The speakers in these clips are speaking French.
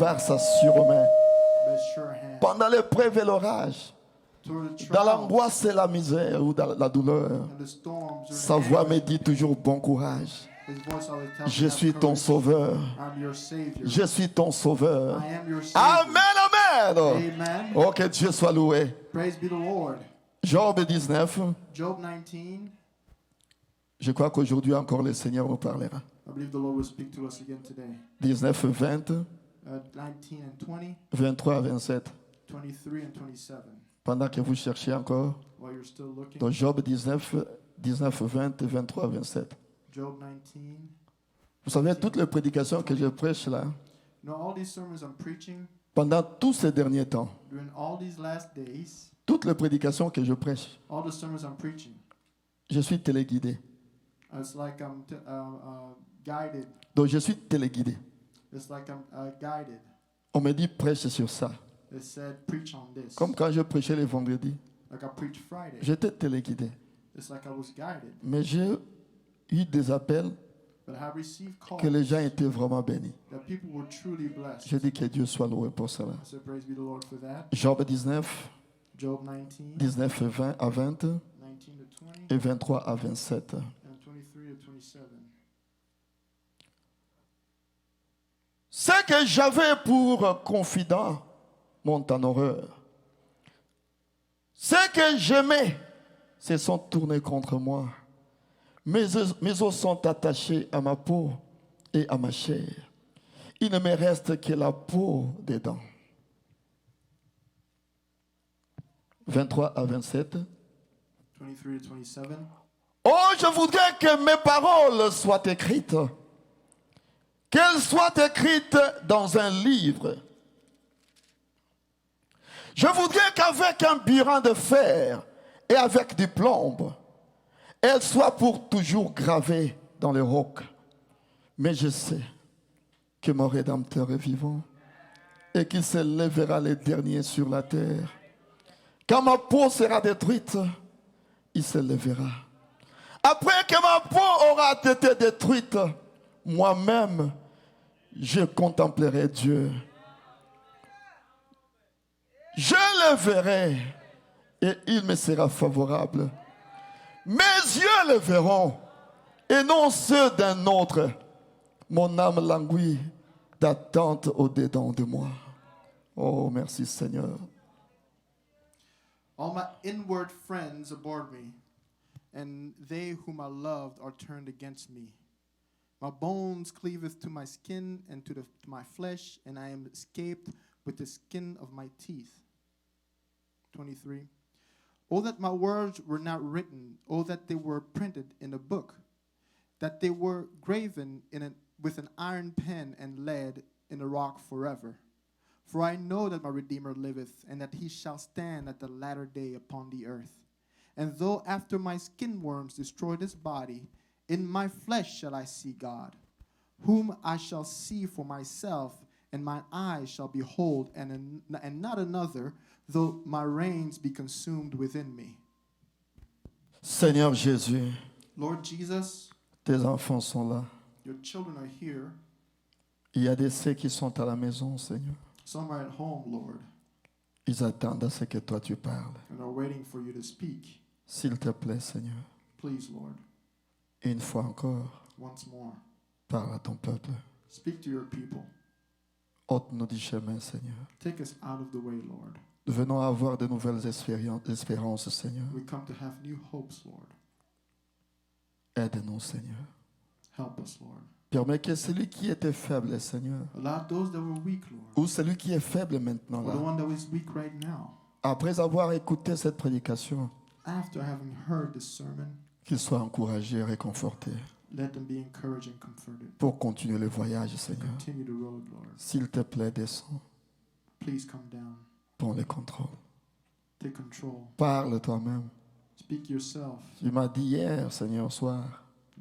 par sa sûre-main. by his sure hand. Pendant l'épreuve et l'orage, Through the dans trials l'angoisse et la misère ou dans la douleur, and the storms, or sa the voix me anguish, dit toujours bon courage. his voice always tells Je me, suis "Have ton courage. sauveur. I'm your Savior. Je suis ton sauveur. I am your Savior." Amen, amen. Amen. Oh, que Dieu soit loué. Praise be the Lord. Job 19. Job 19. Je crois qu'aujourd'hui encore le Seigneur nous parlera. I believe the Lord will speak to us again today. 19, 20, 19 and 20, 23 à 27. 23 and 27. Pendant que vous cherchez encore, While you're still looking, dans Job 19, 19, 20, 23 à 27. Job 19. Vous savez, toutes les prédications que je prêche là, You know, all these sermons I'm preaching pendant tous ces derniers temps, during all these last days, toutes les prédications que je prêche, all the sermons I'm preaching, je suis téléguidé. it's like I'm guided. Donc je suis téléguidé. It's like I'm guided. On me dit prêche sur ça. They said, preach on this. Comme quand je prêchais les vendredis, Like I preached Friday. j'étais téléguidé. It's like I was guided. Mais j'ai eu des appels But I have received calls que les gens étaient vraiment bénis. that people were truly blessed. Je dis que Dieu soit loué pour cela. I said, praise be the Lord for that. Job 19, Job 19, 19 à 20 19 to 20, et 23 à 27. and 23 to 27. Ce que j'avais pour confident monte en horreur. Ce que j'aimais se sont tournés contre moi. Mes os sont attachés à ma peau et à ma chair. Il ne me reste que la peau des dents. 23 à 27. 23 to 27. Oh, je voudrais que mes paroles soient écrites. Qu'elles soient écrites dans un livre. Je voudrais qu'avec un burin de fer et avec du plomb, elles soient pour toujours gravées dans le roc. Mais je sais que mon Rédempteur est vivant et qu'il se lèvera le dernier sur la terre. Quand ma peau sera détruite, il se lèvera. Après que ma peau aura été détruite, moi-même, je contemplerai Dieu. Je le verrai et il me sera favorable. Mes yeux le verront et non ceux d'un autre. Mon âme languit d'attente au-dedans de moi. Oh, merci Seigneur. All my inward friends abhorred me, and they whom I loved are turned against me. My bones cleaveth to my skin and to my flesh, and I am escaped with the skin of my teeth. 23. Oh, that my words were not written, oh, that they were printed in a book, that they were graven with an iron pen and laid in a rock forever. For I know that my Redeemer liveth, and that he shall stand at the latter day upon the earth. And though after my skin worms destroy this body, in my flesh shall I see God, whom I shall see for myself, and mine eyes shall behold, and not another, though my reins be consumed within me. Seigneur Jésus, Lord Jesus, tes enfants sont là. your children are here. Il y a des ceux qui sont à la maison, Seigneur. Some are at home, Lord, Ils attendent à ce que toi tu parles. and are waiting for you to speak. S'il te plaît, Seigneur, Please, Lord, une fois encore, once more, parle à ton peuple. speak to your people. Ôte-nous du chemin, Seigneur. Take us out of the way, Lord. Nous venons avoir de nouvelles espérances, Seigneur. We come to have new hopes, Lord. Aide-nous, Seigneur. Help us, Lord. Permets que celui qui était faible, Seigneur, Allow those that were weak, Lord, ou celui qui est faible maintenant, or the là, one that is weak right now, après avoir écouté cette prédication, after having heard this sermon, qu'il soit encouragé et réconforté let them be encouraged and comforted. pour continuer le voyage, Seigneur. Continue the road, Lord. S'il te plaît, descends, Please come down. prends le contrôle. Take control. Parle toi-même. Speak yourself. Tu m'as dit hier, Seigneur, soir,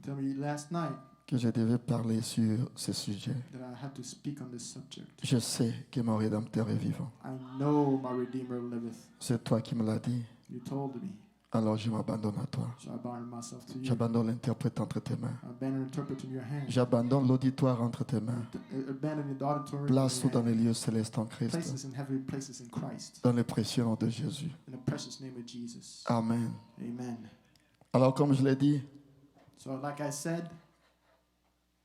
Tell me last night que je devais parler sur ce sujet. that I had to speak on this subject. Je sais que mon Rédempteur est vivant. I know my Redeemer liveth. C'est toi qui me l'as dit. You told me. Alors je m'abandonne à toi. So I abandon myself to you. J'abandonne l'interprète entre tes mains. I abandon interpret in your hands. J'abandonne l'auditoire entre tes mains. Abandon the auditory in Place-nous your dans les hands. lieux célestes en Christ. Place us in heavenly places in Christ. Dans le précieux nom de Jésus. In the precious name of Jesus. Amen. Amen. Alors comme je l'ai dit, So like I said,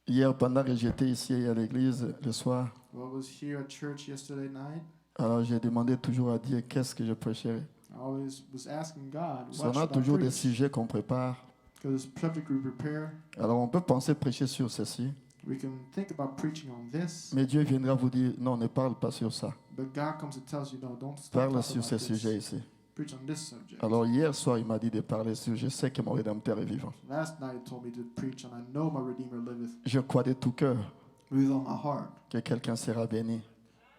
hier pendant que j'étais ici à l'église le soir, I was here at church yesterday night. alors j'ai demandé toujours à Dieu qu'est-ce que je prêcherais. I always was asking God, On what a should I toujours des preach? sujets qu'on prépare. Because the subject we prepare, Alors on peut penser prêcher sur ceci, we can think about preaching on this, mais Dieu viendra vous dire non, ne parle pas sur ça. but God comes and tells you, no, don't stop Parle talking sur about ces this. sujets ici. Preach on this subject. Alors hier soir, il m'a dit de parler sur je sais que mon Rédempteur est vivant. Last night he told me to preach, and I know my Redeemer liveth. Je crois de tout cœur With all my heart, que quelqu'un sera béni.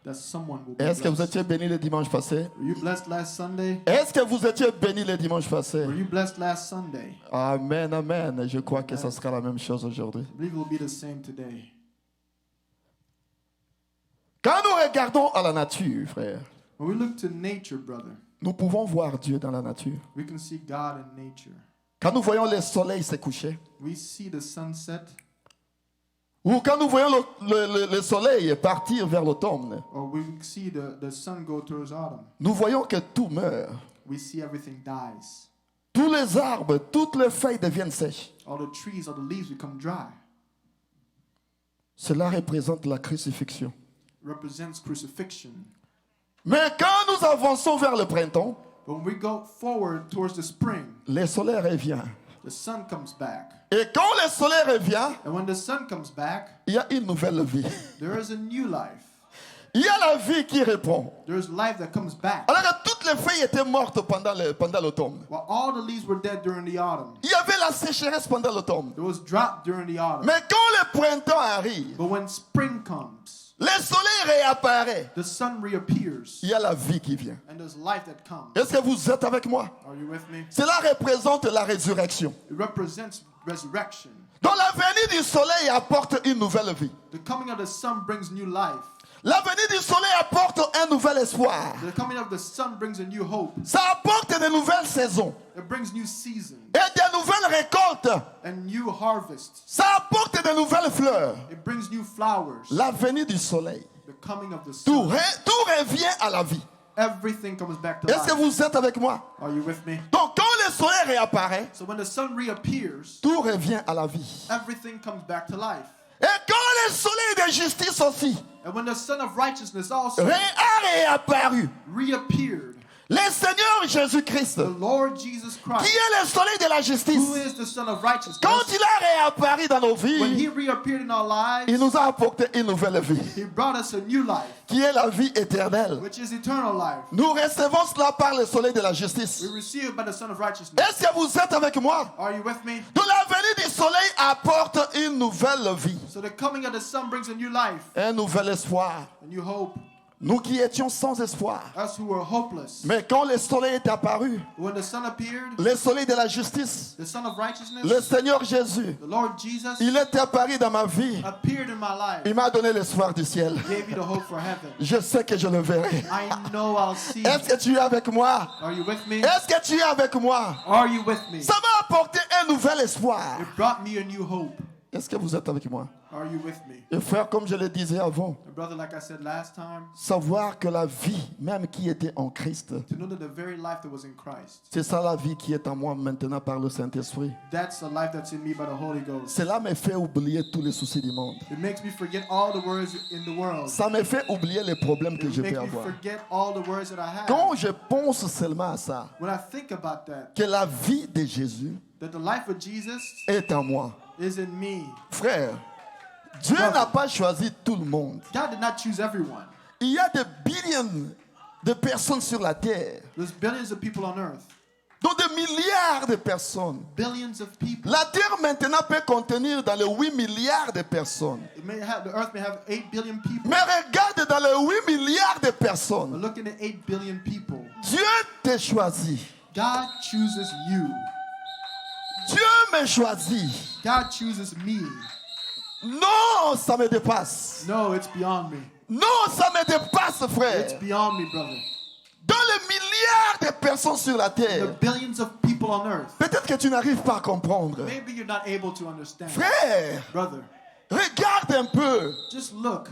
that someone will be Est-ce que vous blessed. étiez béni le dimanche passé? Were you blessed last Sunday? Est-ce que vous étiez béni le dimanche passé? Were you blessed last Sunday? Amen, amen. Je crois que ça sera la même chose aujourd'hui. I believe it will be the same today. Quand nous regardons à la nature, frère, When we look to nature, brother, nous pouvons voir Dieu dans la nature. we can see God in nature. Quand nous voyons le soleil se coucher, We see the sunset, ou quand nous voyons le soleil partir vers l'automne, or we see the sun go towards autumn. nous voyons que tout meurt. We see everything dies. Tous les arbres, toutes les feuilles deviennent sèches. All the trees, all the leaves become dry. Cela représente la crucifixion. It represents crucifixion. Mais quand nous avançons vers le printemps, But when we go forward towards the spring, le soleil revient. the sun comes back. Et quand le soleil revient, And when the sun comes back, il y a une nouvelle vie. there is a new life. Il y a la vie qui répond. There is life that comes back. Alors que toutes les feuilles étaient mortes pendant l'automne. While all the leaves were dead during the autumn, Il y avait la sécheresse pendant l'automne. there was drought during the autumn. Mais quand le printemps arrive, But when spring comes, le soleil réapparaît. the sun reappears, Il y a la vie qui vient. and there's life that comes. Est-ce que vous êtes avec moi? Are you with me? Cela représente la résurrection. It represents resurrection. Donc la venue du soleil apporte une nouvelle vie. The coming of the sun brings new life. La venue du soleil apporte un nouvel espoir. The coming of the sun brings a new hope. Ça apporte de nouvelles saisons It brings new seasons et de nouvelles récoltes. and new harvests. Ça apporte de nouvelles fleurs. It brings new flowers. La venue du soleil. The coming of the Tout, sun. tout revient à la vie. Everything comes back to Est-ce que life. vous êtes avec moi? Are you with me? Donc quand le soleil réapparaît, So when the sun reappears, tout revient à la vie. everything comes back to life. Et quand le soleil de justice aussi And when the sun of righteousness also a réapparu, reappeared, le Seigneur Jésus-Christ, the Lord Jesus qui Christ, est le soleil de la who justice, is the Son of righteousness, quand il a réapparu dans nos when vies, he reappeared in our il lives, nous a apporté une nouvelle vie, he brought us a new life, qui est la vie éternelle. which is eternal life. Nous recevons cela par le soleil de la We justice. receive it by the Son of righteousness. Est-ce que vous êtes avec moi? Are you with me? Donc la venue du soleil apporte une nouvelle vie, So the coming of the sun brings a new life, un nouvel espoir. a new hope. Nous qui étions sans espoir. Us who were hopeless. Mais quand le soleil est apparu, When the sun appeared, le soleil de la justice, the Son of righteousness, le Seigneur Jésus, the Lord Jesus, il est apparu dans ma vie. appeared in my life, Il m'a donné l'espoir du ciel. gave me the hope for heaven. Je sais que je le verrai. I know I'll see. Est-ce que tu es avec moi? Are you with me? Est-ce que tu es avec moi? Are you with me? Ça m'a apporté un nouvel espoir. It brought me a new hope. Est-ce que vous êtes avec moi? Are you with me? Et frère, comme je le disais avant, And brother, like I said last time, savoir que la vie, même qui était en Christ, to know that the very life that was in Christ, c'est ça la vie qui est en moi maintenant par le Saint-Esprit. that's the life that's in me by the Holy Ghost. Cela me fait oublier tous les soucis du monde. It makes me forget all the worries in the world. Ça me fait oublier les problèmes que It je peux makes me avoir. forget all the worries that I have. Quand je pense seulement à ça, When I think about that, que la vie de Jésus that the life of Jesus est en moi. is in me. Frère, Dieu n'a pas choisi tout le monde. God did not choose everyone. Il y a des billions de personnes sur la terre. There's billions of people on earth. Donc des milliards de personnes. Billions of people. La terre maintenant peut contenir dans les 8 milliards de personnes. The earth may have 8 billion people. Mais regarde dans les 8 milliards de But personnes. look at the 8 billion people. Dieu te choisit. God chooses you. Dieu me choisit. God chooses me. Non, ça me dépasse. No, it's beyond me. Non, ça me dépasse, It's frère. beyond me, brother. Dans les milliards de personnes sur la The terre, billions of people on earth. peut-être que tu n'arrives pas à comprendre. Maybe you're not able to understand. Frère, Brother, regarde un peu. just look.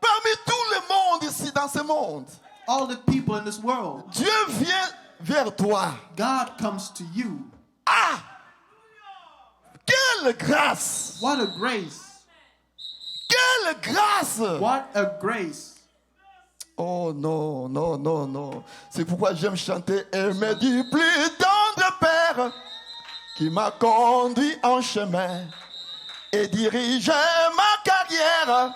Parmi tout le monde ici, dans ce monde, All the people in this world, Dieu vient vers toi. God comes to you. Ah! Quelle grâce! What a grace. Quelle grâce! What a grace. Oh non, non, non, non. C'est pourquoi j'aime chanter. Et me dit plus tendre Père qui m'a conduit en chemin et dirige ma carrière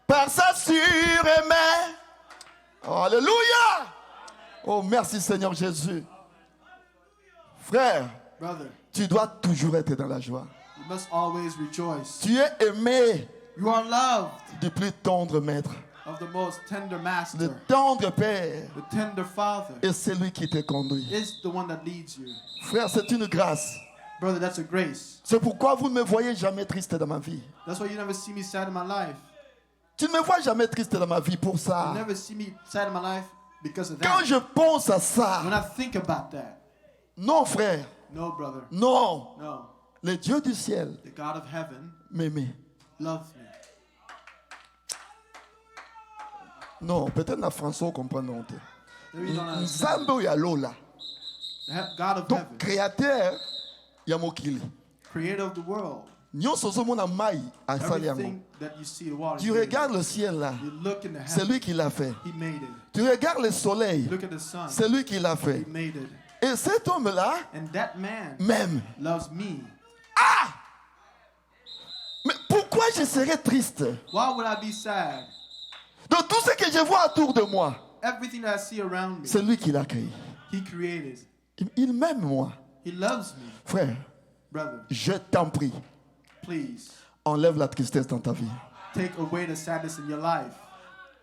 par sa sûre main. Alléluia! Oh, merci Seigneur Jésus. Frère, Brother, tu dois toujours être dans la joie. you must always rejoice. Tu es aimé You are loved du plus tendre maître, of the most tender master. le tendre Père, The tender father et c'est lui qui te conduit. is the one that leads you. Frère, c'est une grâce. Brother, that's a grace. C'est pourquoi vous ne me voyez jamais triste dans ma vie. That's why you never see me sad in my life. Tu ne me vois jamais triste dans ma vie pour ça. You never see me sad in my life because of Quand that. je pense à ça, When I think about that, non frère, no, brother, non. no. Le Dieu du ciel The God of heaven m'aimait. loves me. Non, peut-être la François comprend non. Maybe you don't understand. Nzambe ya lola. God of Donc heaven, créateur ya mokili. creator of the world, Nyonso ozomona mai asali yango. everything that you see, the water. Tu regardes le ciel là, You look in the c'est heaven. lui qui l'a fait. He made it. Tu regardes le soleil, Look at the sun. c'est lui qui l'a fait. He made it. Et cet homme-là And that man m'aime. loves me. Mais pourquoi je serais triste? Why would I be sad? De tout ce que je vois autour de moi, Everything that I see around me, c'est lui qui l'a créé. he created. Il m'aime moi. He loves me. Frère, Brother, je t'en prie, please enlève la tristesse dans ta vie. take away the sadness in your life.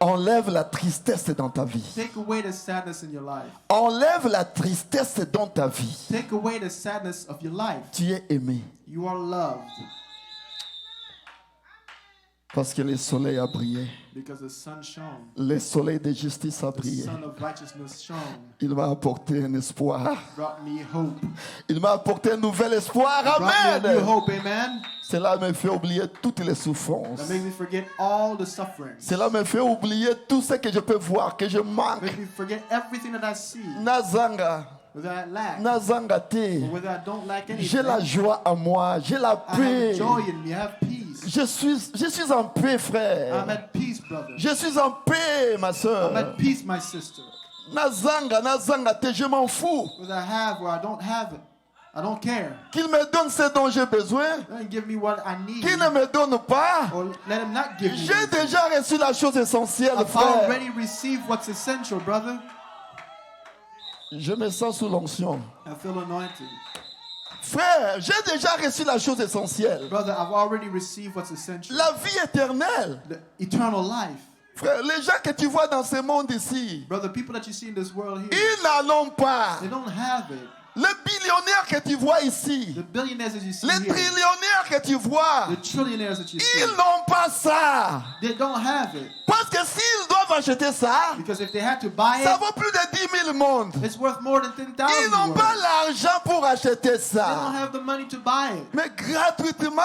Enlève la tristesse dans ta vie. Take away the sadness in your life. Enlève la tristesse dans ta vie. Take away the sadness of your life. Tu es aimé You are loved parce que le soleil a brillé. because the sun shone. Le soleil de justice a The brillé. sun of righteousness shone. Il m'a apporté un espoir. Brought me hope. Il m'a apporté un nouvel espoir. Brought me a new Amen. hope, amen. Cela me fait oublier toutes les souffrances. That makes me forget all the suffering. Cela me fait oublier tout ce que je peux voir, que je manque. Makes me forget everything that I see. Nazanga, Whether I lack Nazanga or te. whether I don't lack anything. J'ai la joie en moi, j'ai la I paix. have joy in me. I have peace. Je suis en paix, I'm frère. at peace, brother. Je suis en paix, ma I'm soeur. at peace, my sister. Nazanga te, je m'en fous. Whether I have or I don't have it, I don't care. Qu'il me donne ce dont j'ai besoin, Don't give me what I need, qu'il ne me donne pas. or let him not give me. J'ai anything. déjà reçu la chose essentielle, I've frère. already received what's essential, brother. Je me sens sous l'onction. I feel anointed. Frère, j'ai déjà reçu la chose essentielle. Brother, I've already received what's essential. La vie éternelle. The eternal life. Frère, les gens que tu vois dans ce monde ici, Brother, people that you see in this world here, ils n'en ont pas. they don't have it. Les billionnaires que tu vois ici, The billionaires that you see les here, trillionnaires que tu vois, the trillionaires that you see, ils n'ont pas ça. they don't have it. Parce que s'ils doivent acheter ça, Because if they had to buy ça it, vaut plus de 10 000 mondes. it's worth more than 10,000 Ils n'ont euros. pas l'argent pour acheter They don't ça. have the money to buy it. Mais gratuitement,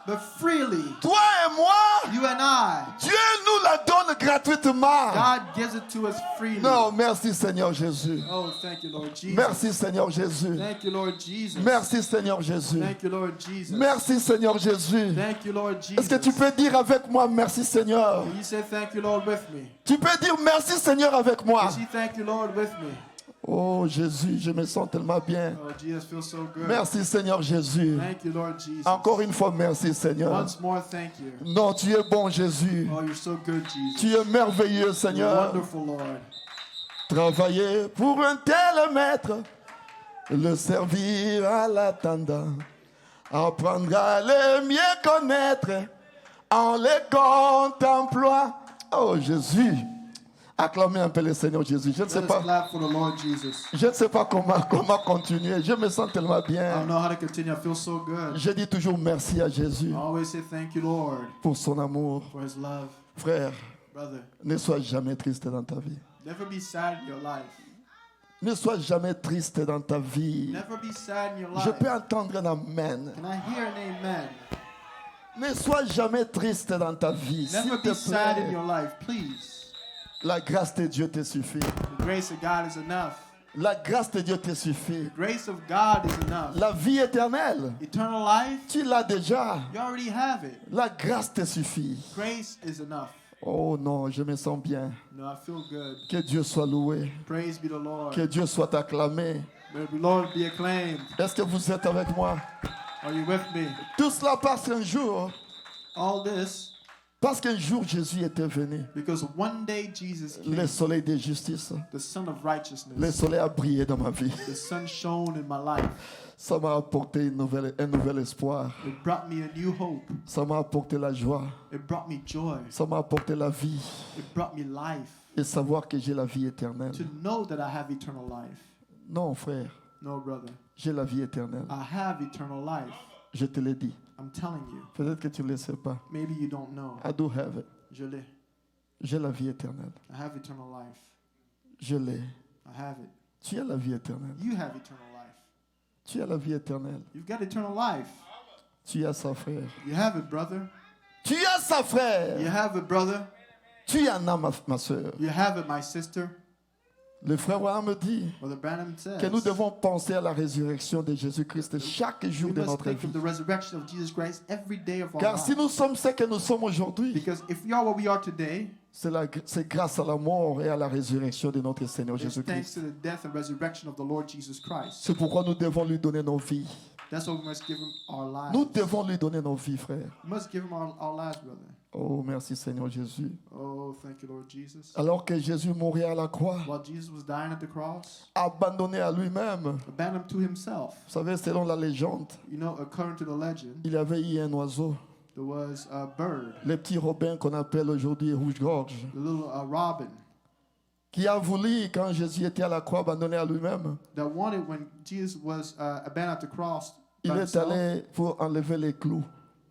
But freely, toi et moi, you and I, Dieu nous la donne gratuitement. God gives it to us freely. Non, merci Seigneur Jésus. Oh, thank you, Lord Jesus. Merci Seigneur Jésus. Thank you, Lord Jesus. Merci Seigneur Jésus. Thank you, Lord Jesus. Merci Seigneur Jésus. Thank you, Lord Jesus. Est-ce que tu peux dire avec moi merci Seigneur? Can you say thank you, Lord, with me? Tu peux dire merci Seigneur avec moi. Can you thank you, Lord, with me? Oh Jésus, je me sens tellement bien. Oh, Jesus feels so good. Merci Seigneur Jésus. Thank you, Lord Jesus. Encore une fois, merci Seigneur. Once more, thank you. Non, tu es bon Jésus. Oh, you're so good, Jesus. Tu es merveilleux You're Seigneur. wonderful, Lord. Travailler pour un tel maître, le servir à l'attendant, apprendre à le mieux connaître en le contemplant. Oh Jésus, acclamez un peu le Seigneur Jésus. Je ne sais Let us pas, clap for the Lord Jesus. je ne sais pas comment continuer. Je me sens tellement I don't bien. know how to continue. I feel so good. Je dis toujours merci à Jésus I always say thank you, Lord, pour son amour. for his love. Frère, Brother, ne sois jamais triste dans ta vie. Never be sad in your life. Ne sois jamais triste dans ta vie. Never be sad in your Je life. peux entendre un amen. Can I hear an amen? Ne sois jamais triste dans ta vie. S'il Never te be sad in plaît, your life, please. la grâce de Dieu te suffit. The grace of God is enough. La grâce de Dieu te suffit. The grace of God is enough. La vie éternelle, Eternal life, tu l'as déjà. you already have it. La grâce te suffit. Grace is enough. Oh non, je me sens bien. No, I feel good. Que Dieu soit loué. Praise be the Lord. Que Dieu soit acclamé. May the Lord be acclaimed. Est-ce que vous êtes avec moi? Are you with me? Tout cela parce qu'un jour, All this Jésus était venu. because one day Jesus Le came, soleil de justice, the Son of le righteousness. soleil a brillé dans ma vie. The sun shone in my life. Ça m'a apporté un nouvel espoir. It brought me a new hope. Ça m'a apporté la joie. It brought me joy. Ça m'a apporté la vie. It brought me life. Et savoir que j'ai la vie éternelle. To know that I have eternal life. Non, frère, No, brother. j'ai la vie éternelle. I have eternal life. Je te l'ai dit. I'm telling you. Peut-être que tu ne le sais pas. Maybe you don't know. I do have it. Je l'ai. J'ai la vie éternelle. I have eternal life. Je l'ai. I have it. Tu as la vie éternelle. You have eternal life. Tu as la vie éternelle. You've got eternal life. Tu as ça, frère. You have it, brother. Tu as ça, frère. You have it, brother. Tu en as, ma soeur. You have it, my sister. Le frère Branham me dit Brother Branham says que nous devons penser à la résurrection de Jésus-Christ chaque jour we de must notre think vie. of the resurrection of Jesus Christ every day of our Car si lives. nous sommes ce que nous sommes aujourd'hui, Because if we are what we are today, c'est grâce à la mort et à la résurrection de notre Seigneur it's thanks Jésus-Christ. to the death and resurrection of the Lord Jesus Christ. C'est pourquoi nous devons lui donner nos vies. That's why we must give him our lives. Nous devons lui donner nos vies, frère. We must give him our lives, brother. Oh, merci Seigneur Jésus. Oh, thank you, Lord Jesus. Alors que Jésus mourait à la croix, While Jesus was dying at the cross, abandonné à lui-même, abandoned to himself. vous savez, selon la légende, You know, according to the legend, il avait eu un oiseau, there was a bird, le petit robin qu'on appelle aujourd'hui rouge-gorge, the little robin, qui a voulu, quand Jésus était à la croix, abandonné à lui-même, that wanted when Jesus was abandoned at the cross by il est himself, allé pour enlever les clous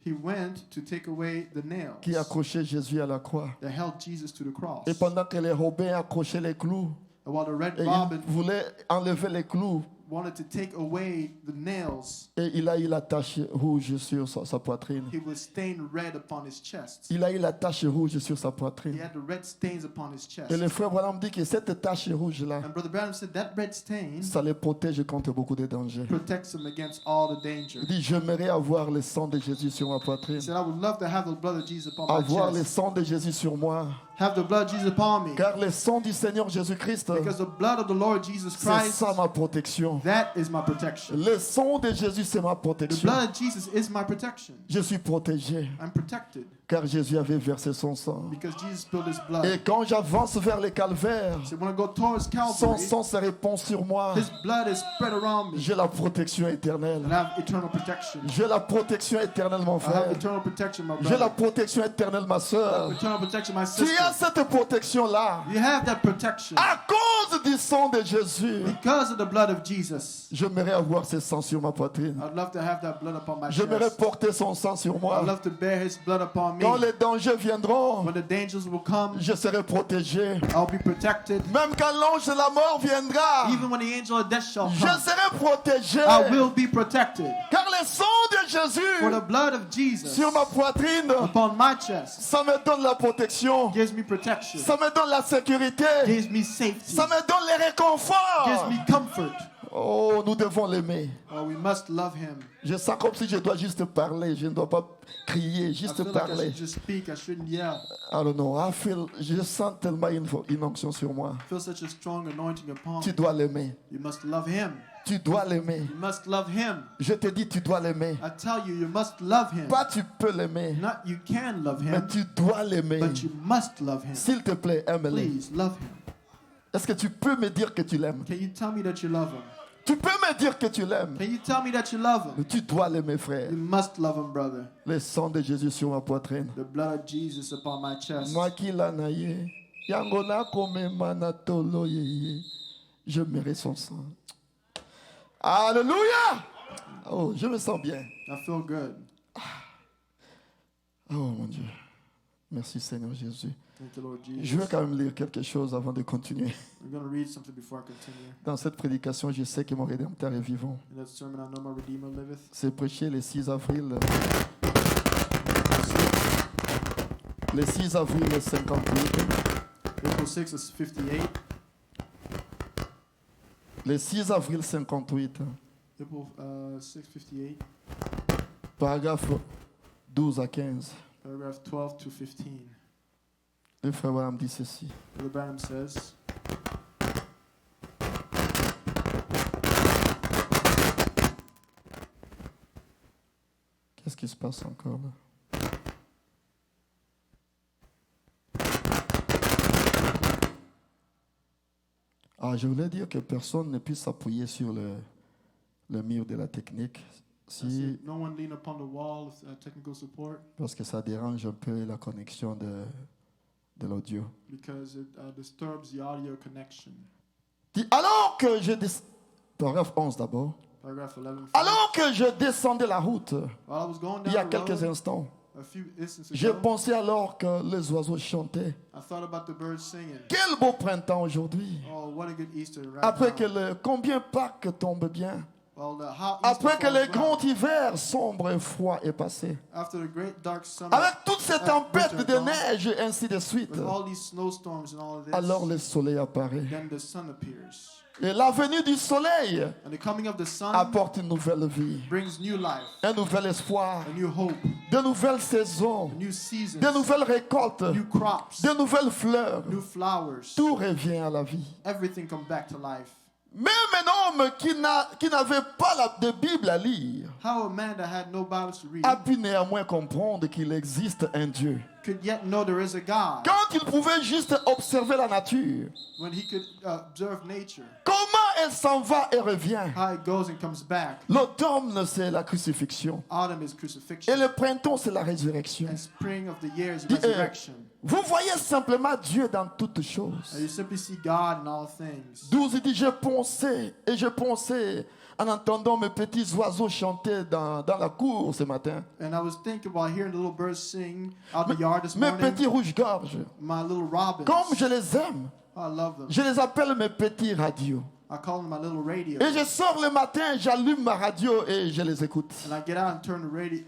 he went to take away the nails qui accrochaient Jésus à la croix. that held Jesus to the cross. Et pendant que les robins accrochaient les clous, And while the red et robin il voulait enlever les clous, wanted to take away the nails, et il a eu la tache rouge sur sa poitrine. he was stained red upon his chest. Il a eu la tache rouge sur sa He poitrine. had the red stains upon his chest. Et le frère Branham dit que cette tache rouge-là, And Brother Branham said that red stain ça les protège contre beaucoup de dangers. protects him against all the danger. Il dit, j'aimerais avoir le sang de Jésus sur ma He poitrine. said, I would love to have the blood of Jesus upon my Avoir le chest. sang de Jésus sur moi. Have the blood of Jesus upon me. Car le sang du Seigneur Jésus-Christ, Because the blood of the Lord Jesus c'est Christ, ça ma protection. that is my protection. Le sang de Jésus, c'est ma The protection. blood of Jesus is my protection. Je suis protégé. I'm protected Car Jésus avait versé son sang. because Jesus spilled his blood. Et quand j'avance vers le calvaire, So when I go towards son Calvary, sang se répand sur moi. his blood is spread around me. J'ai la protection éternelle. And I have eternal protection. J'ai la protection éternelle, mon I have frère. eternal protection, my J'ai la brother. protection éternelle, ma I have soeur. eternal protection, my Tu as sister. cette protection-là. You have that protection À cause du sang de Jésus, because of the blood of Jesus. j'aimerais avoir ce sang sur ma poitrine. I'd love to have that blood upon my J'aimerais chest. porter son sang sur I'd moi. love to bear his blood upon me. Quand les dangers viendront, When the dangers will come, je serai protégé. I'll be protected. Même quand l'ange de la mort viendra, Even when the angel of death shall je come, serai protégé. I will be protected. Car le sang de For Jésus the blood of Jesus sur ma poitrine, upon my chest ça me donne la protection. gives me protection, Ça me donne la sécurité. gives me safety, Ça me donne le réconfort. gives me comfort. Oh, nous devons l'aimer. Oh, we must love him. Je sens comme si je dois juste parler. Je ne dois pas crier, I juste feel like I parler. should just speak. I shouldn't yell. I don't know. Je sens tellement une onction sur moi. I feel such a strong anointing upon Tu me. dois l'aimer. You must love him. Tu dois l'aimer. You must love him. Je te dis, tu dois l'aimer. I tell you, you must love him. Pas tu peux l'aimer, Not you can love mais him, tu dois l'aimer. but you must love him. S'il te plaît, aime-le. Please love him. Est-ce que tu peux me dire que tu l'aimes? Can you tell me that you love him? Tu peux me dire que tu l'aimes. Can you tell me that you love him? Mais tu dois l'aimer, frère. You must love him, brother. Le sang de Jésus sur ma poitrine. The blood of Jesus upon my chest. Moi qui l'en aille, yangona kome manatolo yeye. Je mérite son sang. Alléluia! Oh, je me sens bien. I feel good. Oh mon Dieu. Merci Seigneur Jésus. Thank you, Lord Je Jesus. vais quand même lire quelque chose avant de continuer. I'm going to read something before I continue. Dans cette prédication, je sais que mon Rédempteur est vivant. In that sermon, I know my Redeemer liveth. C'est prêché le 6 avril. Le 6 avril 58. April 6 is 58. Le 6 avril 58. April 6, 58. Paragraphe 12 à 15. Paragraph 12 to 15. Le frère Branham dit ceci. Brother Branham says, Qu'est-ce qui se passe encore là? Ah, je voulais dire que personne ne puisse s'appuyer sur le mur de la technique, si, no one lean upon the wall of technical support parce que ça dérange un peu la connexion de l'audio. because it disturbs the audio connection. Dit, alors que je paragraphe 11 d'abord. Paragraph 11. Alors que je descendais la route, While I was going il y a down the quelques road, instants, a few instances j'ai ago, pensé alors que les oiseaux chantaient. I thought about the birds singing. Quel beau printemps aujourd'hui. Oh, what a good Easter right Après now. que combien Pâques tombe bien. Well, the hot Après Easter que le falls grand well. hiver sombre et froid est passé. After the great dark summer, Avec toutes ces tempêtes winter de gone, neige et ainsi de suite. with all these snowstorms and all of this, Alors le soleil apparaît. then the sun appears. Et la venue du soleil And the coming of the sun apporte une nouvelle vie, brings new life, un nouvel espoir, a new hope, de nouvelles saisons, a new seasons, de nouvelles récoltes, new crops, de nouvelles fleurs. new flowers. Tout revient à la vie. Everything comes back to life. Même un homme qui n'avait pas de Bible à lire How a man that had no Bibles to read a pu néanmoins comprendre qu'il existe un Dieu. could yet know there is a God Quand il pouvait juste observer la nature, when he could observe nature, comment elle s'en va et revient. how it goes and comes back. L'automne, c'est la crucifixion. Autumn is Et crucifixion, le printemps, c'est la résurrection. and spring of the year is Dis, resurrection. Vous voyez simplement Dieu dans toutes choses. And you simply see God in all things. 12, il dit, je pensais en entendant mes petits oiseaux chanter dans la cour ce matin. And I was thinking while hearing the little birds sing out the yard this Mes morning, petits rouges-gorges. my little robins. Comme je les aime, I love them. je les appelle mes petits radios. I call them my little radio. Et je sors le matin, j'allume ma radio et je les écoute. And I get out and turn the radio,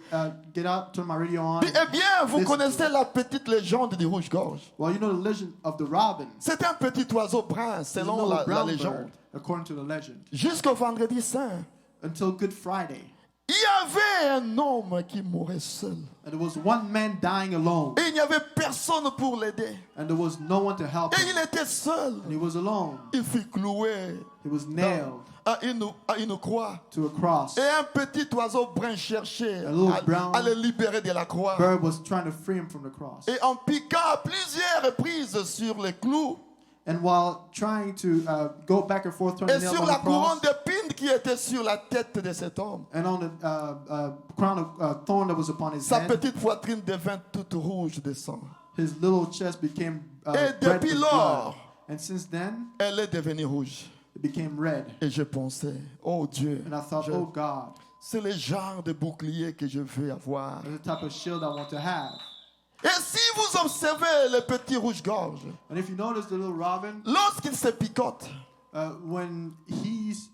turn my radio on. Eh bien, vous Listen to connaissez it. la petite légende du rouge-gorge. Well, you know the legend of the robin. C'est un petit oiseau brun, It's a selon little la brown légende. bird, according to the legend. Jusqu'au vendredi saint, Until Good Friday. il y avait un homme qui mourait seul. And there was one man dying alone. Et il n'y avait personne pour l'aider. And there was no one to help Et him. il était seul. And he was alone. Il fut cloué He was nailed à une croix. to a cross. Et un petit oiseau brun cherchait A little brown à le libérer de la croix. Bird was trying to free him from the cross. Et en piquant à plusieurs reprises sur les clous And while trying to go back and forth, trying et to nail him sur on la the cross, couronne d'épines qui était sur la tête de cet homme, and on the crown of thorn that was upon his sa head, petite poitrine devint toute rouge de sang. his little chest became Et red depuis with lors, blood. And since then, elle est devenue rouge. it became red. Et je pensais, oh Dieu, And I thought, oh God, c'est le genre de bouclier que je veux avoir. that's the type of shield I want to have. Et si vous observez le petit rouge-gorge, And if you notice the little robin, lorsqu'il se picote, when he's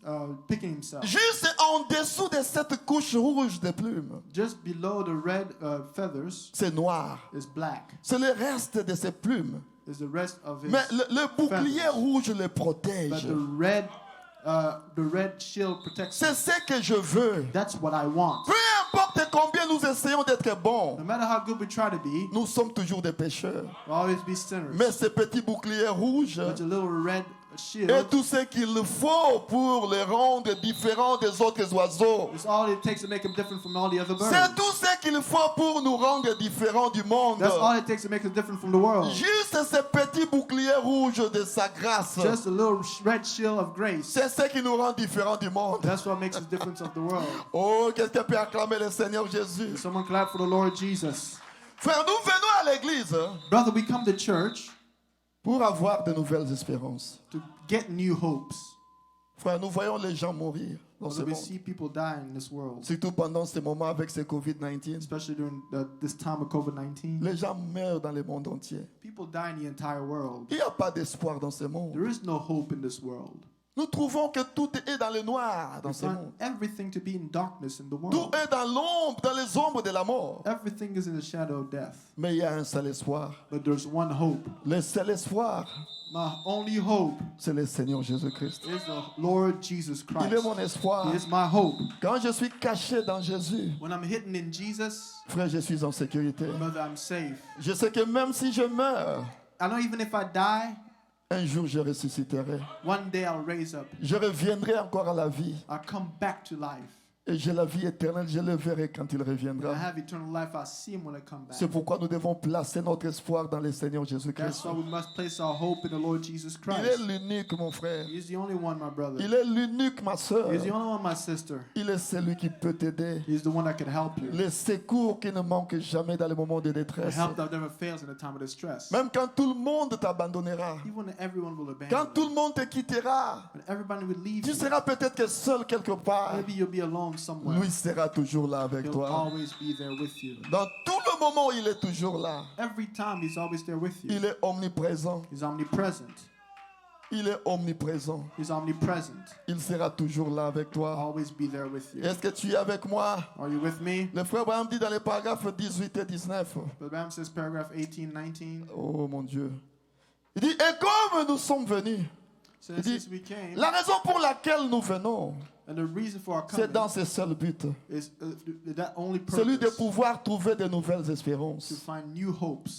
picking himself, juste en dessous de cette couche rouge de plumes, just below the red feathers c'est noir. is black. C'est le reste de ses plumes. Is the rest of his. Mais le bouclier feathers. rouge le But protège. the red shield protects C'est him. ce que je veux. That's what I want. Peu importe combien nous essayons d'être bons, No matter how good we try to be, nous sommes toujours des pécheurs. we'll always be sinners. Mais ce petit bouclier rouge But a little red shield est tout ce qu'il faut pour les rendre différents des autres oiseaux. is all it takes to make him different from all the other birds. C'est tout ce qu'il faut pour nous rendre différents du monde. That's all it takes to make us different from the world. Juste ce petit bouclier rouge de sa grâce. Just a little red shield of grace. C'est ce qui nous rend différents du monde. That's what makes us different of the world. Oh, quelqu'un peut acclamer le Seigneur Jésus. Someone clap for the Lord Jesus. Frère, nous venons à l'église Brother, we come to church pour avoir de nouvelles espérances. to get new hopes. Frère, nous voyons les gens mourir dans ce Although we monde. see people die in this world, Surtout pendant ces moments avec ce Covid-19. especially during this time of COVID-19. Les gens meurent dans le monde entier. People die in the entire world. Il n'y a pas d'espoir dans ce monde. There is no hope in this world. Nous trouvons que tout est dans le noir dans We ce find monde. everything to be in darkness in the Tout world. est dans l'ombre, dans les ombres de la mort. Everything is in the shadow of death. Mais il y a un seul espoir. But there's one hope. Le seul espoir, My only hope c'est le Seigneur Jésus-Christ. is the Lord Jesus Il est Christ. mon espoir. He is my hope. Quand je suis caché dans Jésus, When I'm hidden in Jesus, frère, je suis en sécurité. brother, I'm safe. Je sais que même si je meurs, I know even if I die, un jour je ressusciterai. one day I'll raise up. Je reviendrai encore à la vie. I'll come back to life. Et j'ai la vie éternelle, je le verrai quand il When I reviendra. have eternal life, I'll see him when I come back. C'est pourquoi nous devons placer notre espoir dans le Seigneur That's Jésus-Christ. why we must place our hope in the Lord Jesus Il est Christ. l'unique, mon frère. He is the only one, my brother. Il est l'unique, ma soeur. He is the only one, my sister. Il est celui qui peut t'aider. He is the one that can help you. Le secours qui ne manque jamais dans les moments de The détresse. help that never fails in the time of distress. Même quand tout le monde t'abandonnera, Even when everyone will quand abandon tout you, le monde te quittera, when everybody will leave tu you, seras peut-être que seul quelque part. maybe you'll be alone somewhere. Lui sera toujours là avec He'll toi. always be there with you. Dans tout le moment, il est toujours là. Every time he's always there with you. Il est omniprésent. He's omnipresent. Il est omniprésent. He's omnipresent. Il sera toujours là avec toi. Always be there with you. Est-ce que tu es avec moi? Are you with me? Le frère Abraham dit dans les paragraphes 18 et 19. The Bible says paragraph 18, 19. Oh mon Dieu. Il dit, et comme nous sommes venus, So il dit, since we came, la raison pour laquelle nous venons, and the reason for our c'est coming dans ce seul but. is that only Celui de purpose pouvoir trouver de nouvelles to espérances. find new hopes.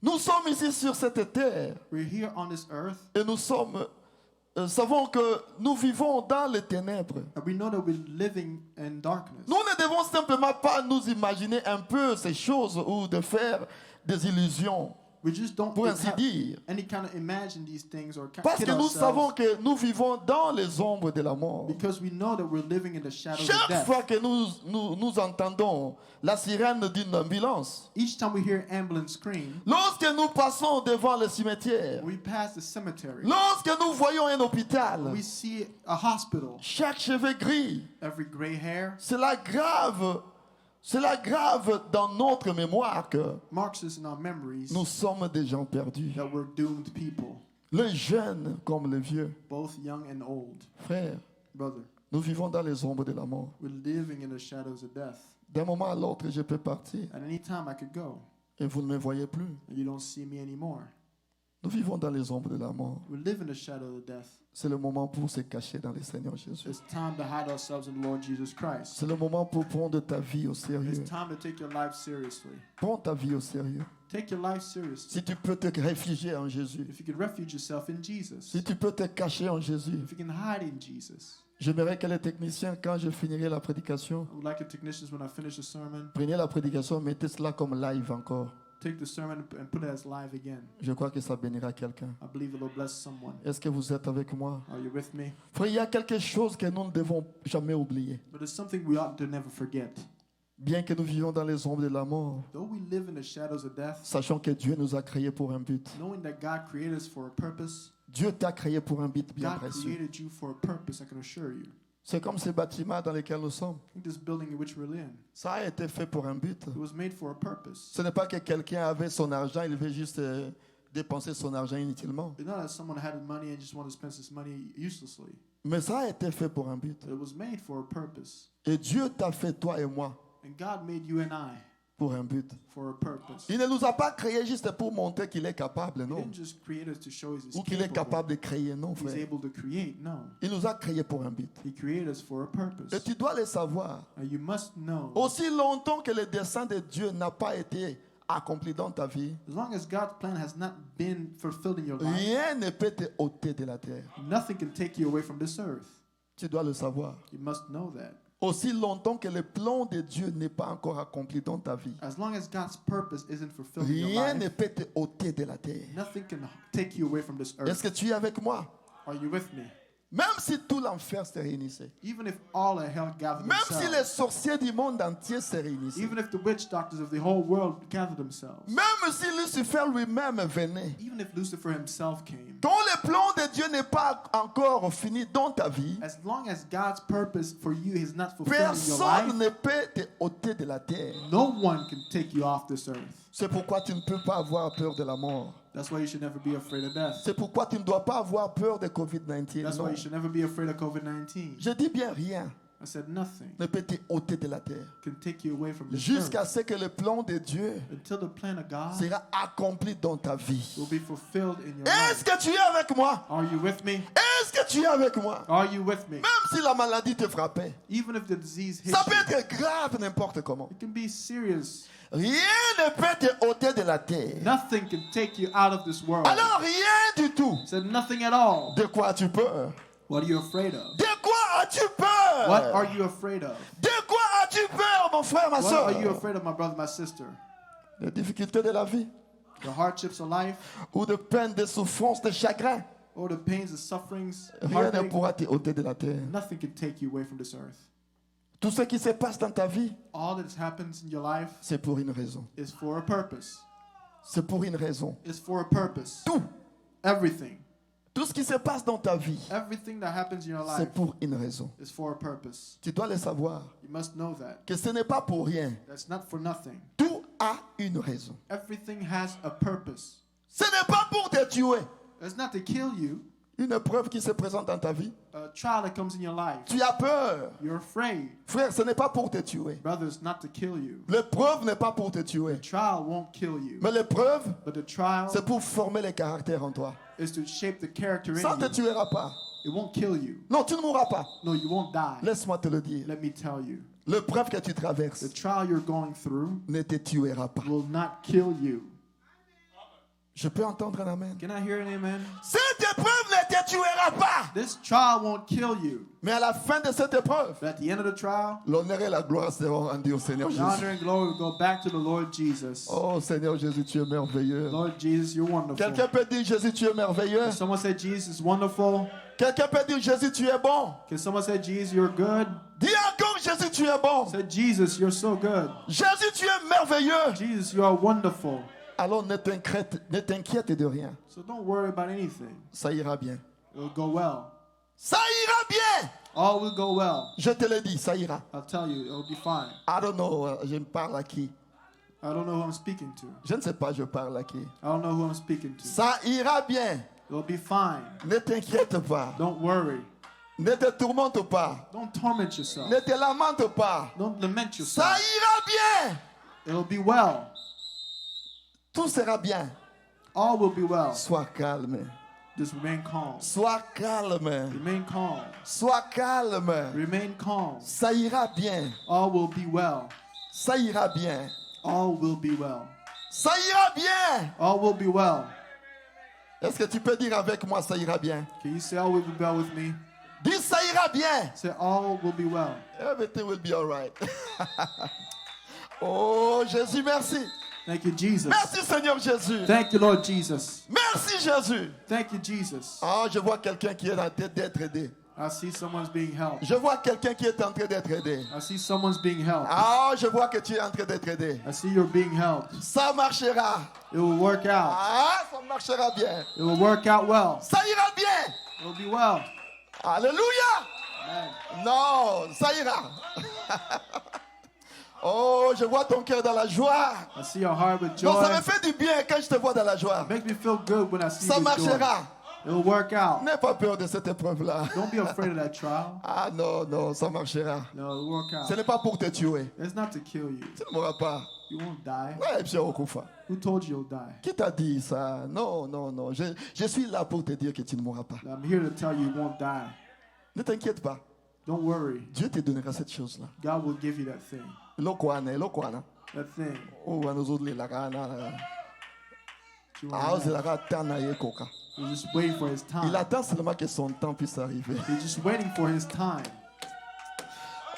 Nous sommes ici sur cette terre We're here on this earth, et nous savons que nous vivons dans les ténèbres. and we know that we're living in darkness. Nous ne devons simplement pas nous imaginer un peu ces choses ou de faire des illusions, We just don't pour ainsi have dire. any kind of imagine these things or Parce kid que nous savons ourselves, que nous vivons dans les ombres de la mort. because we know that we're living in the shadows of Chaque death. fois que nous entendons la sirène d'une ambulance, Each time we hear ambulance scream, lorsque nous passons devant le cimetière, we pass the cemetery. lorsque nous voyons un hôpital, We see a hospital. chaque cheveu gris, Every gray hair cela grave dans notre mémoire que marks us in our memories nous sommes des gens perdus. that we're doomed people, Les jeunes comme les vieux. both young and old. Frères, Brother, nous vivons dans les ombres de la mort. we're living in the shadows of death. D'un moment à l'autre, je peux partir At any time I could go, et vous ne me voyez plus. and you don't see me anymore. Nous vivons dans les ombres de la mort. We live in the shadow of death. C'est le moment pour se cacher dans le Seigneur Jésus. It's time to hide ourselves in the Lord Jesus Christ. C'est le moment pour prendre ta vie au It's sérieux. time to take your life seriously. Prends ta vie au sérieux. Take your life seriously. Si tu peux te réfugier en Jésus, If you could refuge yourself in Jesus, si tu peux te cacher en Jésus, if you can hide in Jesus. j'aimerais que les techniciens, quand je finirai la prédication, I would like the technicians, when I finish the sermon, prenez la prédication, mettez cela comme live encore. take the sermon and put it as live again. Je crois que ça bénira quelqu'un. I believe it will bless someone. Est-ce que vous êtes avec moi? Are you with me? Frère, il y a quelque chose que nous ne devons jamais oublier. But it's something we ought to never forget. Bien que nous vivions dans les ombres de la mort, Though we live in the shadows of death, sachant que Dieu nous a créés pour un but. knowing that God created us for a purpose, Dieu t'a créé pour un but bien God précieux. created you for a purpose, I can assure you. C'est comme ces bâtiments dans lesquels nous sommes. I think this building in which we're in, Ça a été fait pour un but. it was made for a purpose. Ce n'est pas que quelqu'un avait son argent, il veut juste dépenser son argent inutilement. It's not that someone had money and just wanted to spend his money uselessly. Mais ça a été fait pour un but. It was made for a purpose. Et Dieu t'a fait, toi et moi, And God made you and I pour un but. for a purpose. Il ne nous a pas créés juste pour montrer qu'il est capable, He non. didn't just create us to show us Ou qu'il est capable. capable de créer, non, He's frère. able to create. No. Il nous a créés pour un but. He created us for a purpose. Et tu dois le savoir. And you must know, Aussi longtemps que le dessein de Dieu n'a pas été accompli dans ta vie, as long as God's plan has not been fulfilled in your life, rien ne peut te ôter de la terre. nothing can take you away from this earth. Tu dois le savoir. You must know that. Aussi longtemps que le plan de Dieu n'est pas encore accompli dans ta vie, As long as God's purpose isn't fulfilled in your rien ne life, peut te ôter de la terre. nothing can take you away from this Est-ce earth. que tu es avec moi? Are you with me? Même si tout l'enfer se réunissait. Even if all of hell gathered Même si les themselves. sorciers du monde entier se réunissaient. Even if the witch doctors of the whole world gathered themselves. Même si Lucifer lui-même venait. Even if Lucifer himself came. Dont le plan de Dieu n'est pas encore fini dans ta vie. As long as God's purpose for you is not fulfilled in your Personne life, ne peut te ôter de la terre. no one can take you off this earth. C'est pourquoi tu ne peux pas avoir peur de la mort. That's why you should never be afraid of death. C'est pourquoi tu ne dois pas avoir peur de COVID-19. That's Non. why you should never be afraid of COVID-19. Je dis bien rien I said nothing ne peut te ôter de la terre. can take you away from this Jusqu'à earth ce que le plan de Dieu until the plan of God sera accompli dans ta vie. will be fulfilled in your Est-ce life. que tu es avec moi? Are you with me? Est-ce que tu es avec moi? Are you with me? Même si la maladie te frappait, Even if the disease hits ça peut you, être grave n'importe comment. it can be serious. Rien ne peut te ôter de la terre. Nothing can take you out of this world. Alors rien du tout. I said nothing at all. De quoi as-tu peur? What are you afraid of? De quoi as-tu peur? What are you afraid of? De quoi as-tu peur, mon frère, ma What soeur? are you afraid of, my brother, my sister? Les difficultés de la vie, The hardships of life, ou de peine, de souffrance, de chagrin. or the pains, the sufferings, Rien ne heartache? pourra te ôter de la terre. Nothing can take you away from this earth. Tout ce qui se passe dans ta vie, All that happens in your life c'est pour une raison. is for a purpose. C'est pour une raison. It's for a purpose. Tout, Everything. tout ce qui se passe dans ta vie, Everything that happens in your life c'est pour une raison. is for a purpose. Tu dois le savoir, You must know that. que ce n'est pas pour rien. That's not for nothing. Tout a une raison. Everything has a purpose. Ce n'est pas pour te tuer. It's not to kill you. Une épreuve qui se présente dans ta vie, A trial that comes in your life. tu as peur. You're afraid. Frère, ce n'est pas pour te tuer. Brother, it's not to kill you. L'épreuve n'est pas pour te tuer. The trial won't kill you. Mais l'épreuve, But the trial c'est pour former les caractères en toi. is to shape the character Ça in ne te you. tuera pas. It won't kill you. Non, tu ne mourras pas. No, you won't die. Laisse-moi te le dire. Let me tell you. L'épreuve que tu The traverses trial you're going through ne te tuera pas. will not kill you. Je peux entendre un amen. Can I hear an amen? Cette épreuve ne te tuera pas. This trial won't kill you. Mais à la fin de cette épreuve, But at the end of the trial, l'honneur et la gloire seront rendus au Seigneur the Jésus. honor and glory will go back to the Lord Jesus. Oh Seigneur Jésus, tu es merveilleux. Lord Jesus, you're wonderful. Quelqu'un peut dire Jésus, tu es merveilleux. Can someone say Jesus is wonderful? Quelqu'un peut dire Jésus, tu es bon. Can someone say Jesus, you're good? Dis encore Jésus, tu es bon. Say Jesus, you're so good. Jésus, tu es merveilleux. Jesus, you are wonderful. Alors ne t'inquiète de rien. So don't worry about anything. Ça ira bien. It'll go well. Ça ira bien. All will go well. Je te le dis, ça ira. I'll tell you, it'll be fine. I don't know, je me parle à qui? I don't know who I'm speaking to. Je ne sais pas, je parle à qui. I don't know who I'm speaking to. Ça ira bien. It'll be fine. Ne t'inquiète pas. Don't worry. Ne te tourmente pas. Don't torment yourself. Ne te lamente pas. Don't lament Ça yourself. ira bien. It'll be well. Tout sera bien. All will be well. Sois calme. Just remain calm. Sois calme. Remain calm. Sois calme. Remain calm. Ça ira bien. All will be well. Ça ira bien. All will be well. Ça ira bien. All will be well. Est-ce que tu peux dire avec moi, ça ira bien? Can you say all will be well with me? Dis, ça ira bien. Say all will be well. Everything will be all right. Oh, Jésus, merci. Thank you, Jesus. Merci, Seigneur Jésus. Thank you, Lord Jesus. Merci, Jésus. Thank you, Jesus. Ah, je vois quelqu'un qui est en train d'être aidé. I see someone's being helped. Je vois quelqu'un qui est en train d'être aidé. I see someone's being helped. Ah, je vois que tu es en train d'être aidé. I see you're being helped. Ça marchera. It will work out. Ah, ça marchera bien. It will work out well. Ça ira bien. It will be well. Alléluia. Amen. Non, ça ira. Oh, je vois ton cœur dans la joie. I see your heart with Non, ça joy. me fait du bien quand je te vois dans la joie. It makes me feel good when I see Ça you with joy. marchera. It will work out. N'aie pas peur de cette épreuve-là. Don't be afraid of that trial. Ah non, non, ça marchera. No, it will work Ce out. n'est pas pour te tuer. It's not to kill you. Tu ne mourras pas. You won't die. Ouais, Pierre Okufa. Who told you you'll die? Qui t'a dit ça? Non, non, non. Je suis là pour te dire que tu ne mourras pas. I'm here to tell you you won't die. Ne t'inquiète pas. Don't worry. Dieu te donnera cette chose-là. God will give you that thing. Lokwana, lokwana. That thing. Oh, nous autres, les lagana. You Ah, won't c'est die. la ratana ye koka. He's just waiting for his Il time. attend seulement que son temps puisse arriver. He's just waiting for his time.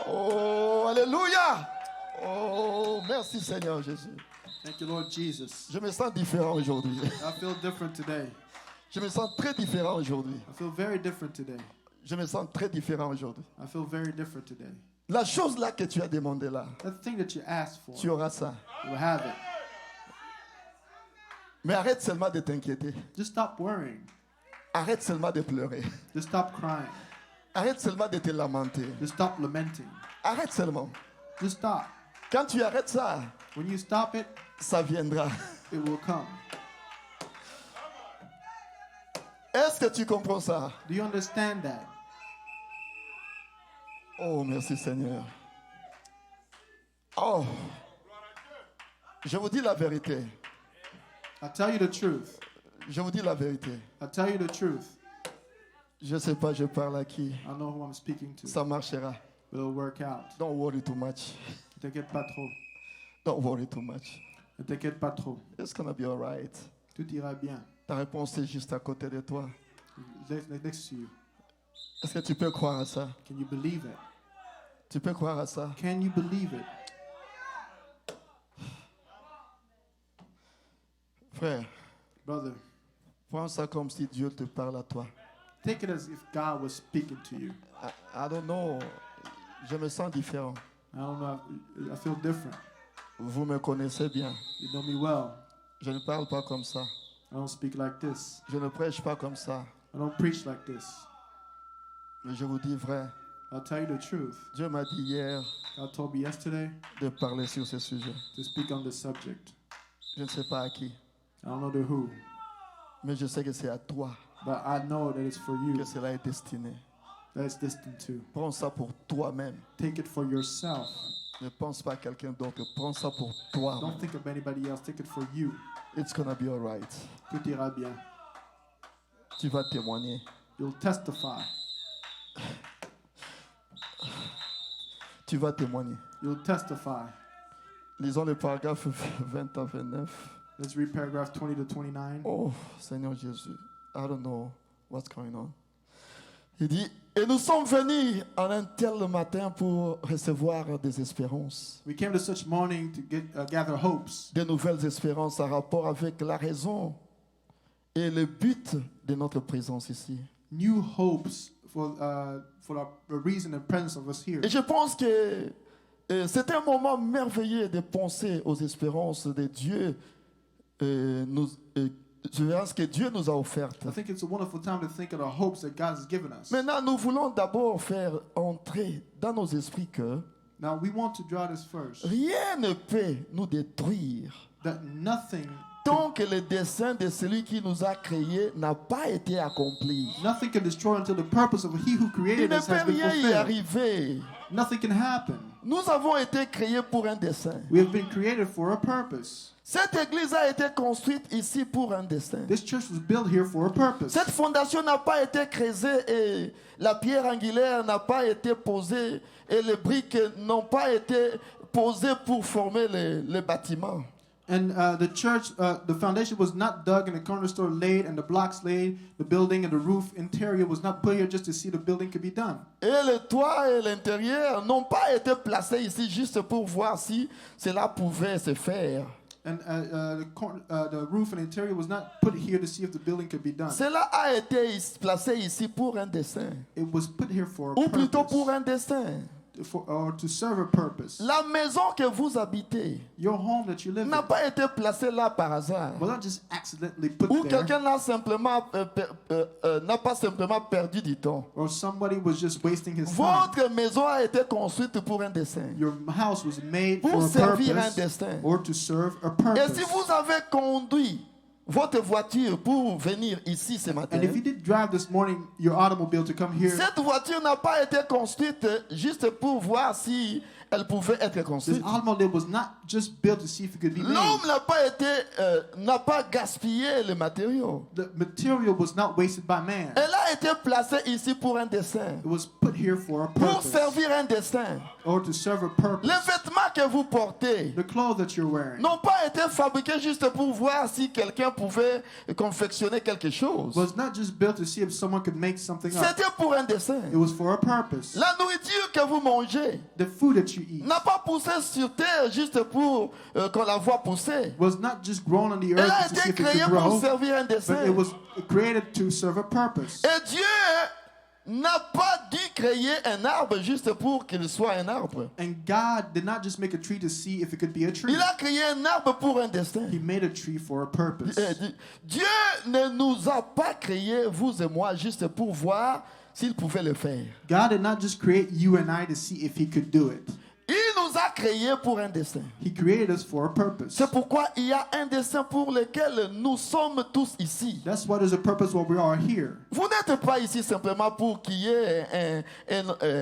Oh, alléluia. Oh, merci Seigneur Jésus. Thank you, Lord Jesus. Je me sens différent aujourd'hui. I feel different today. Je me sens très différent aujourd'hui. I feel very different today. Je me sens très différent aujourd'hui. I feel very different today. La chose là que tu as demandé là, That thing that you asked for, tu auras ça. you will have it. Mais arrête seulement de t'inquiéter. Just stop worrying. Arrête seulement de pleurer. Just stop crying. Arrête seulement de te lamenter. Just stop lamenting. Arrête seulement. Just stop. Quand tu arrêtes ça, When you stop it, ça viendra. it will come. Est-ce que tu comprends ça? Do you understand that? Oh, merci Seigneur. Oh, je vous dis la vérité. I tell you the truth. Je vous dis la vérité. I tell you the truth. Je ne sais pas, je parle à qui. I know who I'm speaking to. Ça marchera. But it'll work out. Don't worry too much. Ne t'inquiète pas trop. Don't worry too much. Ne t'inquiète pas trop. It's gonna be alright. Tout ira bien. Ta réponse est juste à côté de toi. Next to you. Est-ce que tu peux croire à ça? Can you believe it? Tu peux croire à ça? Can you believe it? Frère, Brother, prends ça comme si Dieu te parle à toi. take it as if God was speaking to you. I don't know. Je me sens différent. I don't know. I feel different. Vous me connaissez bien. You know me well. Je ne parle pas comme ça. I don't speak like this. Je ne prêche pas comme ça. I don't preach like this. Mais je vous dis vrai. I'll tell you the truth. Dieu m'a dit hier God told me yesterday de parler sur ce sujet. to speak on this subject. Je ne sais pas à qui, I don't know to who, mais je sais que c'est à toi but I know that it's for you que cela est destiné. that it's destined to. Prends ça pour toi-même. Take it for yourself. Ne pense pas à quelqu'un d'autre. Prends ça pour toi. Don't think of anybody else. Take it for you. It's gonna be alright. Tout ira bien. Tu vas témoigner. You'll testify. Tu vas témoigner. You'll testify. Lisons le paragraphe 20 à 29. Let's read paragraph 20 to 29. Oh, Seigneur Jésus. I don't know what's going on. Il dit, et nous sommes venus en un tel matin pour recevoir des espérances. We came to such morning to gather hopes, De nouvelles espérances en rapport avec la raison et le but de notre présence ici. new hopes for the reason and presence of us here. Et je pense que c'est un moment merveilleux de penser aux espérances de Dieu, espérances que Dieu nous a offertes. I think it's a wonderful time to think of the hopes that God has given us. Maintenant, nous voulons d'abord faire entrer dans nos esprits que Now we want to draw this first. rien ne peut nous détruire That nothing tant que le dessein de celui qui nous a créés n'a pas été accompli. can destroy until the purpose of He who Il created ne us peut has been rien y fulfilled. arriver. Nothing can happen. Nous avons été créés pour un dessein. We have been created for a purpose. Cette église a été construite ici pour un dessein. This church was built here for a purpose. Cette fondation n'a pas été creusée et la pierre angulaire n'a pas été posée et les briques n'ont pas été posées pour former le bâtiment. And the church, the foundation was not dug and the cornerstone laid and the blocks laid. The building and the roof interior was not put here just to see the building could be done. Et le toit et l'intérieur n'ont pas été placés ici juste pour voir si cela pouvait se faire. And the roof and interior was not put here to see if the building could be done. Cela a été placé ici pour un dessein, It was put here for a ou plutôt purpose, pour un destin. or to serve a purpose. La maison que vous habitez Your home that you live n'a in pas été placée là par hasard. was not just accidentally put Ou there, quelqu'un n'a pas simplement perdu du temps. or somebody was just wasting his time. Votre maison a été construite pour un dessein. Your house was made Pour for a servir un purpose, destin. or to serve a Et purpose. si vous avez conduit votre voiture pour venir ici ce matin, And if you did drive this morning your automobile to come here, cette voiture n'a pas été construite juste pour voir si elle pouvait être this construite. automobile was not just built to see if it could be made. L'homme n'a pas gaspillé les matériaux. The material was not wasted by man. Elle a été placée ici pour un destin, It was put here for a pour purpose, servir un destin. or to serve a purpose. Les vêtements que vous portez The clothes that you're wearing n'ont pas été fabriqués juste pour voir si quelqu'un pouvait confectionner quelque chose. was not just built to see if someone could make something up. C'était pour un dessin. It was for a purpose. La nourriture que vous mangez The food that you eat n'a pas poussé sur terre juste pour qu'on la voit pousser. was not just grown on the Elle a earth to see été if it créée could pour grow, servir un but dessin. it was created to serve a purpose. Et Dieu n'a pas dû créer un arbre juste pour qu'il soit un arbre. And God did not just make a tree to see if it could be a tree. Il a créé un arbre pour un destin. He made a tree for a purpose. Dieu ne nous a pas créés, vous et moi, juste pour voir s'il pouvait le faire. God did not just create you and I to see if he could do it. Il nous a créés pour un destin. He created us for a purpose. C'est pourquoi il y a un destin pour lequel nous sommes tous ici. That's why there's a purpose why we are here. Vous n'êtes pas ici simplement pour qu'il y ait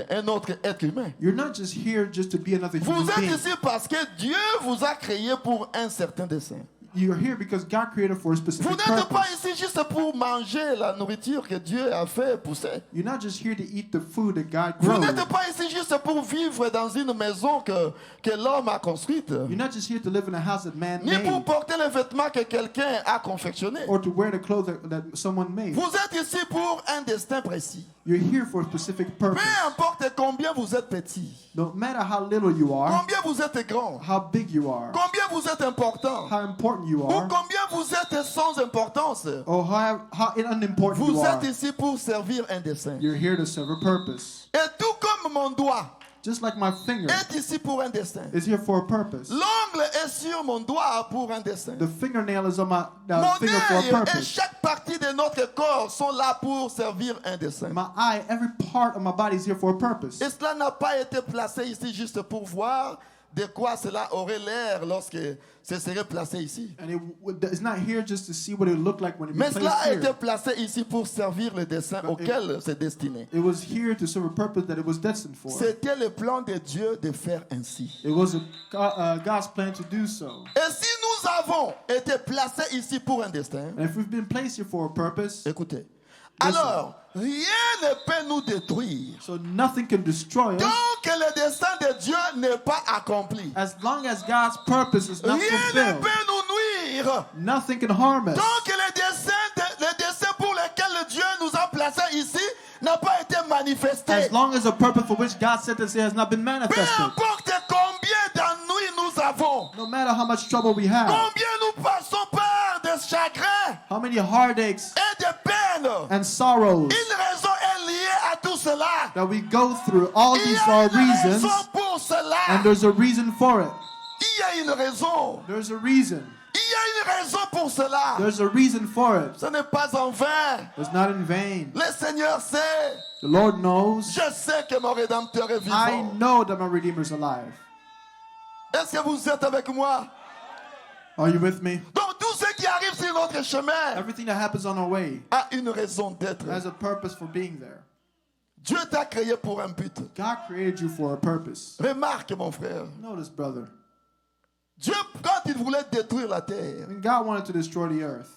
un autre être humain. You're not just here just to be another human Vous êtes being. ici parce que Dieu vous a créé pour un certain destin. You're here because God created for a specific Vous n'êtes pas purpose. ici juste pour manger la nourriture que Dieu a fait pousser. You're not just here to eat the food that God Vous grows. n'êtes pas ici juste pour vivre dans une maison que l'homme a construite. You're not just here to live in a house that man Ni pour made porter les vêtements que quelqu'un a confectionnés. or to wear the clothes that someone made. Vous êtes ici pour un destin précis. You're here for a specific Peu purpose. importe combien vous êtes petit, No matter how little you are, combien vous êtes grand, how big you are, combien vous êtes important, how important you ou are, combien vous êtes sans importance, or how unimportant you vous are, êtes ici pour servir un destin. you're here to serve a purpose. Et tout comme mon doigt Just like my finger est ici pour un destin, is here for a purpose. l'ongle est sur mon doigt pour un destin. The fingernail is on my Mon finger for a œil et purpose. chaque partie de notre corps sont là pour servir un destin. My eye, every part of my body is here for a purpose. Et cela n'a pas été placé ici juste pour voir de quoi cela aurait l'air lorsque ce serait placé ici. And it's not here just to see what it looked like when it Mais was cela placed a été here. placé ici pour servir le destin But auquel c'est destiné. It was here to serve a purpose that it was destined for. C'était le plan de Dieu de faire ainsi. It was God's plan to do so. Et si nous avons été placés ici pour un destin, And if we've been placed here for a purpose, écoutez, alors rien ne peut nous détruire. so nothing can destroy us Tant que le destin de Dieu n'est pas accompli, as long as God's purpose is not rien ne fulfilled. peut nous nuire. Nothing can harm us. Tant que le destin pour lequel Dieu nous a placés ici n'a pas été manifesté. As long as the purpose for which God set us here has not been Peu manifested. importe combien d'ennuis nous avons, No matter how much trouble we have, combien nous passons par des chagrins how many heartaches et des peines, and sorrows une raison est liée à tout cela. that we go through, all Il y these a are une reasons, raison pour cela. and there's a reason for it. Il y a une raison. There's a reason. Il y a une raison pour cela. There's a reason for it. Ce n'est pas en vain. It's not in vain. Le Seigneur sait. The Lord knows. Je sais que mon Rédempteur est I vivant. know that my Redeemer is alive. Est-ce que vous êtes avec moi? Are you with me? Donc tout ce qui arrive sur notre chemin Everything that happens on our way a une raison d'être. has a purpose for being there. Dieu t'a créé pour un but. God created you for a purpose. Remarque, mon frère. Notice, brother, Dieu, quand il voulait détruire la terre, when God wanted to destroy the earth,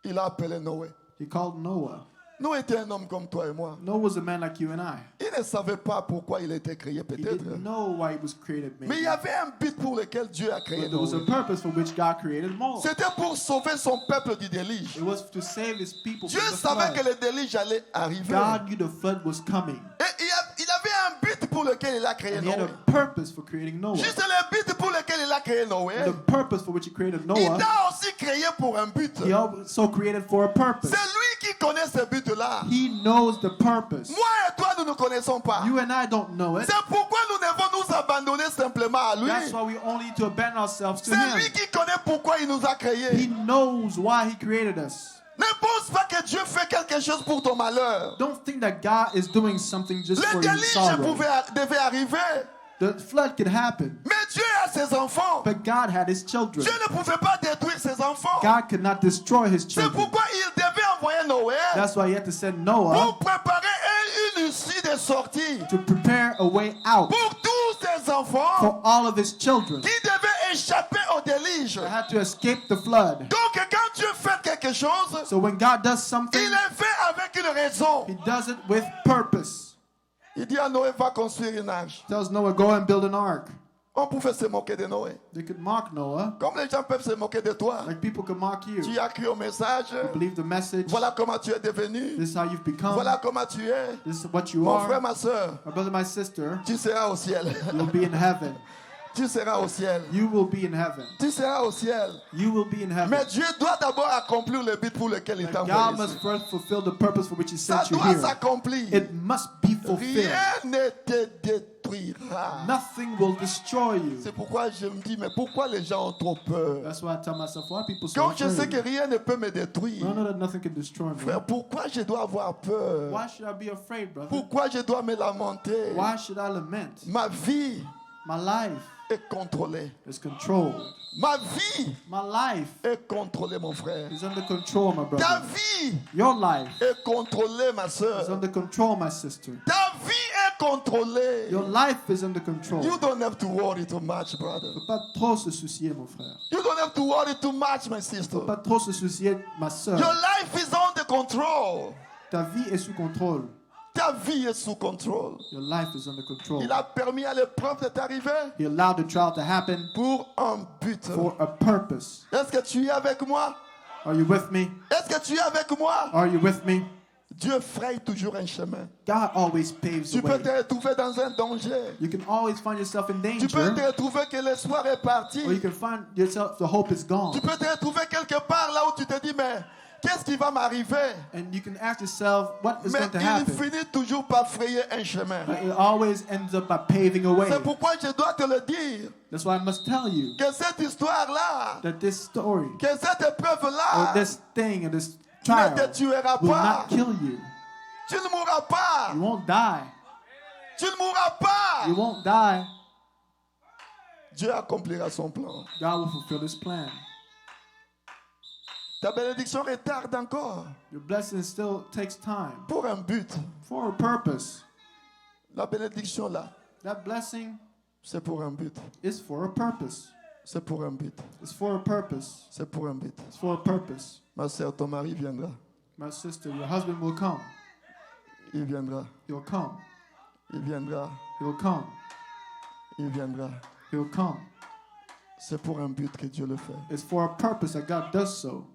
il a appelé Noé. he called Noah. Noé était un homme comme toi et moi. Noah was a man like you and I. Il ne savait pas pourquoi il était créé, He peut-être. didn't know why he was created, Mais maybe. il y avait un but pour lequel Dieu a créé But there was a Noé. purpose for which God created Noah. C'était pour sauver son peuple du déluge. It was to save his people Dieu from the savait que flood. le déluge allait arriver. God knew the flood was coming. Et il avait un but pour lequel il a créé And he had Noé. a purpose for creating Noah. Juste le but pour lequel il a créé Noé. And the purpose for which he created Il Noah, t'a aussi créé pour un but. he also created for a purpose. C'est lui qui connaît ce but-là. He knows the purpose. Moi et toi, nous ne connaissons pas. You and I don't know it. C'est pourquoi nous devons nous abandonner simplement à lui. That's why we only need to abandon ourselves to C'est lui him. qui connaît pourquoi il nous a He créés. knows why he created us. Ne pense pas que Dieu fait quelque chose pour ton malheur. Don't think that God is doing something just Le for your déluge sorrow. devait arriver. The flood could happen, Mais Dieu a ses enfants. but God had his children. Dieu ne pouvait pas détruire ses enfants. God could not destroy his C'est children. pourquoi il devait envoyer Noé That's why he had to send Noah pour préparer une issue de sortie to prepare a way out pour tous ses enfants for all of his children qui devaient échapper au déluge. that had to escape the flood. Donc quand Dieu fait quelque chose, So when God does something, il est fait avec une raison. he does it with purpose. Il dit à Noé, va construire une arche. He tells Noah, go and build an ark. On pouvait se moquer de Noé. They could mock Noah, Comme les gens peuvent se moquer de toi. like people could mock you. Tu as cru au message. Believe the message. Voilà comment tu es devenu. This is how you've become. Voilà comment tu es. This is what you Mon frère, are. ma soeur, My brother, my sister, tu seras au ciel. you'll be in heaven. Tu seras au ciel. You will be in heaven. Tu seras au ciel. You will be in heaven. Mais Dieu doit d'abord accomplir le but pour lequel il t'a God envoyé must ici. first fulfill the purpose for which He Ça sent you doit here. s'accomplir. It must be fulfilled. Rien ne te détruira. Nothing will destroy you. C'est pourquoi je me dis, mais pourquoi les gens ont trop peur? That's why I tell myself, why are people so Quand je sais que afraid? rien ne peut me I détruire, know that nothing can destroy me. frère, pourquoi je dois avoir peur? Why should I be afraid, brother? Pourquoi je dois me lamenter? Why should I lament? Ma vie My life est contrôlée. is controlled. Ma vie My life est contrôlée, mon frère. is under control, my Ta brother. vie Your life est contrôlée, ma is soeur. under control, my sister. Ta vie est contrôlée. Your life is under control. You don't have to worry too much, brother. Faut pas trop se soucier, mon frère. You don't have to worry too much, my sister. Faut pas trop se soucier, ma soeur. Your life is under control. Ta vie est sous contrôle. Ta vie est sous contrôle. Your life is under control. Il a permis à l'épreuve de t'arriver He allowed the trial to happen pour un but. for a purpose. Est-ce que tu es avec moi? Are you with me? Est-ce que tu es avec moi? Are you with me? Dieu fraye toujours un chemin. God always paves the Tu peux way. te retrouver dans un danger. You can always find yourself in Tu peux te danger, retrouver que l'espoir est parti. or you can find yourself the hope is gone. Tu peux te retrouver quelque part là où tu te dis, mais qu'est-ce qui va m'arriver? And you can ask yourself, what is Mais going to il happen? finit toujours par frayer un chemin. But it always ends up by paving a way. C'est pourquoi je dois te le dire, That's why I must tell you que cette histoire-là, that this story, que cette or épreuve-là, this thing, or this ne trial te tuera will pas. not kill you. Tu ne mourras pas. You won't die. Tu ne mourras pas. You won't die. Dieu accomplira son plan. God will fulfill His plan. Ta bénédiction retarde encore Your blessing still takes time pour un but. for a purpose. La bénédiction là, That blessing c'est pour un but. is for a purpose. C'est pour un but. It's for a purpose. C'est pour un but. It's for a purpose. Ma soeur, ton mari viendra. My sister, your husband will come. Il viendra. He'll come. Il viendra. He'll come. Il viendra. He'll come. C'est pour un but que Dieu le fait. It's for a purpose that God does so.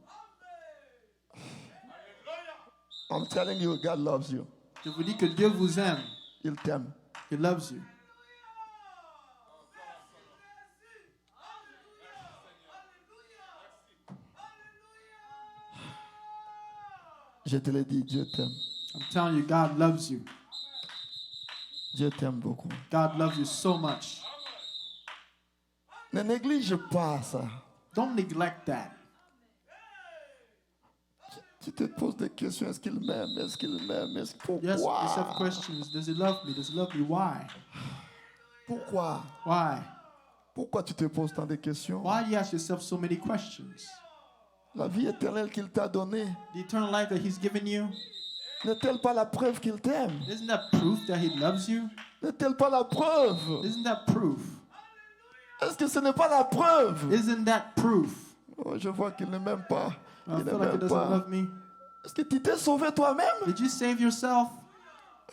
I'm telling you, God loves you. Je vous dis que Dieu vous aime. Il t'aime. He loves you. Je te l'ai dit, Dieu t'aime. I'm telling you, God loves you. Dieu t'aime beaucoup. God loves you so much. Ne néglige pas ça. Don't neglect that. Tu te poses des questions. Est-ce qu'il m'aime? Est-ce qu'il m'aime? Est-ce pourquoi? Yes, yourself questions. Does He love me? Does He love me? Why? Pourquoi? Why? Pourquoi tu te poses tant de questions? Why do you ask yourself so many questions? La vie éternelle qu'il t'a donnée The eternal life that He's given you, n'est-elle pas la preuve qu'il t'aime? isn't that proof that He loves you? N'est-elle pas la preuve? Isn't that proof? Est-ce que ce n'est pas la preuve? Isn't that proof? Oh, je vois qu'il ne m'aime pas. I Il ne feel like He m'aime doesn't pas. love me. Est-ce que tu t'es sauvé toi-même? Did you save yourself?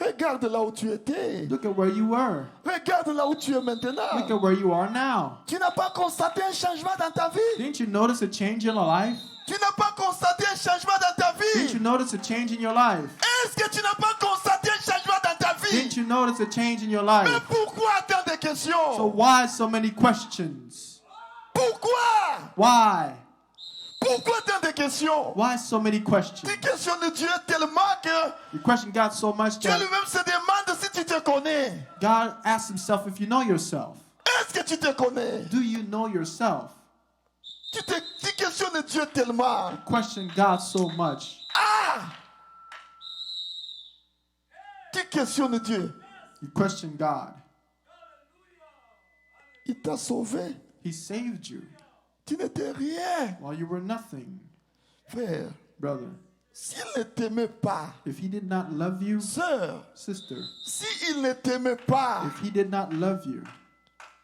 Regarde là où tu étais. Look at where you were. Regarde là où tu es Look maintenant. at where you are now. Tu n'as pas constaté un changement dans ta vie. Didn't you notice a change in your life? Tu n'as pas constaté un changement dans ta Didn't you vie. notice a change in your life? Est-ce que tu n'as pas constaté un changement dans ta Didn't vie? you notice a change in your Mais life? pourquoi tant de So questions? why so many questions? Pourquoi? Why? Pourquoi tant de questions? Why so many questions? Tu questionnes Dieu tellement que You question God so much Dieu that lui-même se demande si tu te connais. God asks Himself if you know yourself. Est-ce que tu te connais? Do you know yourself? Tu questionnes Dieu tellement. Question God so much. Ah! Tu questionnes Dieu. You question God. Il t'a sauvé. He saved you Tu n'étais rien. while you were nothing. Frère, Brother, s'il ne t'aimait pas, if He did not love you, sœur, sister, s'il ne t'aimait pas, if He did not love you,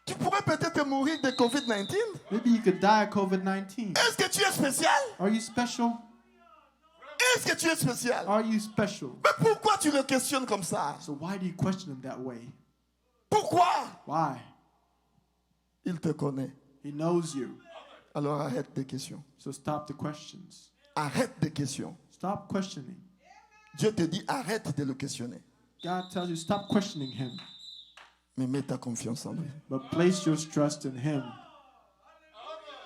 tu pourrais peut-être mourir de COVID-19. maybe you could die of COVID-19. Est-ce que tu es spécial? Are you special? Est-ce que tu es spécial? Are you special? Mais pourquoi tu le questionnes comme ça? So why do you question Him that way? Pourquoi? Why? Il te connaît. He knows you. Alors arrête des questions. So stop the questions. Arrête des questions. Stop questioning. Dieu te dit arrête de le questionner. God tells you stop questioning Him. Mais mets ta confiance en lui. but place your trust in Him.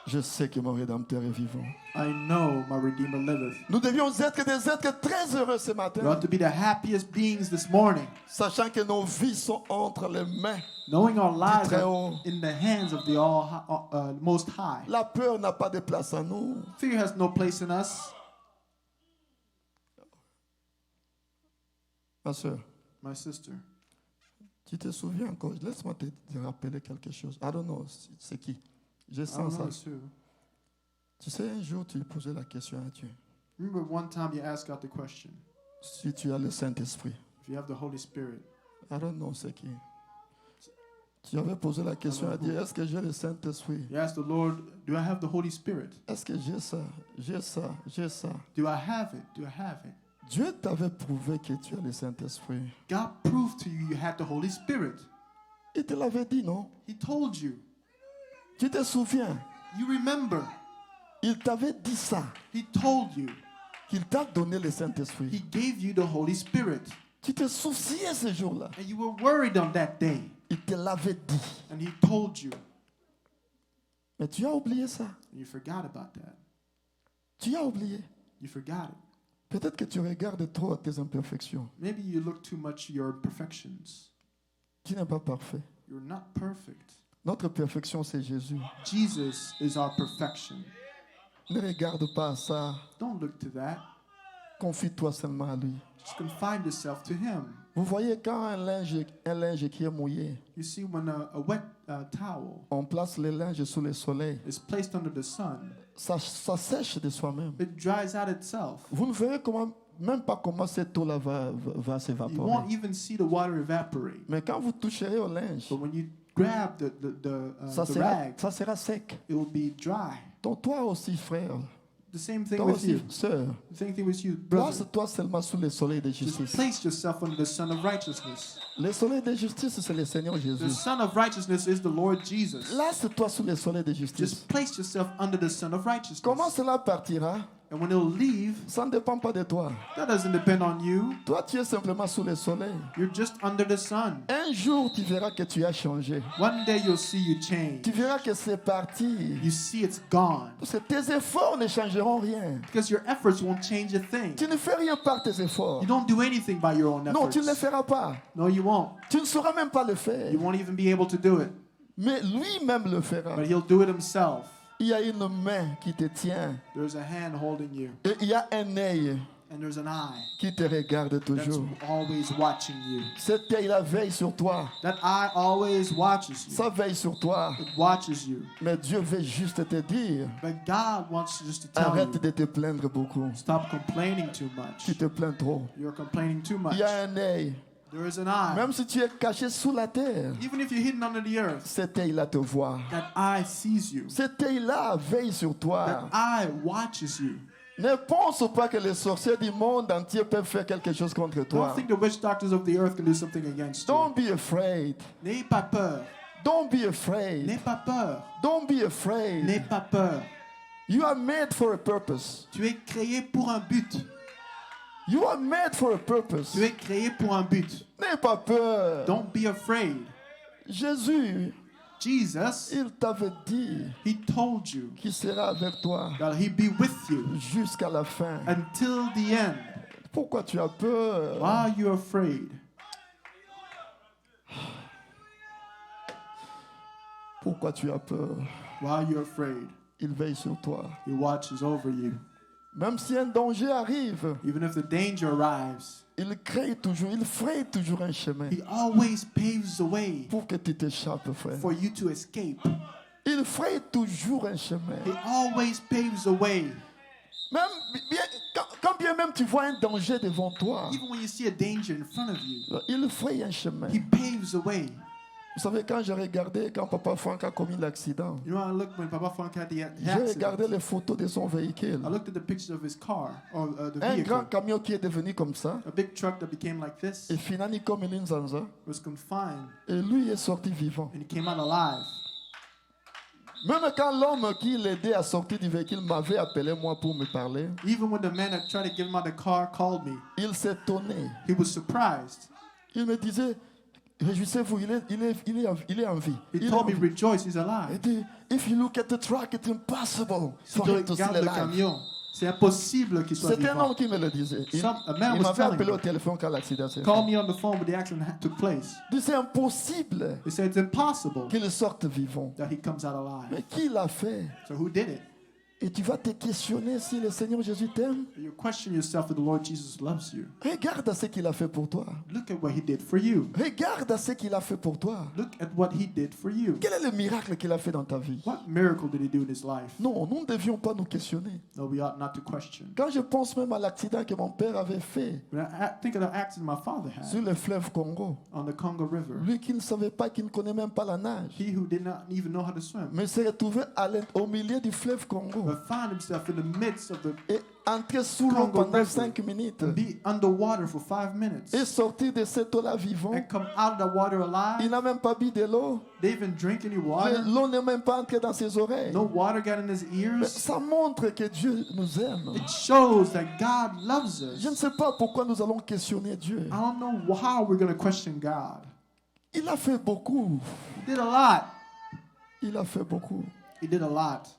Je sais que mon Rédempteur est vivant. I know my Redeemer liveth. Nous devions être des êtres très heureux ce We matin, ought to be the happiest beings this morning, sachant que nos vies sont entre les mains. knowing our lives Très are haut. in the hands of the Most High. La peur n'a pas de place en nous. Fear has no place in us. Ma soeur, My sister, tu te souviens encore? Laisse-moi te rappeler quelque chose. I don't know, c'est qui? Je I don't sens know ça. too. Tu sais, un jour, tu posais la question à Dieu. Remember one time you asked God the question, Si tu as le Saint-Esprit, if you have the Holy Spirit. I don't know c'est qui. Tu avais posé la question à Dieu, est-ce que j'ai le Saint-Esprit? You asked the Lord, do I have the Holy Spirit? Est-ce que j'ai ça? J'ai ça? J'ai ça? Do I have it? Do I have it? Dieu t'avait prouvé que tu as le Saint-Esprit. God proved to you you had the Holy Spirit. Il te l'avait dit, non? He told you. Tu te souviens? You remember. Il t'avait dit ça, He told you. qu'il t'a donné le He Saint-Esprit. gave you the Holy Spirit. Tu te souciais ce jour-là. And you were worried on that day. Il te l'avait dit. And He told you. Mais tu as oublié ça. And you forgot about that. Tu as oublié. You forgot it. Peut-être que tu regardes trop à tes imperfections. Maybe you look too much at your imperfections. Tu n'es pas parfait. You're not perfect. Notre perfection, c'est Jésus. Jesus is our perfection. Ne regarde pas à ça. Don't look to that. Confie-toi seulement à lui. Just confine yourself to Him. Vous voyez, quand un linge qui est mouillé, You see, when a wet towel on place le linge sous le soleil, is placed under the sun, ça sèche de soi-même. it dries out itself. Vous ne verrez même pas comment cette eau-là va You s'évaporer. won't even see the water evaporate. Mais quand vous toucherez au linge, But when you grab ça the rag, sera sec. it will be dry. Donc toi aussi, frère, The same thing toi with aussi, you. sœur, The same thing with you, brother. place-toi seulement sous le soleil de Just justice. place yourself under the sun of righteousness. Le soleil de justice, c'est le Seigneur The Jésus. sun of righteousness is the Lord Jesus. Place-toi sous le soleil de justice. Just place yourself under the sun of righteousness. Comment cela partira? And when it'll leave, Ça ne dépend pas de toi. that doesn't depend on you. Toi, tu es simplement sous le soleil. You're just under the sun. Un jour, tu verras que tu as changé. One day you'll see you change. Tu verras que c'est parti. You see it's gone. Parce que tes efforts ne changeront rien. Because your efforts won't change a thing. Tu ne fais rien par tes efforts. You don't do anything by your own efforts. Non, tu ne le feras pas. No, you won't. Tu ne sauras même pas le faire. You won't even be able to do it. Mais lui-même le fera. But He'll do it Himself. Il y a une main qui te tient. There's a hand holding you. Et il y a un œil And there's an eye qui te regarde that's toujours. always watching you. Cet œil-là veille sur toi. That eye always watches you. Ça veille sur toi. It watches you. Mais Dieu veut juste te dire, But God wants just to tell arrête you, de te plaindre beaucoup. stop complaining too much. Tu te plains trop. You're complaining too much. Il y a un œil. There is an eye. Même si tu es caché sous la terre, Even if you're hidden under the earth, cet œil-là te voit. that eye sees you. Cet œil-là veille sur That toi. eye watches you. Ne pense pas que les sorciers du monde entier peuvent faire quelque chose contre Don't toi. think the witch doctors of the earth can do something against you. Don't be afraid. N'aie pas peur. Don't be afraid. N'aie pas peur. Don't be N'aie afraid. pas peur. You are made for a purpose. Tu es créé pour un but. You are made for a purpose. Tu es créé pour un but. N'aie pas peur. Don't be afraid. Jésus, Jesus, il t'avait dit He told you qu'il sera avec toi that He'd be with you jusqu'à la fin. until the end. Pourquoi tu as peur? Why are you afraid? Pourquoi tu as peur? Why are you afraid? Il veille sur toi. He watches over you. Même si un danger arrive, Even if the danger arrives, il crée toujours, il fraye toujours un chemin He always paves the way pour que tu t'échappes, frère. for you to escape. Il fraye toujours un chemin. He always paves the way. Même quand bien même tu vois un danger devant toi, Even when you see a danger in front of you, il fraye un chemin. He paves the way. Vous savez, quand j'ai regardé, quand Papa Franck a commis l'accident, You know, I looked when Papa Frank had the j'ai regardé accident. les photos de son véhicule. I looked at the pictures of his car, or the Un grand vehicle. camion qui est devenu comme ça, A big truck that became like this et fini comme une zanza, was confined, et lui est sorti vivant. and he came out alive. Même quand l'homme qui l'aidait à sortir du véhicule m'avait appelé moi pour me parler, Even when the man that tried to get him out of the car called me, il s'étonnait. he was surprised. Il me disait, Réjouissez-vous, il est en vie. He Il est told en me, vie. rejoice, he's Il alive. dit, if you look at the truck, it's impossible Si for tu him to still regardes le alive. camion, c'est impossible qu'il soit C'est un vivant. homme qui me le disait. Il A man il was m'avait telling appelé me. au téléphone quand l'accident s'est fait. Called me on the phone when the accident took place. Il dit, c'est impossible He said it's impossible qu'il sorte vivant. that he comes out alive. Mais qui l'a fait? So who did it? Et tu vas te questionner si le Seigneur Jésus t'aime. You question yourself if the Lord Jesus loves you. Regarde à ce qu'il a fait pour toi. Look at what he did for you. Regarde à ce qu'il a fait pour toi. Look at what he did for you. Quel est le miracle qu'il a fait dans ta vie? What miracle did he do in his life? Non, nous ne devions pas nous questionner. No, we ought not to question. Quand je pense même à l'accident que mon père avait fait When I think of the accident my father sur had le fleuve Congo, on the Congo River, lui qui ne savait pas, qui ne connaît même pas la nage, he who did not even know how to swim, mais s'est retrouvé au milieu du fleuve Congo but found himself in the midst of the et entré sous l'eau Congo pendant River 5 minutes and be underwater for 5 minutes et sortir de cette eau-là vivant. and come out of the water Il alive. n'a même pas bu de l'eau. They even drink any water. L'eau n'est même pas entrée dans ses oreilles. No water got in his Mais ears. ça montre que Dieu nous aime. It shows that God loves us. Je ne sais pas pourquoi nous allons questionner Dieu. I don't know how we're going to question God. Il a fait beaucoup. He did a lot. Il a fait beaucoup. He did a lot.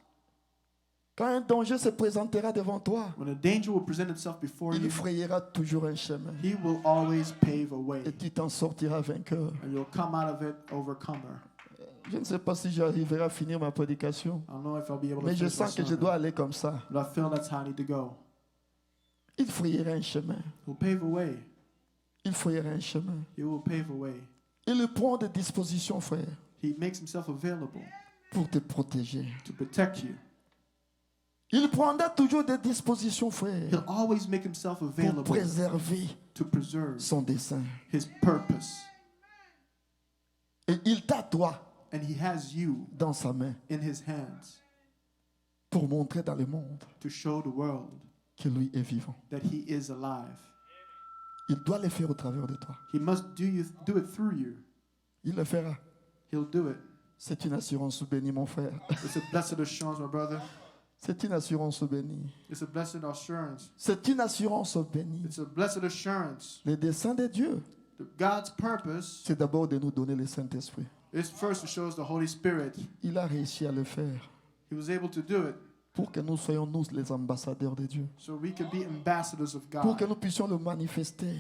Quand un danger se présentera devant toi, When a danger will present itself before il you, frayera toujours un chemin. he will always pave a way. Et tu t'en sortiras vainqueur. And you'll come out of it overcomer. Je ne sais pas si j'arriverai à finir ma prédication, I don't know if I'll be able to mais je finish my sens que je sermon, dois aller comme ça. but I feel that's how I need to go. Il frayera un chemin. He'll pave a way. Il frayera un chemin. He will pave a way. Il prend des dispositions, frère, He makes himself available pour te protéger. to protect you. Il prendra toujours des dispositions, frère, He'll always make himself pour available préserver to preserve son dessein. his purpose. Et il t'a, toi, And he has you dans sa main in his hands pour montrer dans le monde to show the world que lui est vivant. that he is alive. Il doit le faire au travers de toi. He must do it through you. Il le fera. He'll do it. C'est une assurance bénie, mon frère. It's a blessed assurance, my brother. C'est une assurance bénie. It's a blessed assurance. C'est une assurance bénie. It's a blessed assurance. Le dessein de Dieu, God's purpose c'est d'abord de nous donner le Saint-Esprit. is first to show us the Holy Spirit. Il a réussi à le faire He was able to do it pour que nous soyons, nous, les ambassadeurs de Dieu. so we could be ambassadors of Pour que God, nous puissions le manifester.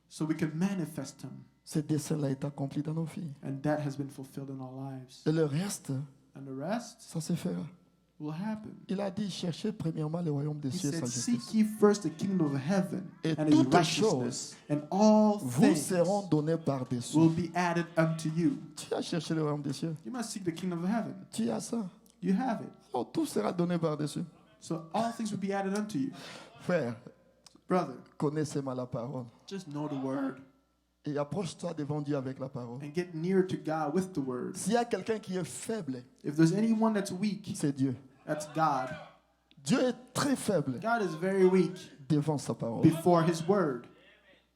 so we could manifest Him. Ce dessein-là est accompli dans nos vies. And that has been fulfilled in our lives. Et le reste, And the rest ça se fera. will happen. Il a dit, cherchez premièrement le royaume des He cieux et said, sa seek justice. ye first the kingdom of heaven Et and his toutes righteousness, and all Vous things seront donnés par-dessus. will be added unto you. Tu as cherché le royaume des cieux. You must seek the kingdom of heaven. Tu as ça. You have it. Alors tout sera donné par-dessus. So all things will be added unto you. Frère, Brother, connaissez-moi la parole. just know the word Et approche-toi devant Dieu avec la parole. and get near to God with the word. S'il y a quelqu'un qui est faible, If there's anyone that's weak, c'est Dieu. that's God. Dieu est très faible God is very weak devant sa parole. before his word.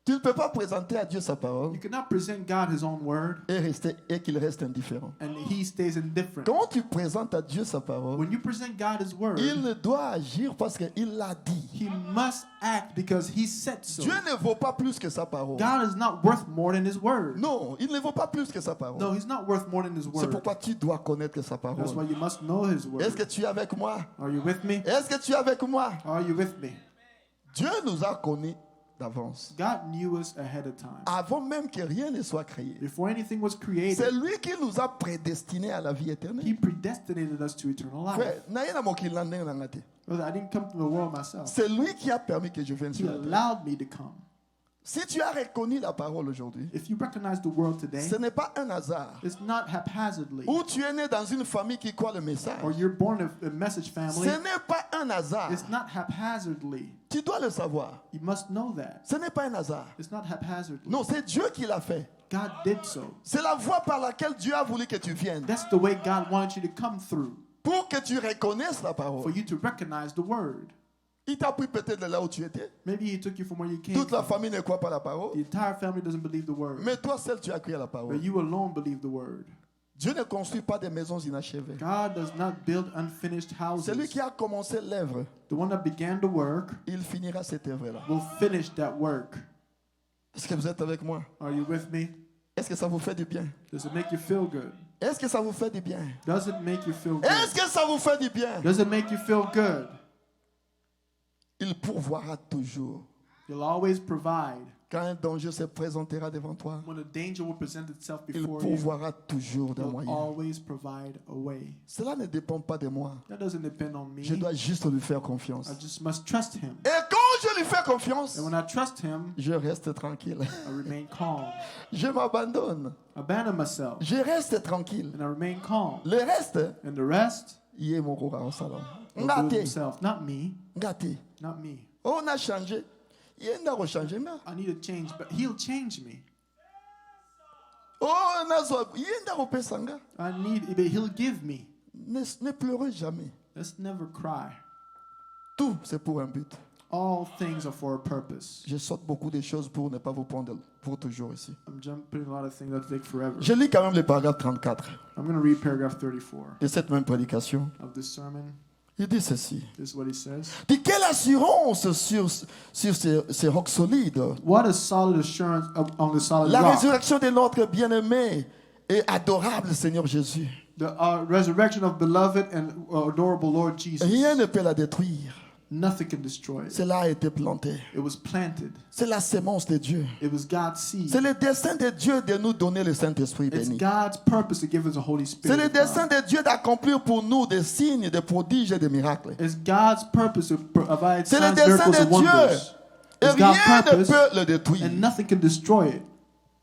Tu ne peux pas présenter à Dieu sa parole You cannot present God his own word et qu'il reste indifférent. and he stays indifferent. Quand tu présentes à Dieu sa parole, When you present God his word, il doit agir parce qu'il l'a dit. he must act because he said so. Dieu ne vaut pas plus que sa parole. God is not worth more than his word. Non, il ne vaut pas plus que sa parole. No, he's not worth more than his C'est word. pourquoi tu dois connaître sa That's why parole. you must know his Est-ce word. que tu es avec moi? Are you with me? Est-ce que tu es avec moi? Are you with me? Dieu nous a connus d'avance. God knew us ahead of time. Avant même que rien ne soit créé. Before anything was C'est created, lui qui nous a prédestinés à la vie he éternelle. predestinated us to eternal life. Frère, naye na mokili na ndenge na nga te. Brother, I didn't come to the world myself. C'est lui qui a permis que je vienne He sur la terre. allowed me to come. Si tu as reconnu la parole aujourd'hui, If you recognize the world today, ce n'est pas un hasard. it's not haphazardly. Ou tu es né dans une famille qui croit le message. Or you're born a message Ce family. n'est pas un hasard. It's not haphazardly. Tu dois le savoir. You must know that. Ce n'est pas un hasard. It's not haphazardly. Non, c'est Dieu qui l'a fait. God did so. C'est la voie par laquelle Dieu a voulu que tu viennes. That's the way God wanted you to come through, Pour que tu reconnaisses la for parole. you to recognize the word. Il t'a pris peut-être de là où tu étais. Maybe he took you from where you came Toute la from. famille ne croit pas la parole. The entire family doesn't believe the word. Mais toi seul, tu as cru à la But parole. you alone believe the word. Dieu ne construit pas des maisons inachevées. God does not build unfinished Celui houses. qui a commencé l'œuvre, The one that began the work il finira cette œuvre-là. will finish that work. Est-ce que vous êtes avec moi? Are you with me? Est-ce que ça vous fait du bien? Does it make you feel good? Est-ce que ça vous fait du bien? Does it make you feel Est-ce good? que ça vous fait du bien? Does it make you feel good? Il pourvoira toujours. He'll always provide. Quand un danger se présentera devant toi, When a danger will present itself il before you, pourvoira toujours d'un he'll moyen. always provide a way. Cela ne dépend pas de moi. That doesn't depend on me. Je dois juste lui faire confiance. I just must trust him. Et quand je lui fais confiance, And when I trust him, je reste tranquille. I remain calm. Je m'abandonne. Abandon myself. Je reste tranquille. And I remain calm. Le reste, And the rest il est mon roi au salon. will do it Ngate, himself. Not me. ngate. Not me. On a changé. Il y a un changement. I need to change, but he'll change me. Oh, nazo, il y a un pesanga. I need, but he'll give me. Ne pleurez jamais. Let's never cry. Tout, c'est pour un but. All things are for a purpose. Je saute beaucoup de choses pour ne pas vous prendre pour toujours ici. I'm jumping a lot of things that take forever. Je lis quand même le paragraphe 34 I'm going to read paragraph 34 de cette même prédication. of this sermon. Il dit ceci. This is what he says. De quelle assurance sur ces rocs solides? What a solid assurance on the solid La rock. résurrection de notre bien-aimé et adorable Seigneur Jésus. The resurrection of beloved and adorable Lord Jesus. Rien ne peut la détruire. Nothing can destroy it. Cela a été planté. It was planted. C'est la sémence de Dieu. It was God's seed. C'est le dessein de Dieu de nous donner le Saint-Esprit It's béni. God's purpose to give us the Holy C'est Spirit. le of dessein God. de Dieu d'accomplir pour nous des signes, des prodiges et des miracles. It's God's purpose to provide C'est le signs, dessein miracles, de and Dieu. wonders. Et It's God's rien ne purpose, peut le détruire. and nothing can destroy it.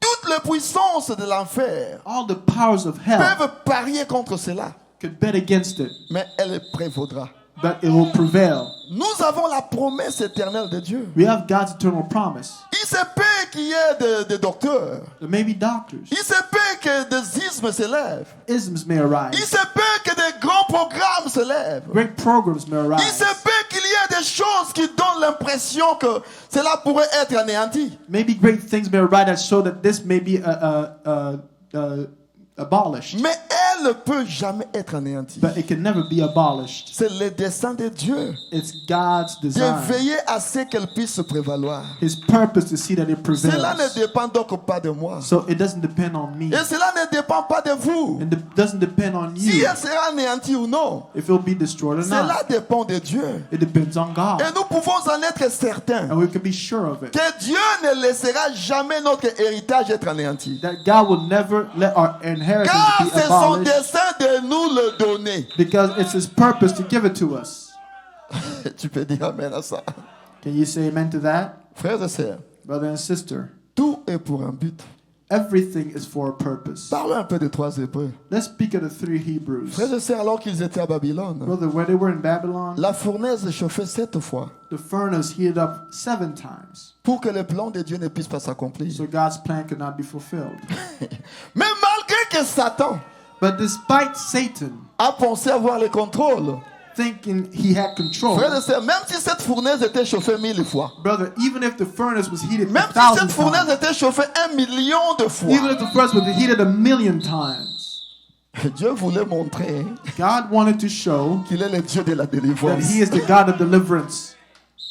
Toutes les puissances de l'enfer All the powers of hell peuvent parier contre cela, could bet against it, mais elle prévaudra. but it will prevail. Nous avons la promesse éternelle de Dieu. We have God's eternal promise. Il se peut qu'il y ait des docteurs. There may be doctors. Il se peut que des ismes s'élèvent. Isms may Il arise. se peut que des grands programmes s'élèvent. Great programs may Il arise. se peut qu'il y ait des choses qui donnent l'impression que cela pourrait être anéanti. Maybe great things may arise that show that this may be abolished, Mais elle ne peut jamais être anéantie. but it can never be abolished. C'est le dessein de Dieu It's God's de design, veiller à ce qu'elle puisse se prévaloir. His purpose to see that it Cela ne prevails. dépend donc pas de moi. So it doesn't depend on me. Et cela ne dépend pas de vous. And it doesn't depend on Si you elle sera anéantie ou non, if it'll be destroyed or cela not. dépend de Dieu. It depends on God. Et nous pouvons en être certains And we can be sure of it. que Dieu ne laissera jamais notre héritage être anéanti. That God will never let our inheritance Car be c'est son abolished dessein de nous le donner. because it's His purpose to give it to us. Tu peux dire amen à ça. Can you say amen to that? Frères et sœurs, Brother and sister, tout est pour un but. everything is for a purpose. Parlons un peu des trois Hébreux. Let's speak of the three Hebrews. Frères et sœurs, alors qu'ils étaient à Babylone, Brother, when they were in Babylon, la fournaise chauffait 7 fois the furnace heated up 7 times. pour que le plan de Dieu ne puisse pas s'accomplir. So God's plan could not be fulfilled. Mais malgré que Satan But despite Satan a pensé avoir le contrôle, thinking he had control, frères et sœurs, même si cette fournaise était chauffée 1000 fois, brother, even if the furnace was heated même si 1,000 cette fournaise times, était chauffée 1 million de even fois, if the furnace was heated 1,000,000 times, Dieu voulait montrer God wanted to show qu'il est le Dieu de la that délivrance. He is the God of deliverance.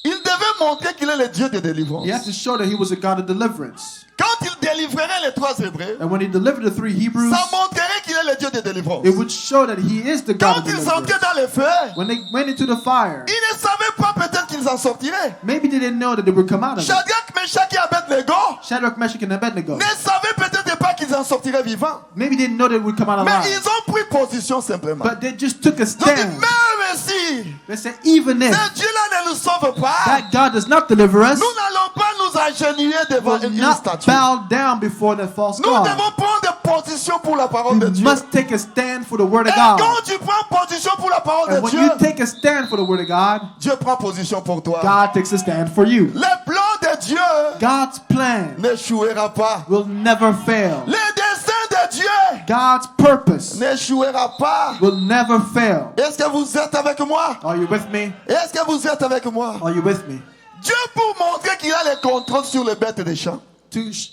Il devait montrer qu'il est le Dieu de délivrance. He had to show that He was a God of deliverance. Quand il délivrerait les 3 Hébreux, And when He delivered the 3 Hebrews, ça montrerait qu'il est le Dieu de délivrance. it would show that He is the God Quand of ils entraient deliverance. dans le feu, When they went into the fire, ils ne savaient pas peut-être qu'ils en sortiraient. maybe they didn't know that they would come out of it. Shadrach, Meshach et Abednego Shadrach, Meshach, and Abednego. ne savaient peut-être pas qu'ils en sortiraient vivants. Maybe they didn't know they would come out Mais alive. ils ont pris position simplement. But they just took a Ils ont dit, stand. même si They said, even if ce Dieu-là ne nous sauve pas, that God does not deliver us, nous n'allons pas nous agenouiller devant we'll une not statue. bow down before the false Nous God. devons prendre position pour la parole de You Dieu. must take a stand for the word Et of God. quand tu prends position pour la parole And de when Dieu, you take a stand for the word of God, Dieu prend position pour toi. God takes a stand for you. Le plan de Dieu God's plan n'échouera pas. will never fail. Le dessein de Dieu God's purpose n'échouera pas. will never fail. Est-ce que vous êtes avec moi? Are you with me? Est-ce que vous êtes avec moi? Are you with me? Dieu pour montrer qu'il a le contrôle sur les bêtes des champs.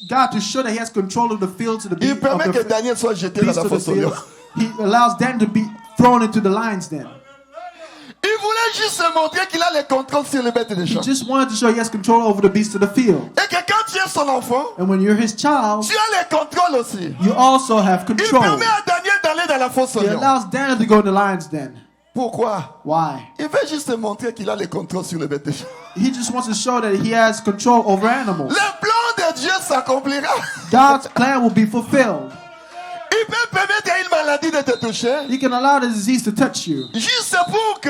God to show that He has control of the fields and the Il beasts permet que of the Daniel soit jeté dans beasts la of the fosse au lion. field. He allows Dan to be thrown into the lion's den. Il voulait juste se montrer qu'il a le contrôle sur les bêtes des He champs. just wanted to show He has control over the beasts of the field. Et que quand tu es son enfant, And when you're his child, tu as les contrôles aussi. you also have Il control. permet à Daniel d'aller dans la fosse au He lion. allows Daniel to go in the lion's den. Pourquoi? Why? Il veut juste te montrer qu'il a les contrôles sur les bêtes. He just wants to show that he has control over animals. Le plan de Dieu s'accomplira. God's plan will be fulfilled. Il peut permettre à une maladie de te toucher He can allow the disease to touch you. juste pour que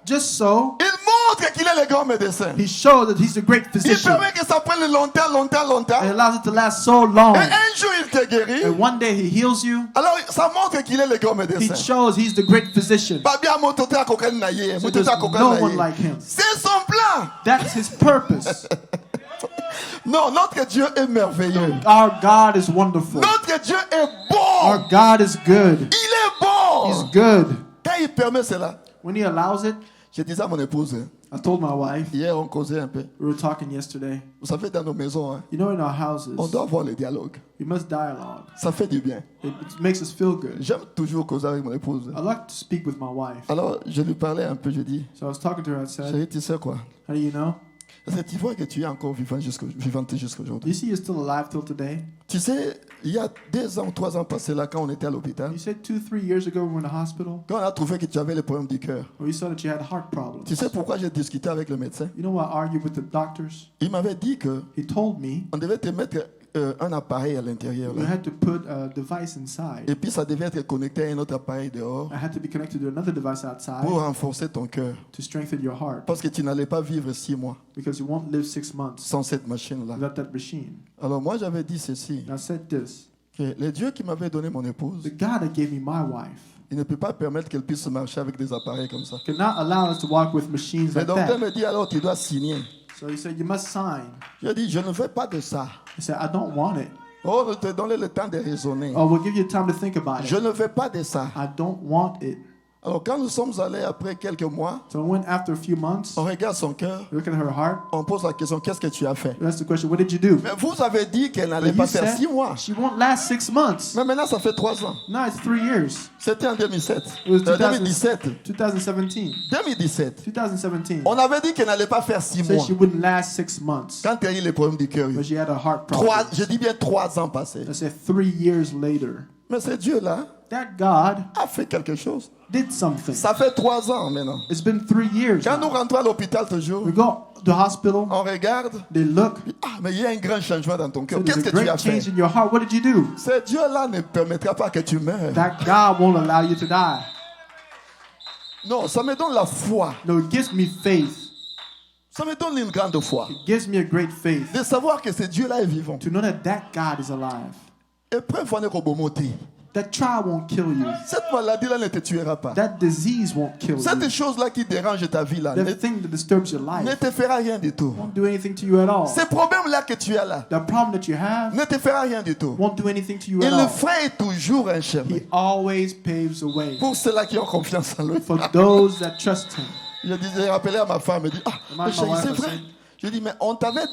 Just so il montre qu'il est le grand médecin. he shows that he's the great Il physician. permet que ça prenne longtemps. And allows it to last so long. Et un jour, il te guérit. And one day he heals you. Alors, ça montre qu'il est le grand He médecin. shows he's the great physician. Pas bien, mon total à cocaïne naïe. So Mon there's total à cocaïne no one naïe. like him. C'est son plan. That's his purpose. Non, notre Dieu est merveilleux. Our God is wonderful. Notre Dieu est Our bon. God is good. Il est bon. He's good. Quand il permet cela, When he allows it, je disais à mon épouse, I told my wife, hier on causait un peu. we were talking yesterday, Vous savez, dans nos maisons, hein, you know, in our houses, on doit avoir le dialogue. we must dialogue. Ça fait du bien. It makes us feel good. J'aime toujours causer avec mon épouse. I like to speak with my wife. Alors, je lui parlais un peu, je dis, So I was talking to her, I said, chérie, tu sais quoi? how do you know? Parce que tu vois que tu es encore vivante jusqu'à Do aujourd'hui. you see you're still alive till today? Tu sais, il y a 2 ans, 3 ans passés là, quand on était à l'hôpital, You said 2-3 years ago we were in the hospital, quand on a trouvé que tu avais les problèmes du cœur, where you saw that you had heart problems. tu sais pourquoi j'ai discuté avec le médecin? You know, I argued with the doctors. Il m'avait dit que He told me on devait te mettre un appareil à l'intérieur. you là. had to put a device inside. Et puis ça devait être connecté à un autre appareil dehors I had to be connected to another device outside pour renforcer ton cœur. to strengthen your heart, Parce que tu n'allais pas vivre 6 mois because you won't live 6 months sans cette machine-là. without that machine. Alors moi j'avais dit ceci, And I said this, que le Dieu qui m'avait donné mon épouse, the God that gave me my wife il ne peut pas permettre qu'elle puisse marcher avec des appareils comme ça. cannot allow us to walk with machines Le like docteur that. me dit alors tu dois signer. So he said, you must sign. Je dis je ne veux pas de ça. He said, I don't want it. Oh, je te donne le temps de raisonner. Oh, we'll give you time to think about Je it. ne veux pas de ça. I don't want it. Alors quand nous sommes allés après quelques mois, So when after a few months, on regarde son cœur, we look at her heart. on pose la question qu'est-ce que tu as fait? We ask the question, what did you do? Mais vous avez dit qu'elle n'allait But pas you faire said 6 mois. she won't last 6 months. Mais maintenant ça fait 3 ans. Now it's 3 years. C'était en 2007. It was 2017. 2017. 2017. 2017. On avait dit qu'elle n'allait pas faire 6 Said mois. she wouldn't last 6 months. Quand elle a eu les problèmes du cœur. But she had a heart problem. Je dis bien 3 ans passés. I said 3 years later. Mais ce Dieu-là That God a fait quelque chose. did something. Ça fait 3 ans maintenant. It's been 3 years. Quand nous now. rentrons à l'hôpital toujours, We go to the hospital. on regarde. They look. Ah, mais il y a un grand changement dans ton cœur. So Qu'est-ce there's que a tu as great fait? change in your heart. What did you do? Ce Dieu-là ne permettra pas que tu meurs. That God won't allow you to die. Non, ça me donne la foi. No, it gives me faith. Ça me donne une grande foi. It gives me a great faith De savoir que ce Dieu-là est vivant. to know that God is alive. Épreuve n'est qu'au beau moté. That trial won't kill you. Cette maladie-là ne te tuera pas. That disease won't kill Cette you. chose-là qui dérange ta vie-là That thing that disturbs your ne life te fera rien du tout. won't do anything to you at all. Ces problèmes-là que tu as là The problem that you have ne te fera rien du tout. won't do anything to you Et at le all. frein est toujours un chemin. He always paves a way Pour ceux-là qui ont confiance en lui. for those that trust him. J'ai rappelé à ma femme, elle dit, ah, My mais chérie, wife c'est has vrai. said- Je dis, mais on t'avait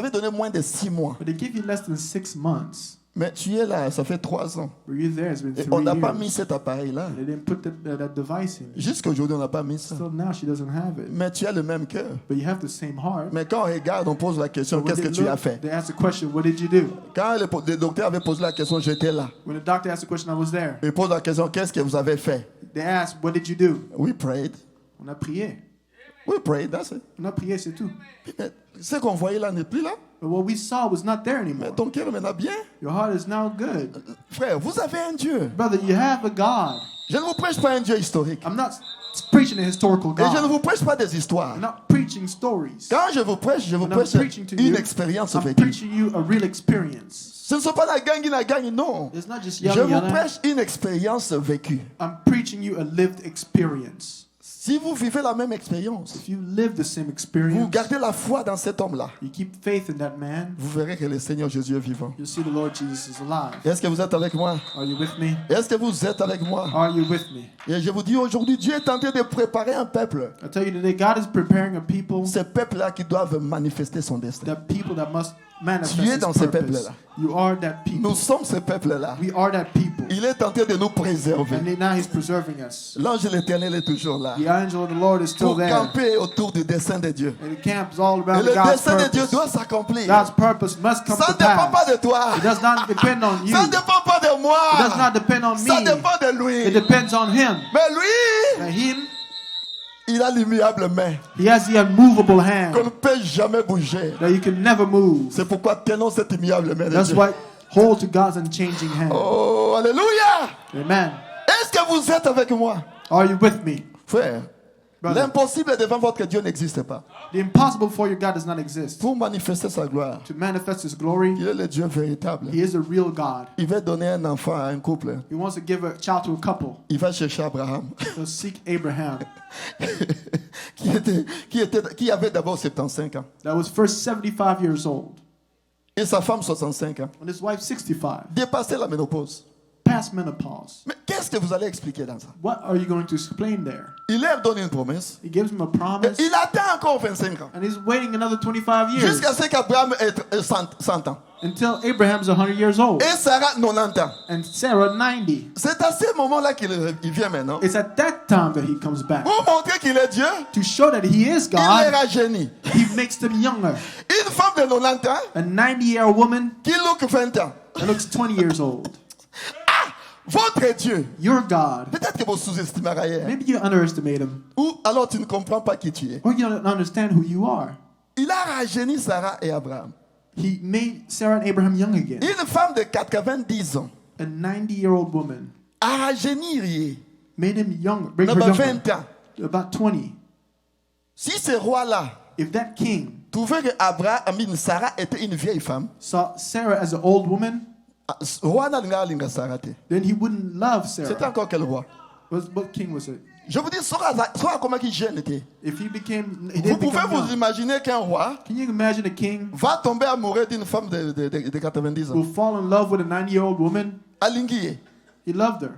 donné moins de 6 mois. But they give you less than 6 months. Mais tu es là, ça fait 3 ans. Were you there? It's been Et 3 on n'a pas mis years. cet appareil-là. They didn't put that device in. Jusqu'à aujourd'hui, on n'a pas mis ça. Still now she doesn't have it. Mais tu as le même cœur. But you have the same heart. Mais quand on regarde, on pose la question, So when qu'est-ce que they tu as look, fait? they ask the question, what did you do? Quand le docteur avait posé la question, j'étais là. When the doctor asked the question, I was there. Il pose la question, qu'est-ce que vous avez fait? They asked, what did you do? We prayed. On a prié. We prayed, that's it. On a prié, c'est tout. Mais ce qu'on voyait là n'est plus là. But what we saw was not there Mais anymore. ton cœur est maintenant bien. Your heart is now good. Frère, vous avez un Dieu. Brother, you have a God. Je ne vous prêche pas un Dieu historique. I'm not preaching a historical Et je ne God. vous prêche pas des histoires. I'm not preaching stories. Quand je vous prêche When I'm prêche preaching to une you, expérience I'm vécue. preaching you a real experience. Ce ne sont pas la gang, non. It's not just Je yada vous yada. prêche une expérience vécue. I'm preaching you a lived experience. Si vous vivez la même expérience, If you live the same vous experience, gardez la foi dans cet homme-là, you keep faith in that man, vous verrez que le Seigneur Jésus est vivant. you'll see the Lord Jesus is alive. Est-ce que vous êtes avec moi? Are you with me? Est-ce que vous êtes avec moi? Are you with me? Et je vous dis aujourd'hui, Dieu est en train de préparer un peuple. I tell you today, God is preparing a people, Ces peuples-là qui doivent manifester son destin. the people that must manifest Tu es his dans ce purpose. peuple-là. You are that people. Nous sommes ce peuple-là. We are that people. Il est en train de nous préserver. And now he's preserving us. L'ange de l'Éternel est toujours là The angel of the Lord is still pour there. camper autour du dessein de Dieu. And it camps all Et around le God's dessein de Dieu purpose. doit s'accomplir. God's purpose must come Ça to ne dépend pas pass. de toi. It does not depend on you. Ça ne dépend pas de moi. It does not depend on Ça me. dépend de It lui. depends on him. Mais lui, And him, il a l'immuable main he has the unmovable qu'on hand ne peut jamais bouger. that you can never move. C'est pourquoi tenons cette immuable main de That's Dieu. why hold to God's unchanging hand. Oh, alléluia. Amen. Est-ce que vous êtes avec moi? Are you with me? Frère, Brother. l'impossible devant votre Dieu n'existe pas. The impossible for your God does not exist. Pour manifester sa gloire, To manifest his glory, il est le Dieu véritable. he is a real God. Il va donner un enfant à un couple. He wants to give a child to a couple. Il va chercher Abraham, He'll seek Abraham. qui avait d'abord 75 ans. That was first 75 years old. Et sa femme 65 ans. And his wife 65. Dépassé la ménopause. Past menopause. Mais qu'est-ce que vous allez expliquer dans ça? What are you going to explain there? Il leur donne une promesse. He gives him a Et promise. il attend encore 25 ans. And he's waiting another 25 years. Jusqu'à ce qu'Abraham ait 100 ans. Until Abraham's 100 years old. Et Sarah 90 ans. And Sarah 90. C'est à ce moment-là qu'il vient maintenant. It's at that time that he comes back. Pour montrer qu'il est Dieu, To show that he is il God, les rajeunit. he makes them younger. Une femme de 90 ans A 90-year-old woman qui look 20 ans. that looks 20 years old. Votre Dieu. Your God. Peut-être que vous sous-estimez Raïe. Maybe you underestimate him. Ou alors tu ne comprends pas qui tu es. Or you don't understand who you are. Il a rajeuni Sarah et Abraham. He made Sarah and Abraham young again. Une femme de 90 ans A 90-year-old woman a rajeuni Rié. made him younger, bring her D'abord younger, 20 ans. about 20. Si ce roi-là If that king trouvait que Sarah était une vieille femme, saw Sarah as an old woman, roi n'alinga linga Sarah te. then he wouldn't love C'était Sarah. encore quel roi? What king was it? Je vous dis, soit comment il jeune était. If he became, he Vous didn't pouvez become vous young. imaginer qu'un roi Can you imagine a king va tomber amoureux d'une femme de 90 ans. will fall in love with a 90-year-old woman? Alinguié. He loved her.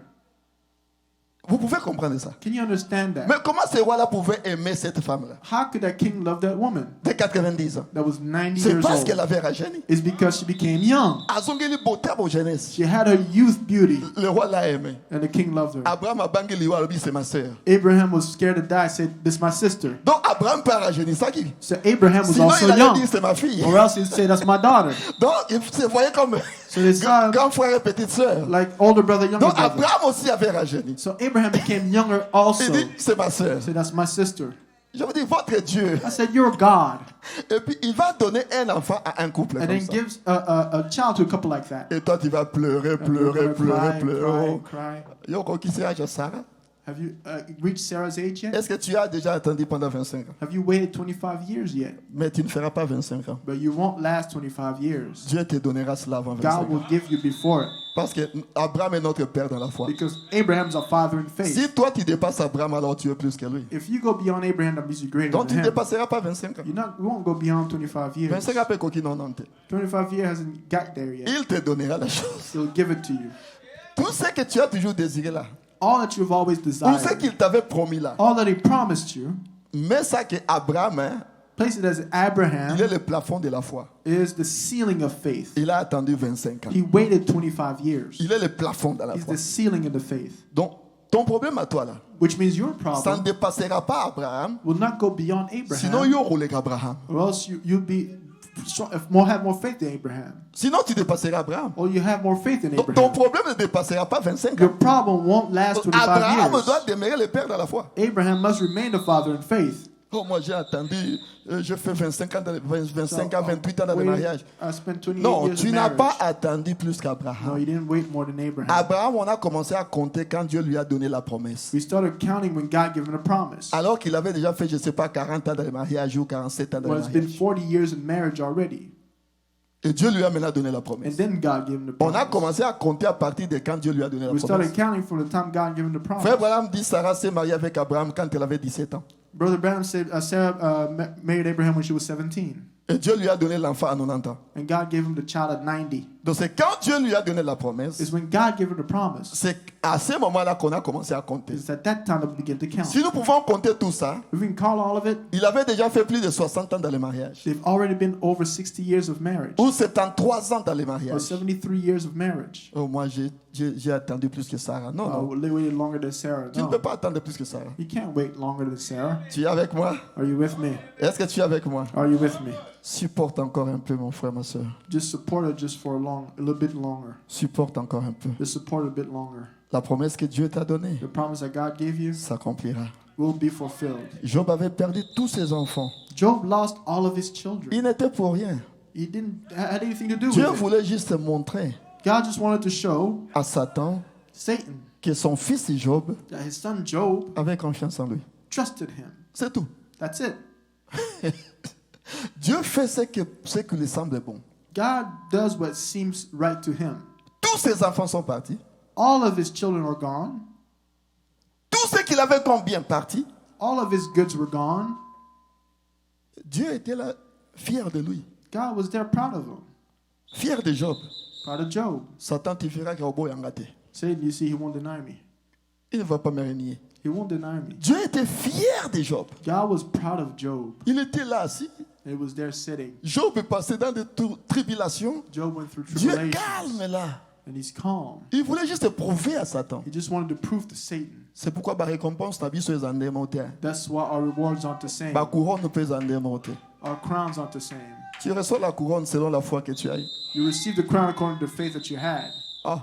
Vous pouvez comprendre ça. Can you understand that? Mais comment ce roi-là pouvait aimer cette femme-là How could that king love that woman de 90 ans? that was 90 C'est years parce old? qu'elle avait rajeuni. It's because she became young. Azongeli beauté pour jeunesse. She had her youth beauty, Le roi l'a aimé. and the king loved her. Abraham a bangé lui, alors c'est ma sœur. Abraham was scared to die, said, "This is my sister." Donc Abraham peut rajeunir ça qui. So Abraham was Sinon also il allait young, dire c'est ma fille. or else he'd say, "That's my daughter." Donc il se voyait comme So they saw him grand frère et petite sœur. like older brother, younger Donc brother. Abraham aussi avait rajeuni. So Abraham became younger Il also. dit c'est ma sœur. Say, "That's my sister." Je vous dis votre Dieu. I said, "You're God," Et puis il va donner un enfant à un couple and comme then ça. gives a child to a couple like that. Et toi tu vas pleurer, And pleurer, you're gonna pleurer, pleurer. cry. Yoko qui sera Sarah? Have you reached Sarah's age yet? Est-ce que tu as déjà attendu pendant 25 ans? Have you waited 25 years yet? Mais tu ne feras pas 25 ans. But you won't last 25 years. Dieu te donnera cela avant 25 God ans. will give you before it. Parce que Abraham est notre père dans la foi. Because Abraham's our father in faith. Si toi tu dépasses Abraham, alors tu es plus que lui. If you go beyond Abraham, that means you're greater Donc tu than ne him. dépasseras pas 25 ans. You won't go beyond 25 years. 25 ans peut coquille non nanté. 25 years hasn't got there yet. Il te donnera la chose. He'll give it to you. Tout ce que tu as toujours désiré là, All that you've always tout ce desired, qu'il t'avait promis là, all that he promised you, mais ça que Abraham, hein, place it as il Abraham est le plafond de la foi. is the ceiling of faith. Il a attendu 25 ans. He waited 25 years. Il est le plafond de la He's foi. the ceiling of the faith. Donc, ton problème à toi là, Which means your ça ne problem dépassera pas Abraham, will not go beyond sinon Abraham, il y aura Abraham. or else you'll be have more faith than Abraham, Sinon tu dépasseras Abraham. or you have more faith than Donc, ton Abraham. problème ne dépassera pas 25 Your ans. problem won't last 25 Abraham years. doit demeurer le père dans la foi. Abraham must remain the father in faith. Oh, moi j'ai attendu, je fais 25 ans, 25 ans, 28 ans dans le Waited- mariage. I spent 28 Non, years tu in n'as marriage. pas attendu plus No, qu'Abraham. you didn't wait more than Abraham. Abraham, on a commencé à compter quand Dieu lui a donné la promesse. We started counting when God gave him a promise. Alors qu'il avait déjà fait, je ne sais pas, 40 ans dans le mariage ou 47 ans dans Well, le it's been mariage. 40 years in marriage already. Et Dieu lui a maintenant donné la And promesse. then God gave him the On a promise. commencé à compter à partir de quand Dieu lui a donné la We started promesse. counting from the time God gave him the promise. Frère Abraham dit Sarah s'est mariée avec Abraham quand elle avait 17 ans. Brother Branham said Sarah married Abraham when she was 17. Et Dieu lui a donné l'enfant à 90 ans. And God gave him the child at 90. Donc c'est quand Dieu lui a donné la promesse, It's when God gave him the promise. c'est à ce moment-là qu'on a commencé à compter. It's at that time that we begin to count. Si nous pouvons compter tout ça, If we can call all of it, il avait déjà fait plus de 60 ans dans le mariage. they've already been over 60 years of marriage. Ou 73 ans dans le Or mariage. 73 years of marriage. Oh, moi, j'ai attendu plus que Sarah. Non, non. They waited longer than Sarah. Tu ne No. peux pas attendre plus que Sarah. You can't wait longer than Sarah. Tu es avec moi? Are you with me? Est-ce que tu es avec moi? Are you with me? Supporte encore un peu, mon frère, ma soeur. Just support it just for a little bit longer. Supporte encore un peu. Just support it a bit longer. La promesse que Dieu t'a donnée The promise that God gave you s'accomplira. will be fulfilled. Job avait perdu tous ses enfants. Job lost all of his children. Il n'était pour rien. He didn't had anything to do Dieu with it. voulait juste montrer God just wanted to show à Satan Satan que son fils Job that his son Job avait confiance en lui. trusted him. C'est tout. That's it. Dieu fait ce qui lui semble bon. God does what seems right to him. Tous ses enfants sont partis. All of his children are gone. Tout ce qu'il avait comme bien parti. All of his goods were gone. Dieu était là, fier de lui. God was there proud of him. Fier de Job. Proud of Job. Satan te fera que Robo est engâté. Satan, you see, he won't deny me. Il ne va pas me renier. He won't deny me. Dieu était fier de Job. God was proud of Job. Il était là assis. And he was there sitting. Job est passé dans des tribulations. Job went through Dieu tribulations. calme là. And he's calm. Il voulait juste prouver à Satan. He just wanted to prove to Satan. C'est pourquoi ma récompense n'a pas besoin d'en démonter. That's why our rewards aren't the same. Ma couronne ne peut en démonter. Our crowns aren't the same. Tu reçois la couronne selon la foi que tu as eue. You receive the crown according to the faith that you had. Ah,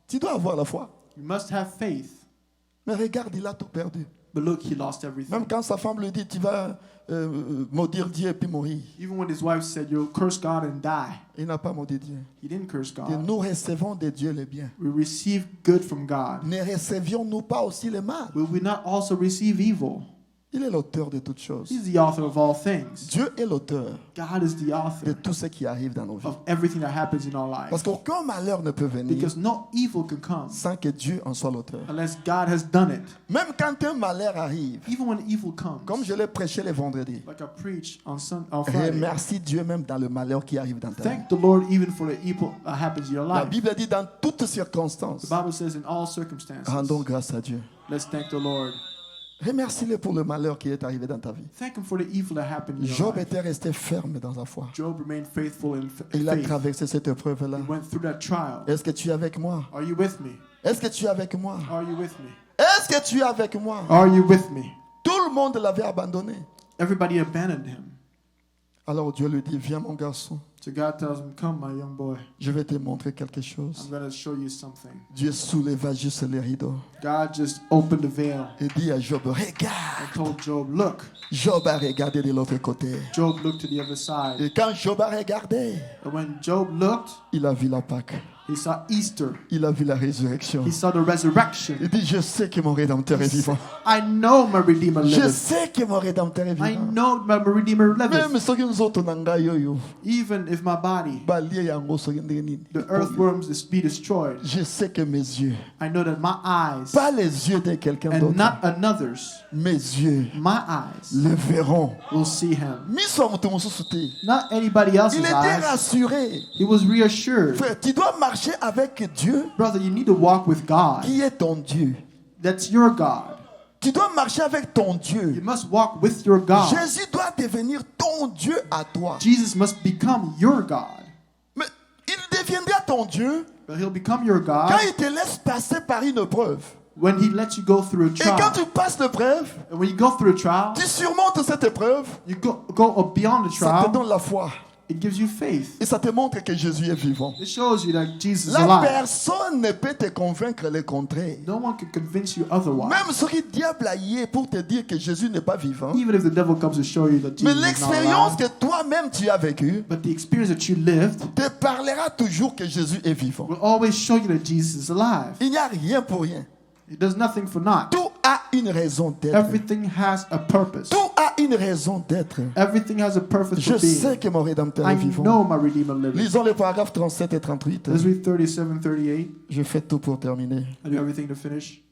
tu dois avoir la foi. You must have faith. Mais regarde, il a tout perdu. But look, he lost everything. Même quand sa femme lui dit, tu vas maudire Dieu et puis mourir. Even when his wife said, you'll curse God and die, Il n'a pas maudit Dieu. he didn't curse Et God. nous recevons de Dieu le bien. We receive good from God. Ne recevions-nous pas aussi le mal? Will we not also receive evil? Il est l'auteur de toutes choses. He's the author of all things. Dieu est l'auteur God is the de author tout ce qui arrive dans nos vies. of everything that happens in our Parce lives. qu'aucun malheur ne peut venir Because no evil can come sans que Dieu en soit l'auteur. unless God has done it. Même quand un malheur arrive, Even when evil comes, comme je l'ai prêché le vendredi, like I preach on Friday, remercie Dieu même dans le malheur qui arrive dans ta vie. thank the Lord even for the evil that happens in your La life. Bible dit dans toutes circonstances, The Bible says in all circumstances, rendons grâce à Dieu. let's thank the Lord. Remercie-le pour le malheur qui est arrivé dans ta vie. Thank him for the evil that happened in your Job life. était resté ferme dans sa foi. Job remained faithful in Il a faith. traversé cette épreuve-là. He went through that trial. Est-ce que tu es avec moi? Are you with me? Est-ce que tu es avec moi? Are you with me? Est-ce que tu es avec moi? Are you with me? Tout le monde l'avait abandonné. Everybody abandoned him. Alors Dieu lui dit, viens mon garçon, So God tells him, come, my young boy. je vais te montrer quelque chose. I'm going to show you something. Dieu souleva juste les rideaux God just opened the veil et dit à Job, and regarde. told Job, look. Job a regardé de l'autre côté. Job looked to the other side. Et quand Job a regardé, And when Job looked, il a vu la Pâque. he saw Easter. Il a vu la résurrection. He saw the resurrection. Il dit, je sais que mon Rédempteur est vivant. I know my Redeemer Je liveth. sais que mon Rédempteur est I vivant. know my Redeemer liveth. Même soki nzoto na ngai oyo, Even if my body, balie yango soki ndenge nini. the earthworms, be destroyed, Je sais que mes yeux, I know that my eyes, pas les yeux de quelqu'un and d'autre, not another's, mes yeux my eyes le verront. will see him. Miso moto mosusu te. Not anybody else's Il était eyes. rassuré. He was reassured. Frère, tu dois marcher avec Dieu Brother, you need to walk with God. qui est ton Dieu. That's your God. Tu dois marcher avec ton You Dieu. must walk with your God. Jésus doit devenir ton Dieu à toi. Jesus must become your God. Mais il deviendra ton Dieu But he'll become your God quand il te laisse passer par une épreuve. when he lets you go through a Et quand trial. tu passes l'épreuve, And when you go through a trial, tu surmontes cette épreuve, you go beyond the ça te trial. donne la foi. It gives you faith. Et ça te montre que Jésus est vivant. It shows you that Jesus is La alive. personne ne peut te convaincre le contraire. No one can convince you otherwise. Même ce qui diable a y est pour te dire que Jésus n'est pas vivant. Even if the devil comes to show you that Mais Jesus is not l'expérience alive, que toi-même tu as vécue but the experience that you lived te parlera toujours que Jésus est vivant. will always show you that Jesus is alive. Il n'y a rien pour rien. It does nothing for naught. Tout a une raison d'être. Everything has a purpose. Tout a une raison d'être. Everything has a purpose Je for sais being. que mon Rédempteur I est vivant. know my Redeemer liveth. Lisons les paragraphes 37 et 38. Let's read 37, 38. Je fais tout pour terminer. I do everything to finish.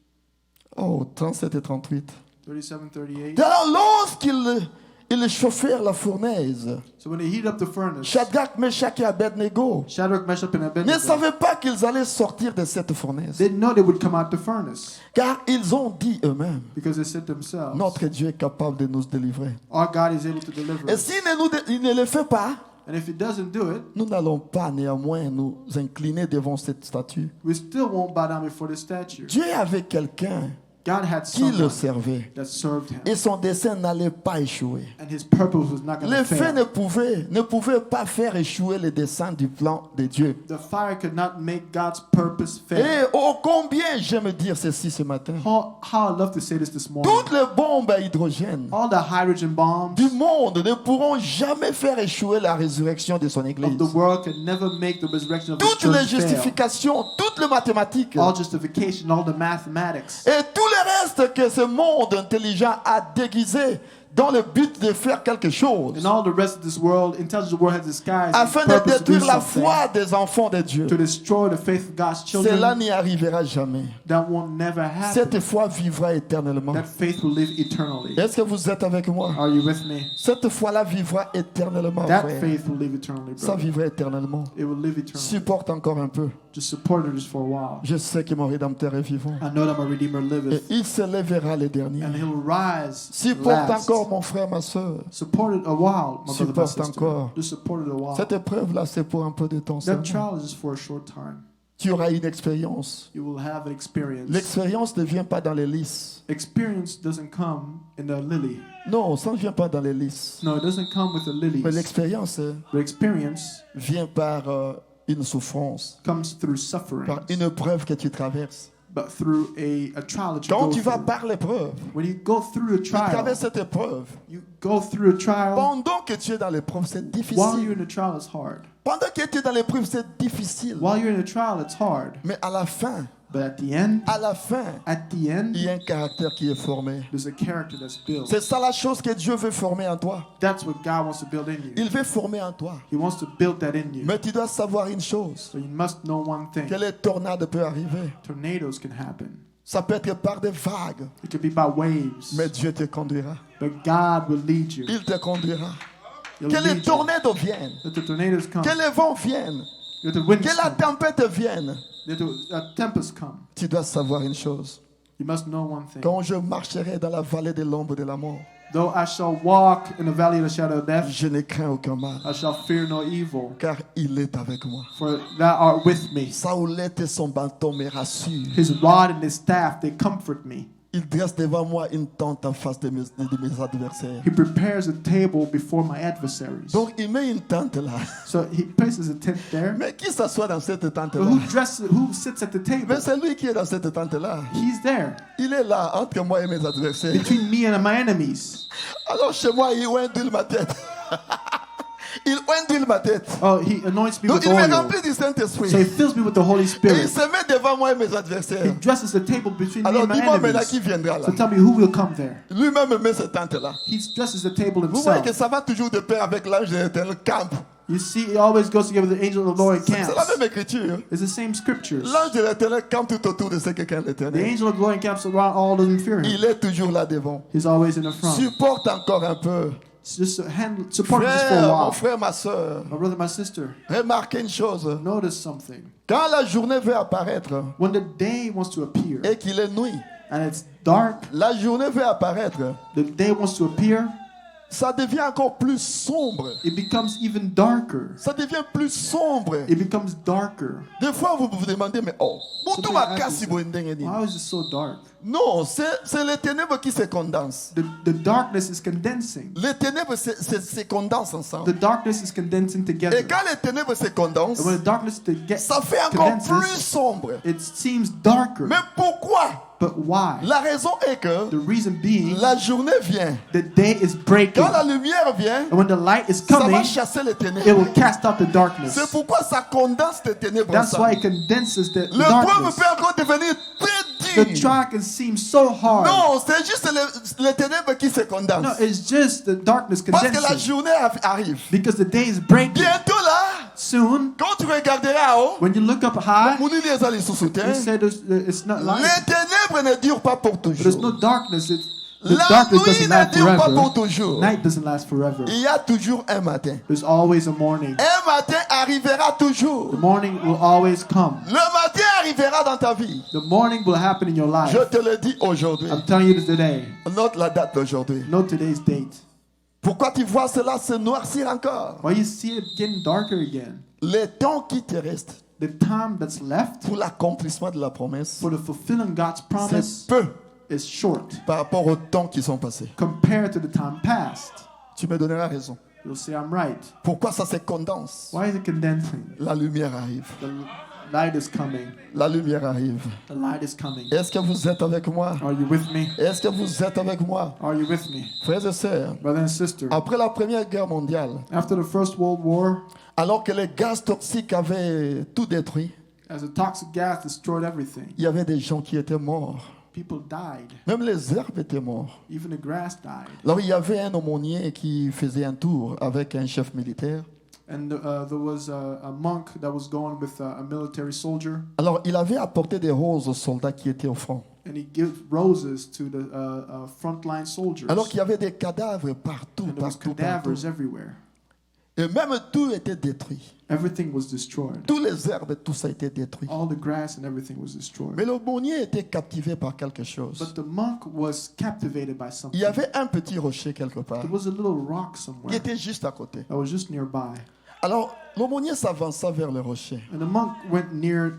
Oh, 37 et 38. 37, 38. Alors lorsqu'il ils chauffèrent la fournaise. So when they heat up the furnace, Shadrach, Meshach et Abednego Shadrach, Meshach, and ne Abednego, savaient pas qu'ils allaient sortir de cette fournaise. they didn't know they would come out the furnace Car ils ont dit eux-mêmes, because they said themselves, notre Dieu est capable de nous délivrer. our God is able to deliver Et us. s'il il ne le fait pas, And if he doesn't do it, nous n'allons pas néanmoins nous incliner devant cette statue. we still won't bow down before the statue. Dieu avait quelqu'un God had qui le someone servait. that served him, Et son dessein n'allait pas échouer. and his purpose was not going Le to feu fail. ne pouvait pas faire échouer le dessein du plan de Dieu. The fire could not make God's purpose fail. Et oh combien j'aime dire ceci ce matin. How I love to say this morning. Toutes les bombes à hydrogène All the hydrogen bombs du monde ne pourront jamais faire échouer la résurrection de son of Église. the world can never make the resurrection of the Toutes les church fail. justifications, toutes les mathématiques All justification, all the mathematics, et tout le reste que ce monde intelligent a déguisé dans le but de faire quelque chose and all the rest of this world, intelligent world has disguised afin its de purpose to do détruire la something, foi des enfants de Dieu. to destroy the faith of God's children. Cela n'y arrivera jamais. That won't never happen. Cette foi vivra éternellement. That faith will live eternally. Est-ce que vous êtes avec moi? Are you with me? Cette foi-là vivra éternellement. That Frère. faith will live eternally, Ça brother. vivra éternellement. It will live eternally. Supporte encore un peu. Just support it just for a while. Je sais que mon Rédempteur est vivant. I know that my Redeemer Et liveth, il se lèvera les derniers. and he'll rise Supporte last. encore mon frère, ma soeur. Support it a while, my brother, my Supporte sister. encore. Just support it a while. Cette épreuve-là, c'est pour un peu de temps That seulement. trial is just for a short time. Tu auras une expérience. You will have an experience. L'expérience ne vient pas dans les lices. Experience doesn't come in a lily. Non, ça ne vient pas dans les lices. No, it doesn't come with the lilies. Mais l'expérience The experience vient par une souffrance, comes through suffering, par une épreuve que tu traverses. but through a trial that you Quand go tu vas through. par l'épreuve, When you go through a tu trial, traverses cette épreuve. you go through a trial. Pendant que tu es dans l'épreuve, c'est While difficile. you're in a trial, it's hard. Pendant que tu es dans l'épreuve, c'est difficile. While you're in a trial, it's hard. Mais à la fin, But at the end, il y a un caractère qui est formé. there's a character that's built. C'est ça la chose que Dieu veut former en toi. That's what God wants to build in you. Il veut former en toi. He wants to build that in you. Mais tu dois savoir une chose, So you must know one thing. que les tornades peuvent arriver. Tornadoes can happen. Ça peut être par des vagues, It could be by waves. mais Dieu te conduira. But God will lead you. Il te conduira. He'll Que les lead you. tornades viennent, Let the tornadoes come. que les vents viennent, Let the winds que la come. tempête vienne. Let the tempest come. Tu dois savoir une chose. You must know one thing. Quand je marcherai dans la vallée de l'ombre de la mort, Though I shall walk in the valley of the shadow of death, je ne crains aucun mal, I shall fear no evil, car il est avec moi. for thou art with me. Sa houlette et son bâton me rassurent. His rod and his staff, they comfort me. Il dresse devant moi une tente en face de mes adversaires. He prepares a table before my adversaries. Donc il met une tente là. So he places a tent there. Mais qui s'assoit dans cette tente But là? who sits at the table? Mais c'est lui qui est dans cette tente là. He's there Il est là entre moi et mes adversaires. between me and my enemies. Alors chez moi, il ondule ma tête. Il ondule ma tête. Oh, he anoints me Donc with il me oil. remplit du Saint-Esprit. So he fills me with the Holy Et il Spirit. se met devant moi et mes He adversaires. dresses the table between me Alors and my dis-moi maintenant enemies. qui viendra là. So tell me who will come there. Lui-même met cette tente là. He dresses the table Vous voyez himself. que ça va toujours de pair avec l'ange de l'Éternel camp. You see, it always goes together with the angel of the Lord C'est la camps. même écriture. It's the same scriptures. L'ange de l'Éternel campe tout autour de ce que craint The l'Éternel. angel of the Lord camps around all those who fear him. Il est toujours là devant. He's always in the front. Supporte encore un peu. Just support him just for a Frère, mon while. frère, ma soeur, My brother, my sister, remarquez une chose. notice something. Quand la journée veut apparaître When the day wants to appear et qu'il est nuit, and it's dark, la journée veut apparaître, the day wants to appear, ça devient encore plus sombre. it becomes even darker. Ça devient plus sombre. It becomes darker. Des fois, vous vous demandez, mais oh, Something ma happens. casse, Why is it so dark? non, c'est les ténèbres qui se condensent. The darkness is condensing. Les ténèbres se condensent ensemble. The darkness is condensing together. Et quand les ténèbres se condensent, And when the darkness ça fait encore plus condenses, sombre. it seems darker. Mais pourquoi? But why? La raison est que The reason being, la journée vient. the day is breaking. Quand la lumière vient, And when the light is ça va coming, chasser les it ténèbres. will cast out the darkness. C'est pourquoi ça condense les ténèbres That's why ensemble. it condenses the L'épreuve darkness. peut encore devenir très The dur. trial can seem so hard. Non, c'est juste les ténèbres qui se No, condensent. it's just the darkness Parce que la condensing. journée arrive. Because the day is breaking. Bientôt là, Soon, quand tu regarderas en haut, when you look up high, Mouni les allez sous you say it's not light. les ténèbres ne durent pas pour But there's no toujours. darkness. The La darkness nuit doesn't ne last dure pas pour forever. toujours. Night doesn't last forever. Il y a toujours un matin. There's always a morning. Un matin arrivera toujours. The morning will always come. Le matin arrivera dans ta vie. The morning will happen in your life. Je te le dis aujourd'hui. I'm telling you this today. Note la date d'aujourd'hui. Note today's date. Pourquoi tu vois cela se noircir encore? Why you see it getting darker again? Le temps qui te reste The time that's left pour l'accomplissement de la promesse, for the fulfilling God's promise c'est peu is short par rapport au temps qui sont passés. compared to the time past. Tu me donneras raison. You'll say I'm right. Pourquoi ça se condense? Why is it condensing? La lumière arrive. The light is coming. La lumière arrive. The light is coming. Est-ce que vous êtes avec moi? Are you with me? Est-ce que vous êtes avec moi? Are you with me? Frères et sœurs, Brother and sister, après la Première Guerre mondiale, after the First World War, alors que les gaz toxiques avaient tout détruit, as the toxic gas destroyed everything, il y avait des gens qui étaient morts. people died. Même les herbes étaient mortes. Even the grass died. Alors il y avait un aumônier qui faisait un tour avec un chef militaire. And there was a monk that was going with a military soldier, Alors il avait apporté des roses aux soldats qui étaient au front. and he gave roses to the frontline soldiers. Alors qu'il y avait des cadavres partout, And there was partout, partout. cadavers everywhere. Et même tout était détruit. Everything was destroyed. Tous les herbes, tout ça a été détruit. All the grass and everything was destroyed. Mais l'aumônier était captivé par quelque chose. But the monk was captivated by Il something. y avait un petit rocher quelque part There was a little rock qui somewhere était juste à côté. that was just nearby. Alors l'aumônier s'avança vers le rocher. And the monk went near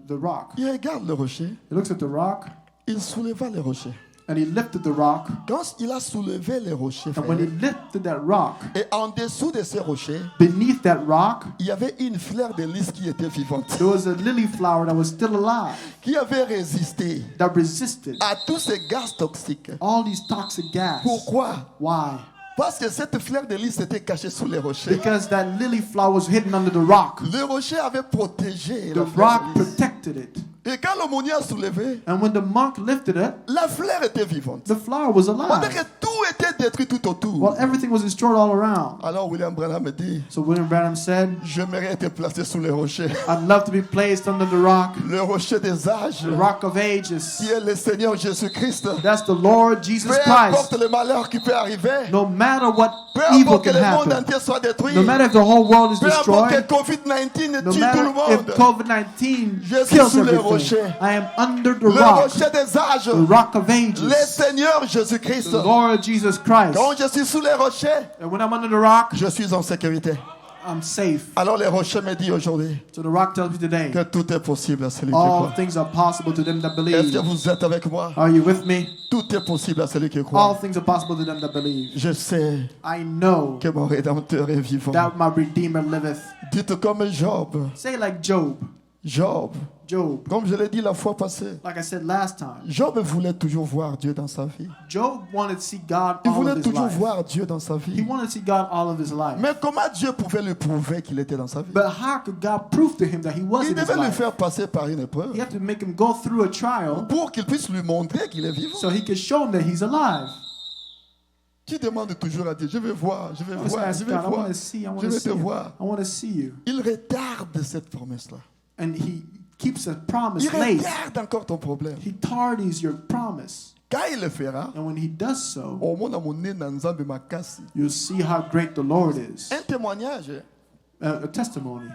the rock. Il regarde le rocher, He looks at the rock, il souleva le rocher. and he lifted the rock. Quand il a soulevé le rocher, And when he frère, lifted that rock, et en dessous de ce rocher, beneath that rock, il y avait une fleur de lys qui était vivante, there was a lily flower that was still alive, qui avait résisté that resisted à tous ces gaz toxiques. all these toxic gas. Pourquoi? Why? Parce que cette fleur de lys était cachée sous les rochers. Because that lily flower was hidden under the rock. Le rocher avait protégé The la fleur rock de lys. protected it. Et quand l'aumônier a soulevé, And when the monk lifted it, la fleur était vivante. the flower was On dirait alive. que tout était détruit tout autour. Well, everything was destroyed all around. Alors William Branham me dit, So William Branham said, j'aimerais être placé sous les rochers. I'd love to be placed under the rock, Le rocher des âges, the rock of ages. qui est le Seigneur Jésus-Christ. That's the Lord Jesus Peu Christ. importe le malheur qui peut arriver, No matter what peu evil importe que can le monde happen, entier soit détruit, no matter if the whole world is peu importe que destroyed, COVID-19 no tue tout matter le if monde, COVID-19 Je suis kills sous le everything, rocher. I am under the le rock, rocher des âges, the rock of le ages, Seigneur Jésus-Christ. the Lord Jesus Christ. Quand je suis sous les rochers, And when I'm under the rock, je suis en sécurité. I'm safe. Alors les rochers me disent aujourd'hui So the rock tells me today, que tout est possible à celui qui all croit. things are possible to them that Est-ce believe. que vous êtes avec moi? Are you with me? Tout est possible à celui qui All croit. things are possible to them that believe. Je sais I know que mon Rédempteur est vivant. that my Redeemer liveth. Dites comme Job. Say like Job. Job, Job, comme je l'ai dit la fois passée, like I said last time, Job voulait toujours voir Dieu dans sa vie. Job wanted to see God Il all of voulait his toujours life. voir Dieu dans sa He vie. wanted to see God all of his life. Mais comment Dieu pouvait lui prouver qu'il était dans sa vie? But how could God prove to him that he was Il in his devait lui life? faire passer par une He épreuve had to make him go through a trial pour qu'il puisse lui montrer qu'il est vivant. so he could show him that he's alive. Qui demande toujours à Dieu, je vais voir, je vais I was voir, je asking vais God, I voir. want to see, I want Je to vais see te you. voir. I want to see you. Il retarde cette promesse-là. And he keeps a promise Il late. retarde encore ton problème. He tardies your promise. Quand il le fera, And when he does so, au monde amoné na nzambe makasi. you'll see how great the Lord is. Un témoignage A testimony.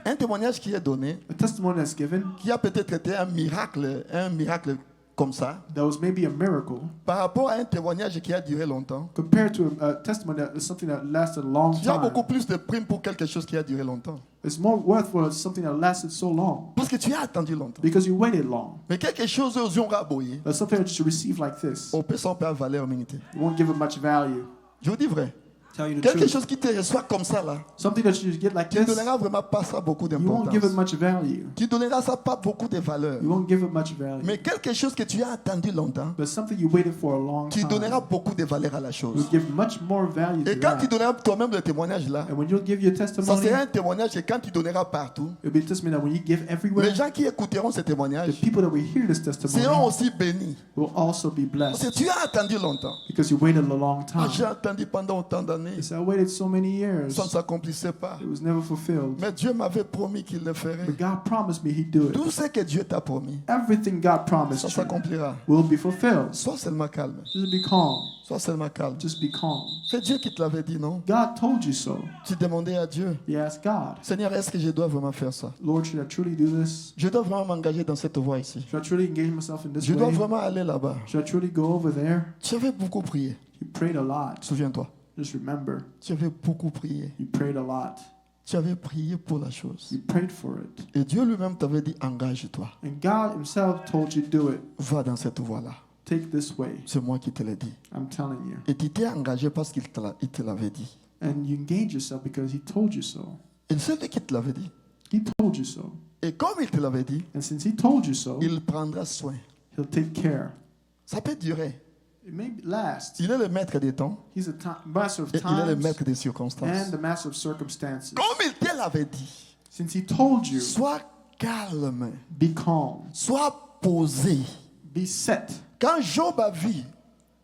qui est donné, A testimony that's given qui a peut-être été un miracle comme ça, that was maybe a miracle par rapport à un témoignage qui a duré longtemps. compared to a testimony that is something that lasted a long Il y a beaucoup time. plus de primes pour quelque chose qui a duré longtemps. It's more worthwhile something that lasted so long Parce que tu as attendu longtemps. because you waited long. Mais quelque chose aux yeux raboyé, But something that you should receive like this, on peut s'en perdre valeur minute. you won't give it much value. Je vous dis vrai. Tell you the Quelque truth. chose qui te reçoit comme ça là, Something that you should get like tu ne this, donneras vraiment pas ça beaucoup you won't give it d'importance. much value. Tu donneras ça pas beaucoup de valeur. You won't give it much value. Mais quelque chose que tu as attendu longtemps, But something you waited for a long tu time, donneras beaucoup de valeur à la you'll chose. give much more value Et to quand tu that. donneras toi-même le témoignage là, And when you give your ça testimony, sera un témoignage que quand tu donneras partout, it'll be a testimony that when you give everywhere, les gens qui écouteront ce the témoignage people that will hear this seront testimony aussi bénis. will also be Parce que blessed tu as attendu longtemps. because you waited a long Ah, time. j'ai attendu pendant autant d'années. années. They said, I waited so many years. Ça ne s'accomplissait pas. It was never fulfilled. Mais Dieu m'avait promis qu'il le ferait. But God promised me He'd do it. Tout ce que Dieu t'a promis, Everything God ça promised you s'accomplira. will be fulfilled. Sois seulement calme. Just be calm. Sois seulement calme. Just be calm. C'est Dieu qui te l'avait dit, non? God told you so. Tu demandais à Dieu, You ask God, Seigneur, est-ce que je dois vraiment faire ça? Lord, should I truly do this? Je dois vraiment m'engager dans cette voie ici. Should I truly engage myself in this Je dois way? vraiment aller là-bas. Should I truly go over there? Tu avais beaucoup prié. You prayed a lot. Souviens-toi. Just remember, Tu avais beaucoup prié. you prayed a lot. Tu avais prié pour la chose. You prayed for it. Et Dieu lui-même t'avait dit, engage-toi. And God Himself told you to do it. Va dans cette voie-là. Take this way. C'est moi qui te l'ai dit. I'm telling you. Et tu t'es engagé parce qu'il te l'avait dit. And you engage yourself because He told you so. Et c'est lui qui te l'avait dit. He told you so. Et comme il te l'avait dit, And since He told you so, il prendra soin. He'll take care. Ça peut durer. It may last. Il est le maître des temps He's a master of et il est le times maître des circonstances. and the master of circumstances. Comme il te l'avait dit, Since He told you, sois calme, be calm, sois posé. be set. Quand Job a vu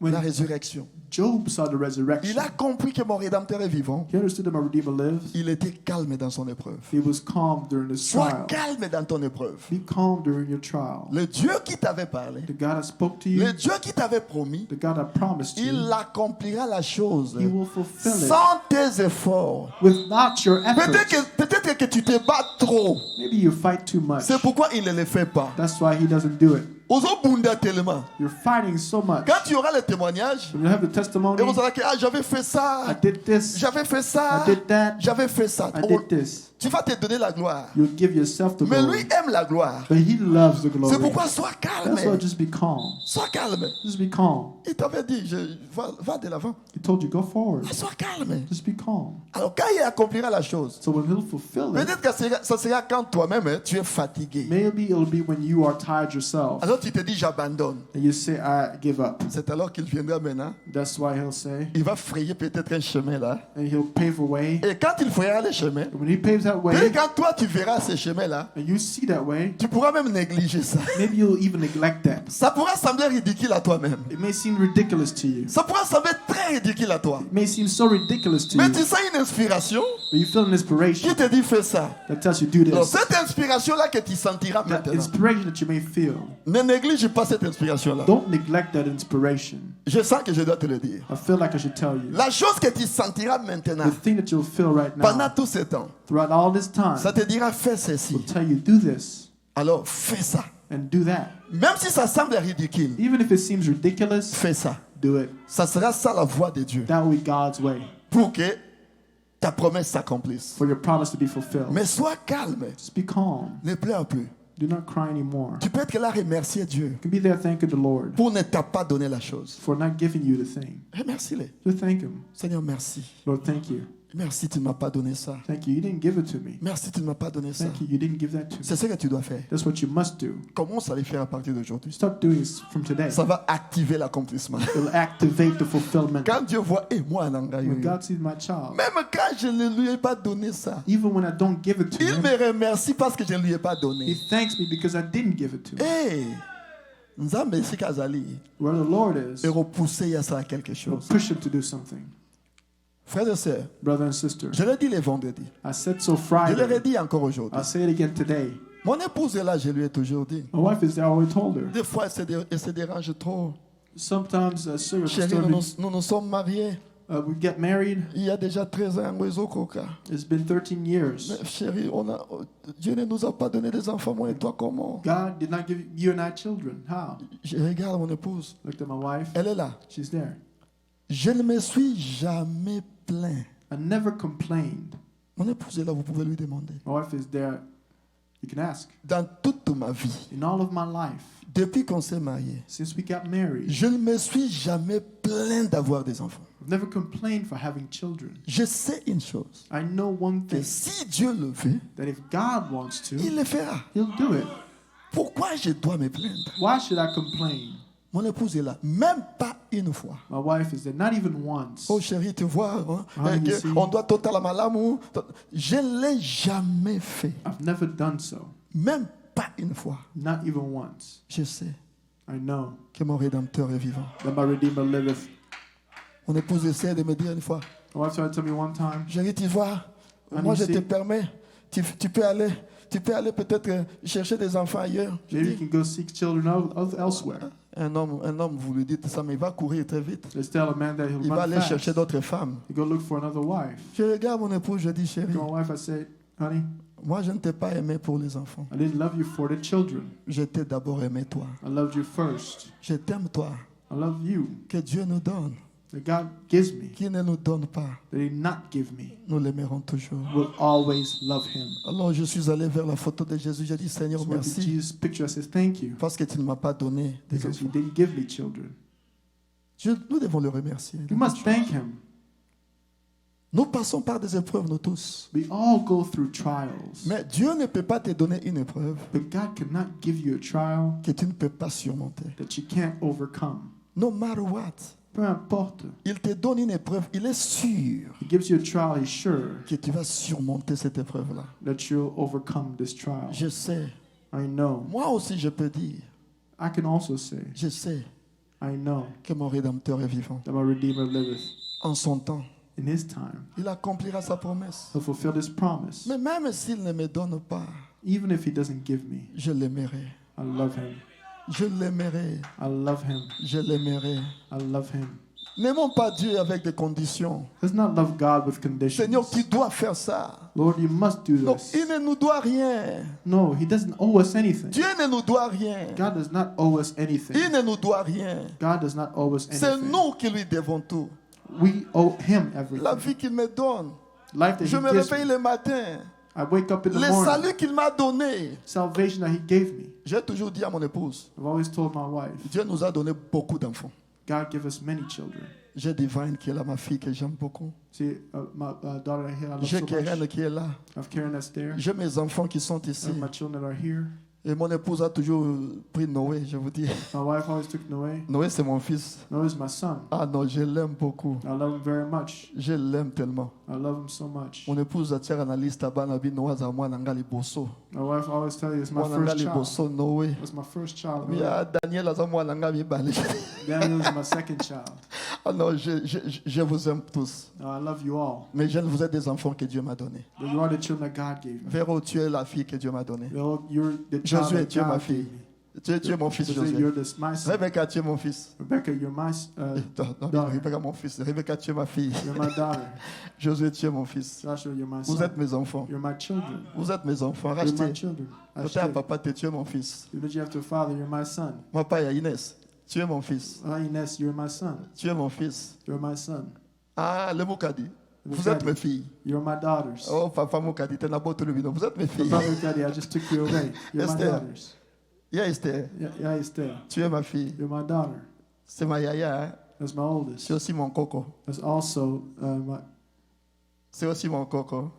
When la résurrection, Job saw the resurrection, il a compris que mon Rédempteur est vivant. he understood that my Redeemer lives. Il était calme dans son épreuve. He was calm during his Sois trial. calme dans ton épreuve. Be calm during your trial. Le Dieu qui t'avait parlé, The God that spoke to you, le Dieu qui t'avait promis, the God that promised you, il accomplira la chose He will fulfill it sans tes efforts. without your effort. Peut-être que tu te bats trop. Maybe you fight too much. C'est pourquoi il ne le fait pas. That's why He doesn't do it. Ozobunda tellement. You're fighting so much. Quand tu auras le témoignage, When you have the testimony, et vous saurez que j'avais fait I ça, did this, j'avais fait ça, I did that, j'avais fait ça. I did this. Tu vas te donner la gloire. You'll give yourself the Mais glory. lui aime la gloire. But He loves the glory. C'est pourquoi sois That's why calme. just be calm. Sois calme. Just be calm. Il t'avait dit, va de l'avant. He told you, go forward. Sois calme. Just be calm. Alors quand il accomplira la chose, So when He'll fulfill it, peut-être que ça sera quand toi-même tu es fatigué. maybe it'll be when you are tired yourself. Alors tu te dis j'abandonne. And you say, I give up. C'est alors qu'il viendra maintenant. That's why He'll say, Il va frayer peut-être un chemin là. and He'll pave a way. Et quand il frayera le chemin, And when He paves that et way, quand toi tu verras ce chemin là, and you see that way, tu pourras même négliger ça. maybe you'll even neglect that. Ça pourra sembler ridicule à toi-même. It may seem ridiculous to you. Ça pourra sembler très ridicule à toi. It may seem so ridiculous to Mais you. tu sens une inspiration But you feel an inspiration qui te dit fais ça. that tells you do Donc this. cette inspiration là que tu sentiras That maintenant, inspiration that you may feel. ne néglige pas cette inspiration là. Don't neglect that inspiration. Je sens que je dois te le dire. I feel like I should tell you. La chose que tu sentiras maintenant, The thing that you'll feel right pendant now, tout ce temps, throughout all this time, ça te dira fais ceci. will tell you do this Alors fais ça. and do that. Même si ça semble ridicule, Even if it seems ridiculous, fais ça. do it. Ça sera ça la voie de Dieu That will be God's way pour que ta promesse s'accomplisse. for your promise to be fulfilled. Mais sois calme, Just be calm. ne pleure plus. Do not cry anymore. Tu peux être là remercier Dieu You can be there thanking the Lord pour ne t'a pas donné la chose. for not giving you the thing. Remercie-le. Just thank Him. Seigneur, merci. Lord, thank you. Merci, tu ne m'as pas donné ça. Thank you. You didn't give it to me. Merci, tu ne m'as pas donné ça. Thank you. You didn't give that to me. C'est ce que tu dois faire. That's what you must do. Commence à le faire à partir d'aujourd'hui. Start doing it from today. Ça va activer l'accomplissement. It'll activate the fulfillment. Quand Dieu voit, et moi, Nangayo, When God sees my child, même quand je ne lui ai pas donné ça, even when I don't give it to il him, me remercie parce que je ne lui ai pas He donné. thanks me because I didn't give it to him. Hey, Nzambe sikazali, Where the Lord is, et repousser à ça quelque will chose. push him to do something. Frères et sœurs, Brother and sister, je l'ai dit les vendredis. I said so Je le Friday. redis encore aujourd'hui. I'll say it again today. Mon épouse est là, je lui ai toujours dit. My wife is there. I already told her. Des fois, elle se dérange trop. Sometimes service Chérie, nous nous sommes mariés. we get married. Il y a déjà 13 ans, Mwezo Koka. It's been 13 years. Mais chérie, Dieu ne nous a pas donné des enfants, moi et toi, comment? God did not give you and I children. How? Je regarde mon épouse. Looked at my wife. Elle est là. She's there. Je ne me suis jamais plaint. I never complained. Mon épouse est là, vous pouvez lui demander. My wife is there. You can ask. Dans toute ma vie, In all of my life, depuis qu'on s'est mariés, since we got married, je ne me suis jamais plaint d'avoir des enfants. I've never complained for having children. Je sais une chose, I know one que thing, si Dieu le veut, that if God wants to, il le fera. He'll do it. Pourquoi je dois me plaindre? Why should I complain? Mon épouse est là, même pas une fois. My wife is there, not even once. Oh chérie, tu vois, hein, Ah, que ici. on doit totalement l'amour. Je ne l'ai jamais fait. I've never done so, Même pas une fois. not even once. Je sais I know que mon Rédempteur est vivant. that my Redeemer liveth. Mon épouse essaie de me dire une fois, My wife tried to tell me one time, J'ai dit, tu vois, And moi you je te see- permets, tu peux aller peut-être chercher des enfants ailleurs. Je maybe dis, you can go seek children elsewhere. un homme, vous lui dites ça, mais il va courir très vite. Let's tell a man that he'll Il va run aller fast. chercher d'autres femmes. You go look for another wife. Je regarde mon épouse, je dis, chérie, To my wife, I say, honey, moi je ne t'ai pas aimé pour les enfants. I didn't love you for the children. Je t'ai d'abord aimé toi. I loved you first. Je t'aime toi. I love you. Que Dieu nous donne. That God gives me, Qui ne nous donne pas, that He did not give me, nous l'aimerons toujours. will always love Him. Alors je suis allé vers la photo de Jésus. J'ai dit, Seigneur, So when merci. Jesus' picture, I says, thank you, Parce que tu ne m'as pas donné des because You enfants. didn't give me children. Nous devons le remercier. You must thank Him. Nous passons par des épreuves, nous tous. We all go through trials, Mais Dieu ne peut pas te donner une épreuve but God cannot give you a trial que tu ne peux pas surmonter. that you can't overcome. No matter what. Peu importe. Il te donne une épreuve. Il est sûr He gives you a trial, He's sure que tu vas surmonter cette épreuve-là. that you'll overcome this trial. Je sais. I know. Moi aussi, je peux dire. I can also say, Je sais I know que mon Rédempteur est vivant. that my Redeemer liveth. En son temps, In His time, il accomplira sa promesse. He'll fulfill this promise. Mais même s'il ne me donne pas, Even if He doesn't give me, je l'aimerai. I love Him. Je l'aimerai. I love Him. Je l'aimerai. I love Him. N'aimons pas Dieu avec des conditions. Let's not love God with conditions. Seigneur, tu dois faire ça. Lord, you must do Donc, this. il ne nous doit rien. No, He doesn't owe us anything. Dieu ne nous doit rien. God does not owe us anything. Il ne nous doit rien. God does not owe us C'est anything. nous qui lui devons tout. We owe Him La everything. vie qu'il me donne. Life that Je He me gives réveille me. le matin. I wake up in the Le morning. salut qu'il m'a donné. Salvation that He gave me. J'ai toujours dit à mon épouse, I've always told my wife, Dieu nous a donné beaucoup d'enfants. God give us many children. J'ai Divine qui est là, ma fille que j'aime beaucoup. See, my daughter here, I love J'ai so Keren much. qui est là. I have Karen that's there. J'ai mes enfants qui sont I ici. have my children that are here. Et mon épouse a toujours pris Noé, je vous dis. My wife always took Noé. Noé, c'est mon fils. Noé's my son. Ah non, je l'aime beaucoup. I love him very much. Je l'aime tellement. I love him so much. Mon épouse a tiré analyse tabac nabi Noé za moi nanga liboso. My wife always tells you it's my Moi nanga first child. liboso Noé. It's my first child. Mais ah, Daniel a za moi nanga mi bale. Daniel is my second child. Ah non, je vous aime tous. I love you all. Mais je vous êtes des enfants que Dieu m'a donnés. But you are the children that God gave me. Véro, tu es la fille que Dieu m'a donnée. You're the child Josué, that tu es ma God fille. gave me. Tu es mon fils, Josué, Josué. you're my son. Rebecca, tu es mon fils. Rebecca, you're my Non, daughter. Rebecca, mon fils. Rebecca, tu es ma fille. You're my daughter. Josué, tu es mon fils. Joshua, you're my Vous son. êtes mes enfants. You're my children. Vous êtes mes enfants. You're my Rachetez. children. Côté à papa, tu es mon fils. Even if you have to father, you're my son. Mon père, il y a Inès. Tu es mon fils. Inès, you're my son. Tu es mon fils. You're my son. Ah, le Moukadi. Vous êtes mes filles. You're my daughters. Oh, papa Moukadi, tu n'as pas tout le bidon. Vous êtes mes filles. Papa Daddy, I just took you away. You're my Esther. daughters. Yeah, Esther. Yeah, Esther. Tu es ma fille. You're my daughter. C'est ma yaya. Hein? That's my oldest. C'est aussi mon coco. That's also C'est aussi mon coco.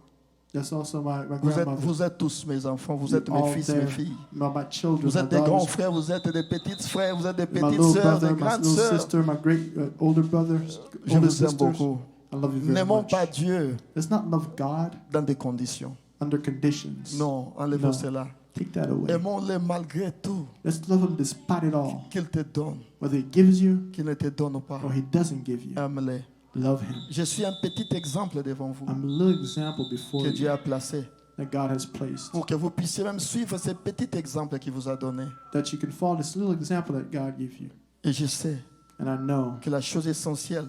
my grandmother. Vous êtes tous mes enfants. Vous You're êtes mes all fils, there. mes filles. My children, Vous my êtes des grands daughters, frères, vous êtes des petites frères, vous êtes des my petites little sœurs, brother, des my grandes little sœurs. sister, my great older brothers, Je older vous aime sisters. beaucoup. I love you very N'aimons much. pas Dieu Let's not love God dans des conditions. under conditions. Non, enlève No. cela. Take that away. Aimons-le malgré tout Let's love Him despite it all. qu'il te donne, Whether He gives you qu'il ne te donne pas. or He doesn't give you, Aime-le. love Him. Je suis un petit exemple devant vous I'm a little example before que you Dieu a placé that God has placed. pour que vous puissiez même suivre ce petit exemple qu'il vous a donné. That you can follow this little example that God gave you. Et je sais And I know que la chose essentielle,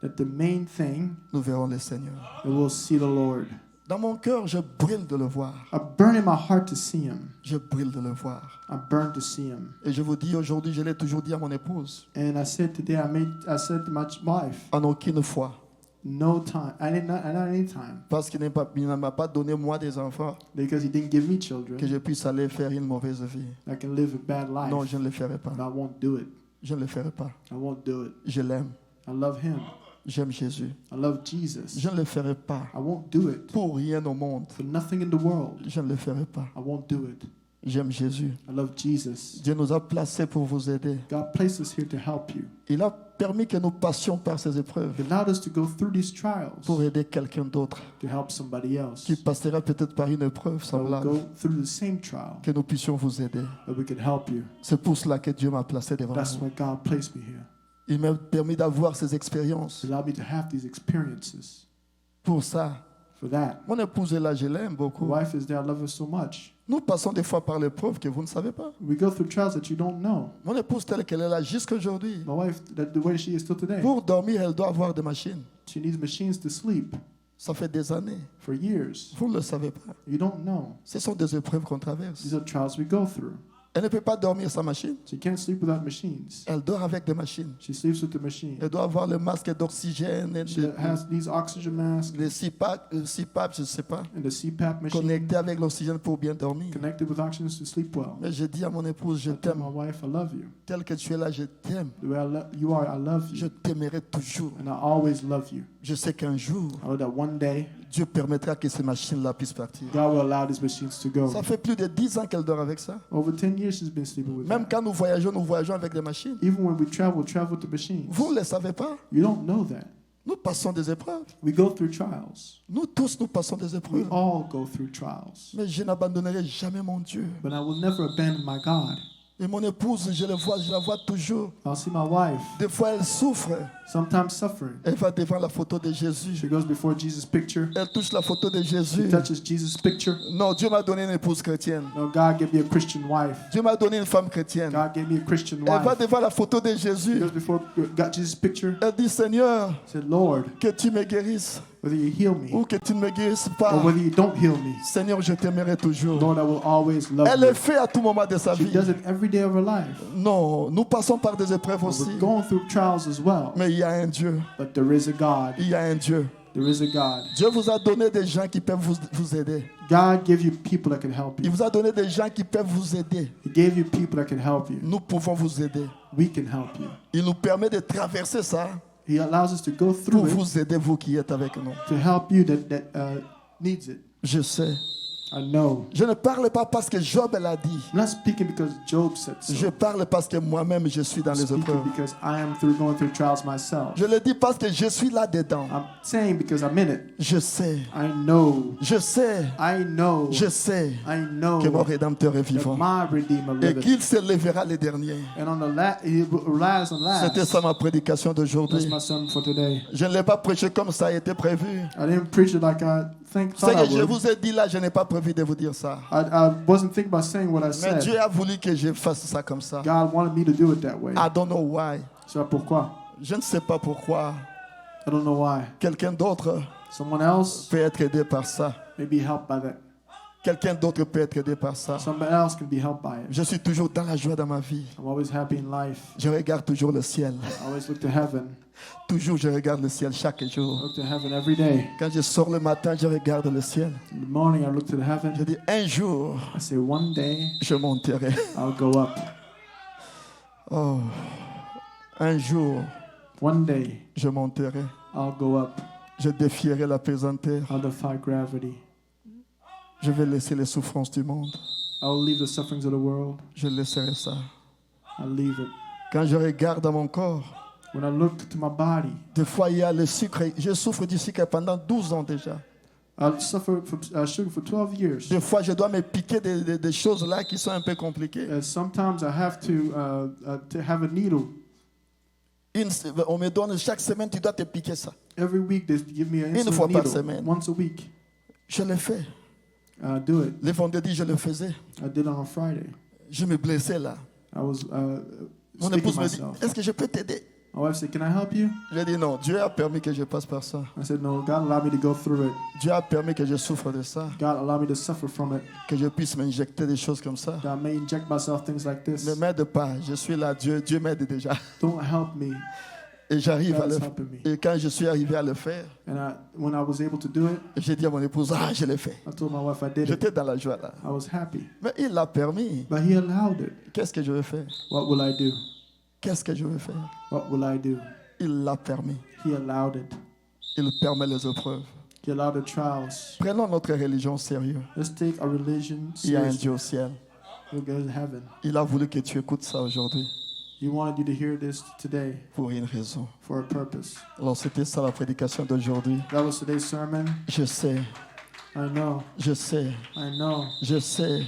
that the main thing nous verrons le Seigneur. that we'll see the Lord. Dans mon cœur, je brûle de le voir. I burn in my heart to see Him. Je brûle de le voir. I burn to see Him. Et je vous dis aujourd'hui, je l'ai toujours dit à mon épouse, And I said today, I said to my wife, en aucune fois, no time. Not any time. parce qu'il ne m'a pas donné moi des enfants, Because He didn't give me children. que je puisse aller faire une mauvaise vie. I can live a bad life. Non, je ne le ferai pas. But I won't do it. Je ne le ferai pas. I won't do it. Je l'aime. I love Him. J'aime Jésus. I love Jesus. Je ne le ferai pas. I won't do it. Pour rien au monde. For nothing in the world. Je ne le ferai pas. I won't do it. J'aime Jésus. I love Jesus. Dieu nous a placés pour vous aider. God placed us here to help you. Il a permis que nous passions par ces épreuves He allowed us to go through these trials pour aider quelqu'un d'autre to help somebody else. qui passera peut-être par une épreuve So we'll semblable, go through the same trial, que nous puissions vous aider. that we could help you. C'est pour cela que Dieu m'a placé devant That's vous. why God placed me here. Il m'a permis d'avoir ces expériences. He allowed me to have these experiences. Pour ça, For that, mon épouse est là, je l'aime my beaucoup. wife is there. I love her so much. Nous passons des fois par l'épreuve que vous ne savez pas. We go through trials that you don't know. Mon épouse telle qu'elle est là jusqu'à aujourd'hui. My wife, the way she is still today, Pour dormir, elle doit avoir des machines. she needs machines to sleep Ça fait des années. for years. Vous ne le savez pas. You don't know. Ce sont des épreuves qu'on traverse. These are trials we go through. Elle ne peut pas dormir sans machine. She can't sleep without machines. Elle dort avec des machines. She sleeps with the machine. Elle doit avoir le masque d'oxygène, et She has these oxygen masks les CPAP, je ne sais pas, and the CPAP machine connectés avec l'oxygène pour bien dormir. connected with oxygen to sleep well. Mais je dis à mon épouse, je I tell t'aime. my wife, I love you. Tel que tu es là, je t'aime. The way you are, I love Je you. t'aimerai toujours. And I always love you. Je sais qu'un jour, I know that one day, Dieu permettra que ces machines-là puissent partir. God will allow these machines to go. Ça fait plus de 10 ans qu'elle dort avec ça. Over 10 years she's been sleeping with Même that. quand nous voyageons avec des machines. Even when we travel with the machines. Vous ne le savez pas. You don't know that. Nous passons des épreuves. We go through trials. Nous tous, nous passons des We épreuves. all go through trials. Mais je n'abandonnerai jamais mon Dieu. But I will never abandon my God. Et mon épouse, je la vois toujours. I'll see my wife, Des fois, elle souffre. sometimes suffering. Elle va devant la photo de Jésus. She goes before Jesus' picture. Elle touche la photo de She Jésus. touches Jesus' picture. Non, Dieu m'a donné une épouse chrétienne. No, God gave me a Christian wife. Dieu m'a donné une femme chrétienne. God gave me a Christian Elle va wife. devant la photo de She Jésus. goes before God, Jesus' picture. Elle dit, Seigneur, Said, Lord, que tu me guérisses whether you heal me ou que tu ne me guérisses pas. or whether you don't heal me, Seigneur, je t'aimerai toujours. Lord, I will always love Elle le you. fait à tout moment de sa She vie. does it every day of her life. Non, nous passons par des épreuves But aussi. we're going through trials as well. Mais il y a un Dieu. But there is a God. Il y a un Dieu. There is a God. Dieu vous a donné des gens qui peuvent vous aider. God gave you people that can help Il you. vous a donné des gens qui peuvent vous aider. He gave you people that can help you. Nous pouvons vous aider. We can help you. Il nous permet de traverser ça He allows us to go pour through it vous aider, vous qui êtes avec nous. to help you that needs it. Je sais. I know. Je ne parle pas parce que Job l'a dit. I'm not speaking because Job said so. Je parle parce que moi-même, je suis dans I'm les speaking épreuves. because I am going through trials myself. Je le dis parce que je suis là-dedans. I'm saying because I'm in it. Je sais. I know. Je sais. I know. Je sais I know que mon Rédempteur est that vivant. my Redeemer Et liveth. qu'il se lèvera les derniers. And on the he will rise on C'était last. ça ma prédication That's d'aujourd'hui. my sermon for today. Je ne l'ai pas prêché comme ça a été prévu. I didn't preach it like I thought Ce I que je would. vous ai dit là, je n'ai pas prévu de vous dire ça. I wasn't thinking about saying what I Mais said. Dieu a voulu que je fasse ça comme ça. God wanted me to do it that way. I don't know why. So pourquoi? Je ne sais pas pourquoi. I don't know why. Quelqu'un d'autre Someone else peut être aidé par ça. may be helped by that. Quelqu'un d'autre peut être aidé par ça. Somebody else can be helped by it. Je suis toujours dans la joie dans ma vie. I'm always happy in life. Je regarde toujours le ciel. I always look to heaven. Toujours je regarde le ciel chaque I jour. look to heaven every day. Quand je sors le matin, je regarde le ciel. In the morning, I look to the Je heaven. dis, un jour, I say, one day je monterai. I'll go up. Oh, un jour, One day je monterai. I'll go up. Je défierai la pesanteur. I'll defy gravity. Je vais laisser les souffrances du monde. I'll leave the sufferings of the world. Je laisserai ça. I'll leave it. Quand je regarde dans mon corps, When I look to my body, des fois il y a le sucre. Je souffre du sucre pendant 12 ans déjà. I suffered from sugar for 12 years. Des fois, je dois me piquer des choses là qui sont un peu compliquées. Sometimes I have to have a needle. On me donne chaque semaine, tu dois te piquer ça. Every week they give me an Une fois insulin par needle. semaine. Once a week. Je le fais. I do it. Le vendredi, je le faisais. I did it on a Friday. Je me blessais là. I was Mon sticking épouse me dit, myself. est-ce que je peux t'aider? My wife said, "Can I help you?" J'ai dit non, Dieu a permis que je passe par ça. I said, "No, God allowed me to go through it. Dieu a permis que je souffre de ça. God allowed me to suffer from it. Que je puisse m'injecter des choses comme ça. God may inject myself things like this. Ne m'aide pas, je suis là, Dieu m'aide déjà. Don't help me." Et j'arrive à God le is faire. helping me. Et quand je suis arrivé à le faire, And when I was able to do it, j'ai dit à mon épouse, je l'ai fait. I told my wife I did it. J'étais dans la joie là. I was happy. Mais il l'a permis. But He allowed it. Qu'est-ce que je vais faire? What will I do? Qu'est-ce que je vais faire? What will I do? Il l'a permis. He allowed it. Il permet les épreuves. He allowed the trials. Prenons notre religion au sérieux. Let's take our religion Il y a un seriously. Dieu au ciel. We'll go to heaven. Il a voulu que tu écoutes ça aujourd'hui He wanted you to hear this today pour une raison. for a purpose. Alors c'était ça la prédication d'aujourd'hui. That was today's sermon. Je sais, I know. je sais, I know. je sais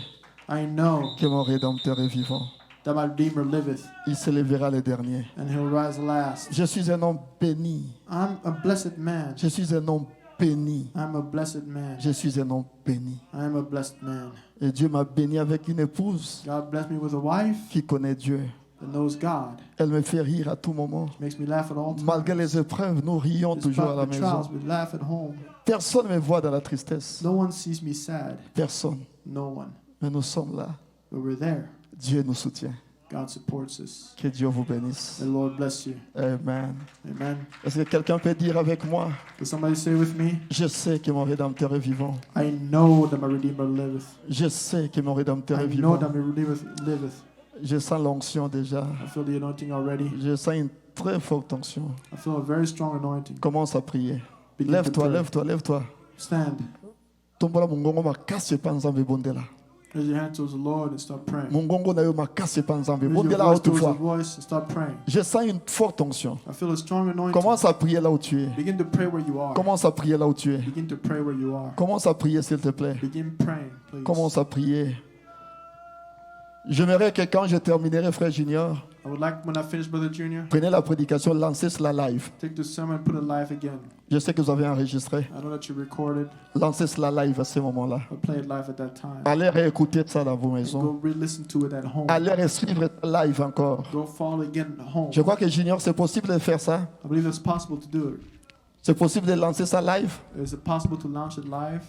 I know que mon Rédempteur est vivant. that my Redeemer liveth, il se lèvera le dernier. and he'll rise last. Je suis un homme béni. I'm a blessed man. Je suis un homme béni. I'm a blessed man. Je suis un homme béni. I am a blessed man. Et Dieu m'a béni avec une épouse God blessed me with a wife qui connaît Dieu. that knows God. Elle me fait rire à tout moment. Makes me laugh at all times. Malgré les épreuves, nous rions toujours à la Despite the maison. trials, we laugh at home. Personne ne me voit dans la tristesse. No one sees me sad. Personne. No one. Mais nous sommes là. But we're there. Dieu nous soutient. God supports us. Que Dieu vous bénisse. May the Lord bless you. Amen. Amen. Est-ce que quelqu'un peut dire avec moi, Does somebody say with me? je sais que mon Rédempteur est vivant. I know that my Redeemer liveth. Je sais que mon Rédempteur est I know vivant. that my Redeemer liveth. Je sens l'onction déjà. I feel the anointing already. Je sens une très forte onction. I feel a very strong anointing. Commence à prier. Begin to Lève-toi, pray. lève-toi, lève-toi. Stand. Tombola mungongo makasi pa nzambe bondela. Raise your hand towards the Lord and start praying. Mungongo na yo makasi pa nzambe Raise your bondela voice towards the autrefois. voice and start praying. Je sens une forte onction. I feel a strong anointing. Commence à prier là où tu es. Begin to pray where you are. Commence à prier là où tu es. Begin to pray where you are. Commence à prier s'il te plaît. Begin praying, please. Commence à prier. J'aimerais que quand je terminerai, frère Junior, I would like, when I finish, Brother Junior, prenez la prédication, lancez cela live. take the sermon and put it live again. Je sais que vous avez enregistré. I know that you recorded. Lancez cela live à ce moment-là. I'll play it live at that time. Allez réécouter ça dans vos maisons. Go re-listen to it at home. Allez resuivre ça live encore. Go follow again at home. Je crois que Junior, c'est possible de faire ça. I believe it's possible to do it. C'est possible de lancer ça live. Is it possible to launch it live?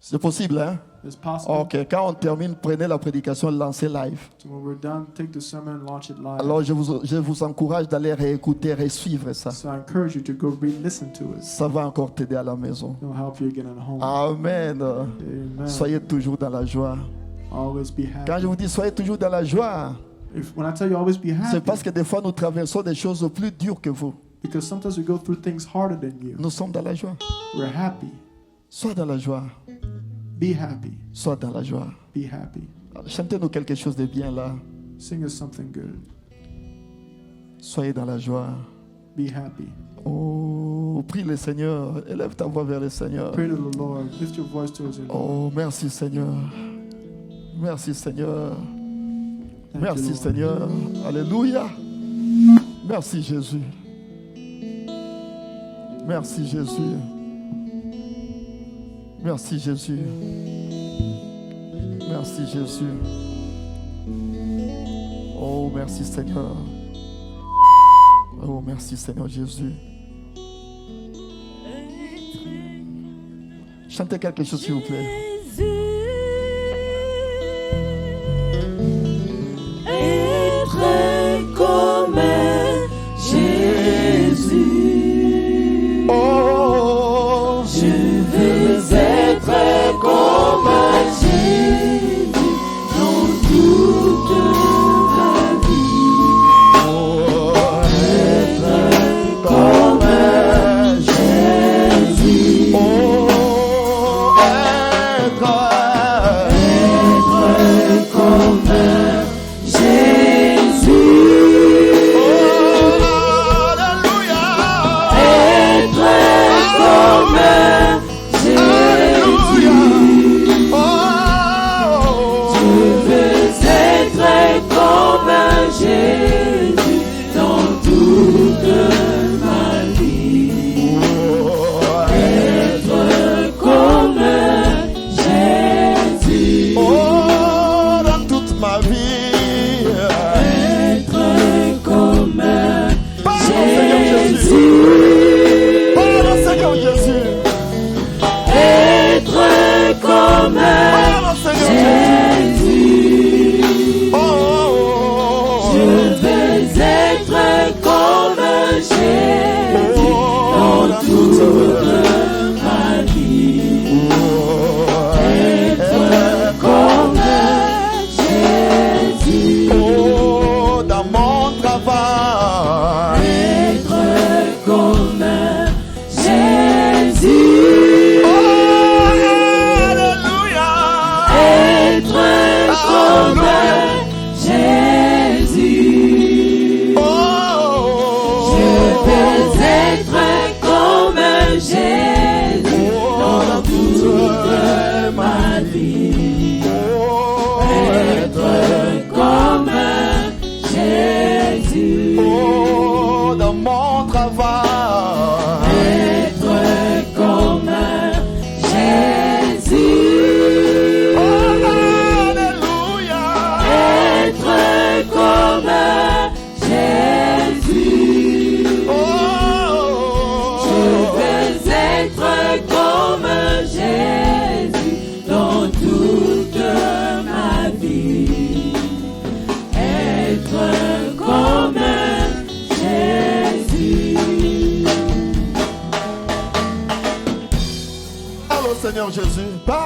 C'est possible, hein? It's possible. Ok, quand on termine, prenez la prédication, lancez live. So when we're done, take the sermon and launch it live. Alors je vous encourage d'aller réécouter, resuivre ça. So I encourage you to go re-listen to it. Ça va encore t'aider à la maison. It'll help you again at home. Amen. Amen. Soyez toujours dans la joie. Always be Quand happy. je vous dis soyez toujours dans la joie, When I tell you always be c'est happy, parce que des fois nous traversons des choses plus dures que vous. because sometimes we go through things harder than you. Nous sommes dans la joie. We're happy. Sois dans la joie. Be happy. Sois dans la joie. Be happy. Chantez-nous quelque chose de bien là. Sing us something good. Soyez dans la joie. Be happy. Oh, prie le Seigneur. Élève ta voix vers le Seigneur. Pray to the Lord. Lift your voice towards Him. Oh, merci Seigneur. Merci Seigneur. Thank Merci you, Lord. Seigneur. Alléluia. Merci Jésus. Merci Jésus. Merci Jésus. Merci Jésus. Oh, merci Seigneur. Oh, merci Seigneur Jésus. Chantez quelque chose s'il vous plaît. Être comme Jésus. Oh, Je veux être comme Jésus dans toute ma vie. oh, Être comme Jésus. oh,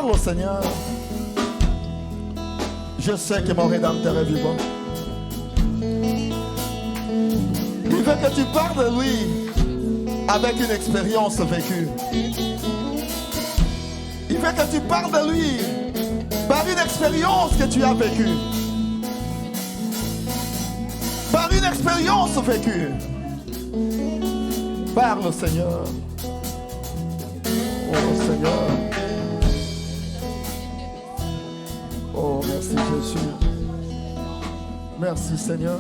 Parle au Seigneur. Je sais que mon Rédempteur est vivant. Il veut que tu parles de lui avec une expérience vécue. Il veut que tu parles de lui par une expérience que tu as vécue. Par une expérience vécue. Parle au Seigneur. Oh Seigneur. Oh merci Jésus. Merci Seigneur.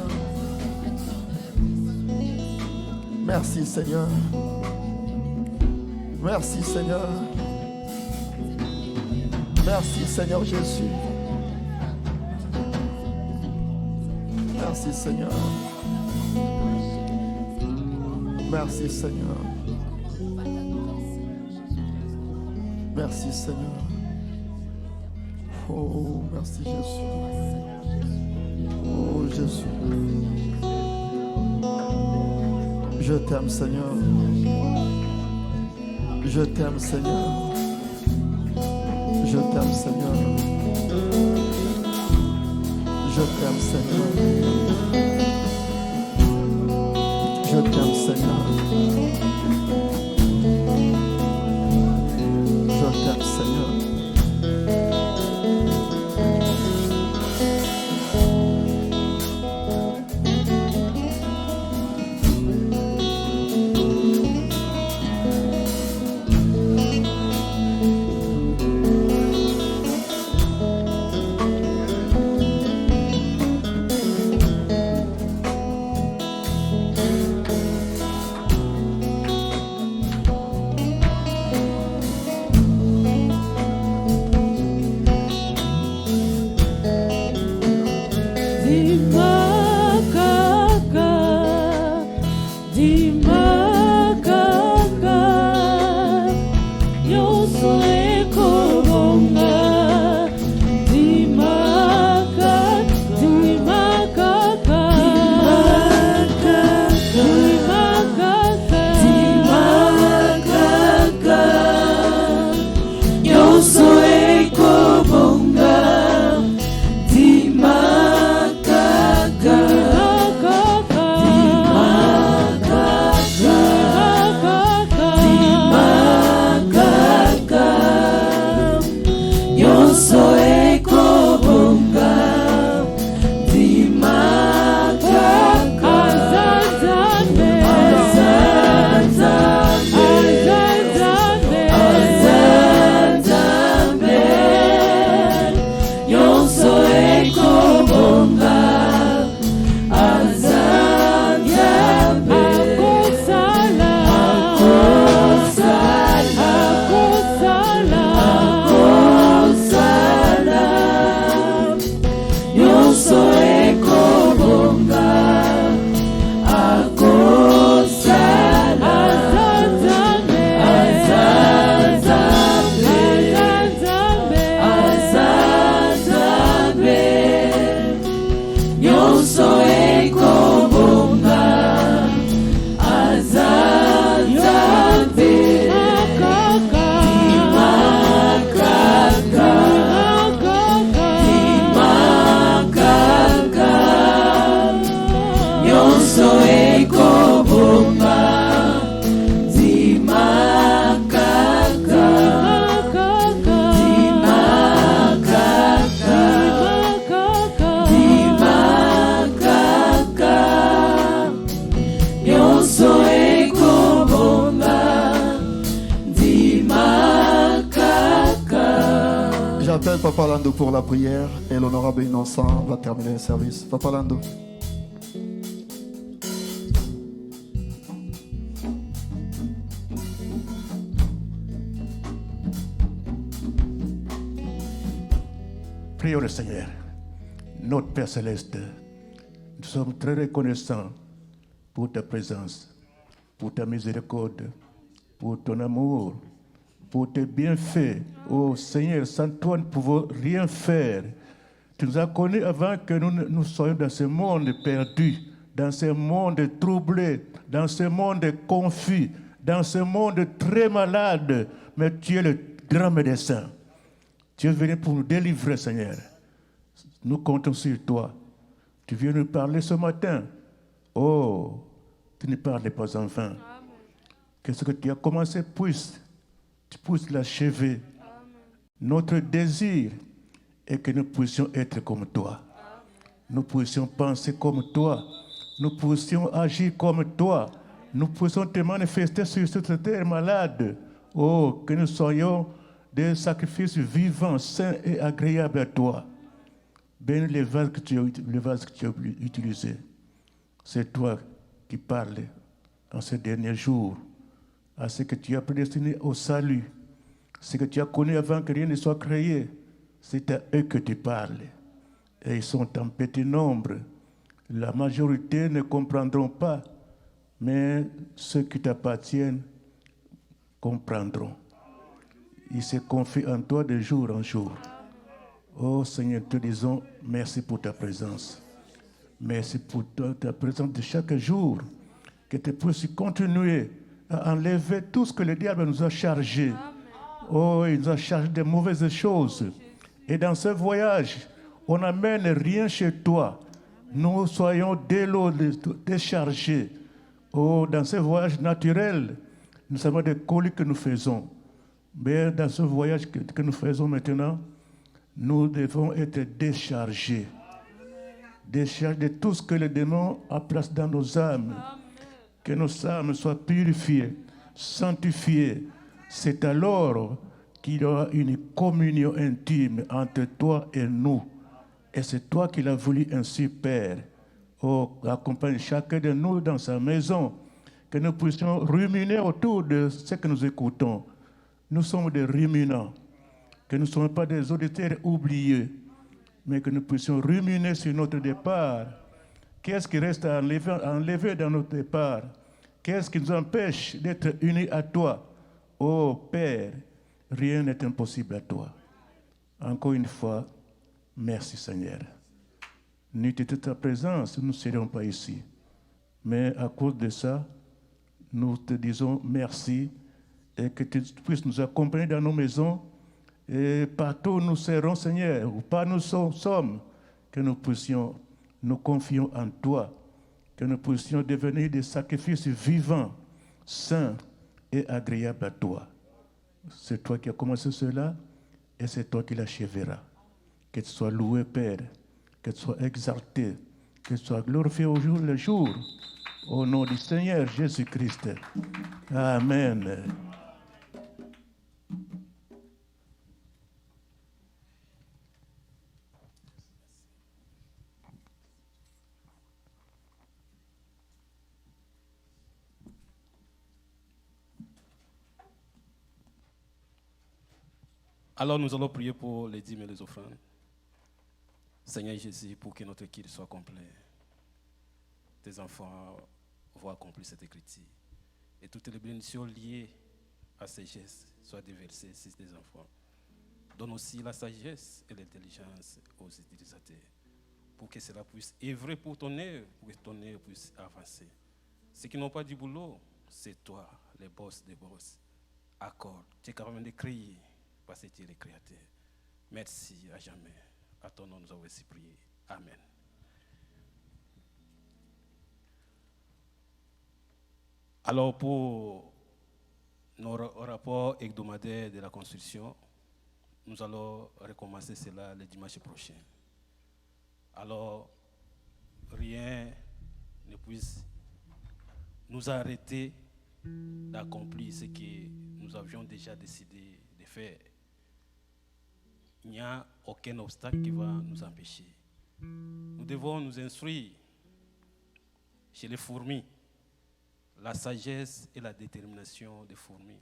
Merci Seigneur. Merci Seigneur. Merci Seigneur Jésus. Merci Seigneur. Merci Seigneur. Merci Seigneur. Oh, merci Jésus. Oh Jésus. Je t'aime Seigneur. Je t'aime Seigneur. Je t'aime Seigneur. Je t'aime Seigneur. Je t'aime Seigneur. Je t'aime Seigneur. J'appelle Papa Lando pour la prière et l'honorable Innocent va terminer le service. Papa Lando. Prions le Seigneur. Notre Père Céleste, nous sommes très reconnaissants pour ta présence, pour ta miséricorde, pour ton amour, pour tes bienfaits. Oh Seigneur, sans toi, nous ne pouvons rien faire. Tu nous as connus avant que nous soyons dans ce monde perdu, dans ce monde troublé, dans ce monde confus, dans ce monde très malade. Mais tu es le grand médecin. Tu es venu pour nous délivrer, Seigneur. Nous comptons sur toi. Tu viens nous parler ce matin. Oh, tu ne parles pas en vain. Que ce que tu as commencé tu puisses l'achever. Notre désir est que nous puissions être comme toi. Nous puissions penser comme toi. Nous puissions agir comme toi. Nous puissions te manifester sur cette terre malade. Oh, que nous soyons des sacrifices vivants, sains et agréables à toi. Bénis les vases que tu as utilisés. C'est toi qui parles en ces derniers jours à ce que tu as prédestiné au salut, ce que tu as connu avant que rien ne soit créé. C'est à eux que tu parles. Et ils sont en petit nombre. La majorité ne comprendront pas, mais ceux qui t'appartiennent comprendront. Ils se confient en toi de jour en jour. Oh Seigneur, te disons merci pour ta présence. Merci pour ta présence de chaque jour. Que tu puisses continuer à enlever tout ce que le diable nous a chargé. Oh, il nous a chargé de mauvaises choses. Et dans ce voyage, on n'amène rien chez toi. Nous soyons déchargés. Oh, dans ce voyage naturel, nous savons des colis que nous faisons. Mais dans ce voyage que nous faisons maintenant, nous devons être déchargés. Déchargés de tout ce que le démon a placé dans nos âmes. Que nos âmes soient purifiées, sanctifiées. C'est alors qu'il y aura une communion intime entre toi et nous. Et c'est toi qui l'as voulu ainsi, Père. Oh, accompagne chacun de nous dans sa maison. Que nous puissions ruminer autour de ce que nous écoutons. Nous sommes des ruminants. Que nous ne soyons pas des auditeurs oubliés, mais que nous puissions ruminer sur notre départ. Qu'est-ce qui reste à enlever dans notre départ? Qu'est-ce qui nous empêche d'être unis à toi? Oh Père, rien n'est impossible à toi. Encore une fois, merci Seigneur. N'eût été ta présence, nous ne serions pas ici. Mais à cause de ça, nous te disons merci et que tu puisses nous accompagner dans nos maisons et partout où nous serons, Seigneur, où pas nous sommes, que nous puissions nous confions en toi, que nous puissions devenir des sacrifices vivants, sains et agréables à toi. C'est toi qui as commencé cela et c'est toi qui l'achèveras. Que tu sois loué, Père, que tu sois exalté, que tu sois glorifié au jour le jour. Au nom du Seigneur Jésus-Christ. Amen. Alors nous allons prier pour les dîmes et les offrandes. Seigneur Jésus, pour que notre culte soit complet. Tes enfants vont accomplir cette écriture. Et toutes les bénédictions liées à ces gestes soient déversées sur tes enfants. Donne aussi la sagesse et l'intelligence aux utilisateurs pour que cela puisse œuvrer pour ton œuvre, pour que ton œuvre puisse avancer. Ceux qui n'ont pas du boulot, c'est toi, les boss des boss. Accorde. Tu es capable de créer. Parce que tu es le Créateur. Merci à jamais. À ton nom, nous avons aussi prié. Amen. Alors, pour nos rapports hebdomadaires de la construction, nous allons recommencer cela le dimanche prochain. Alors, rien ne puisse nous arrêter d'accomplir ce que nous avions déjà décidé de faire. Il n'y a aucun obstacle qui va nous empêcher. Nous devons nous instruire chez les fourmis, la sagesse et la détermination des fourmis.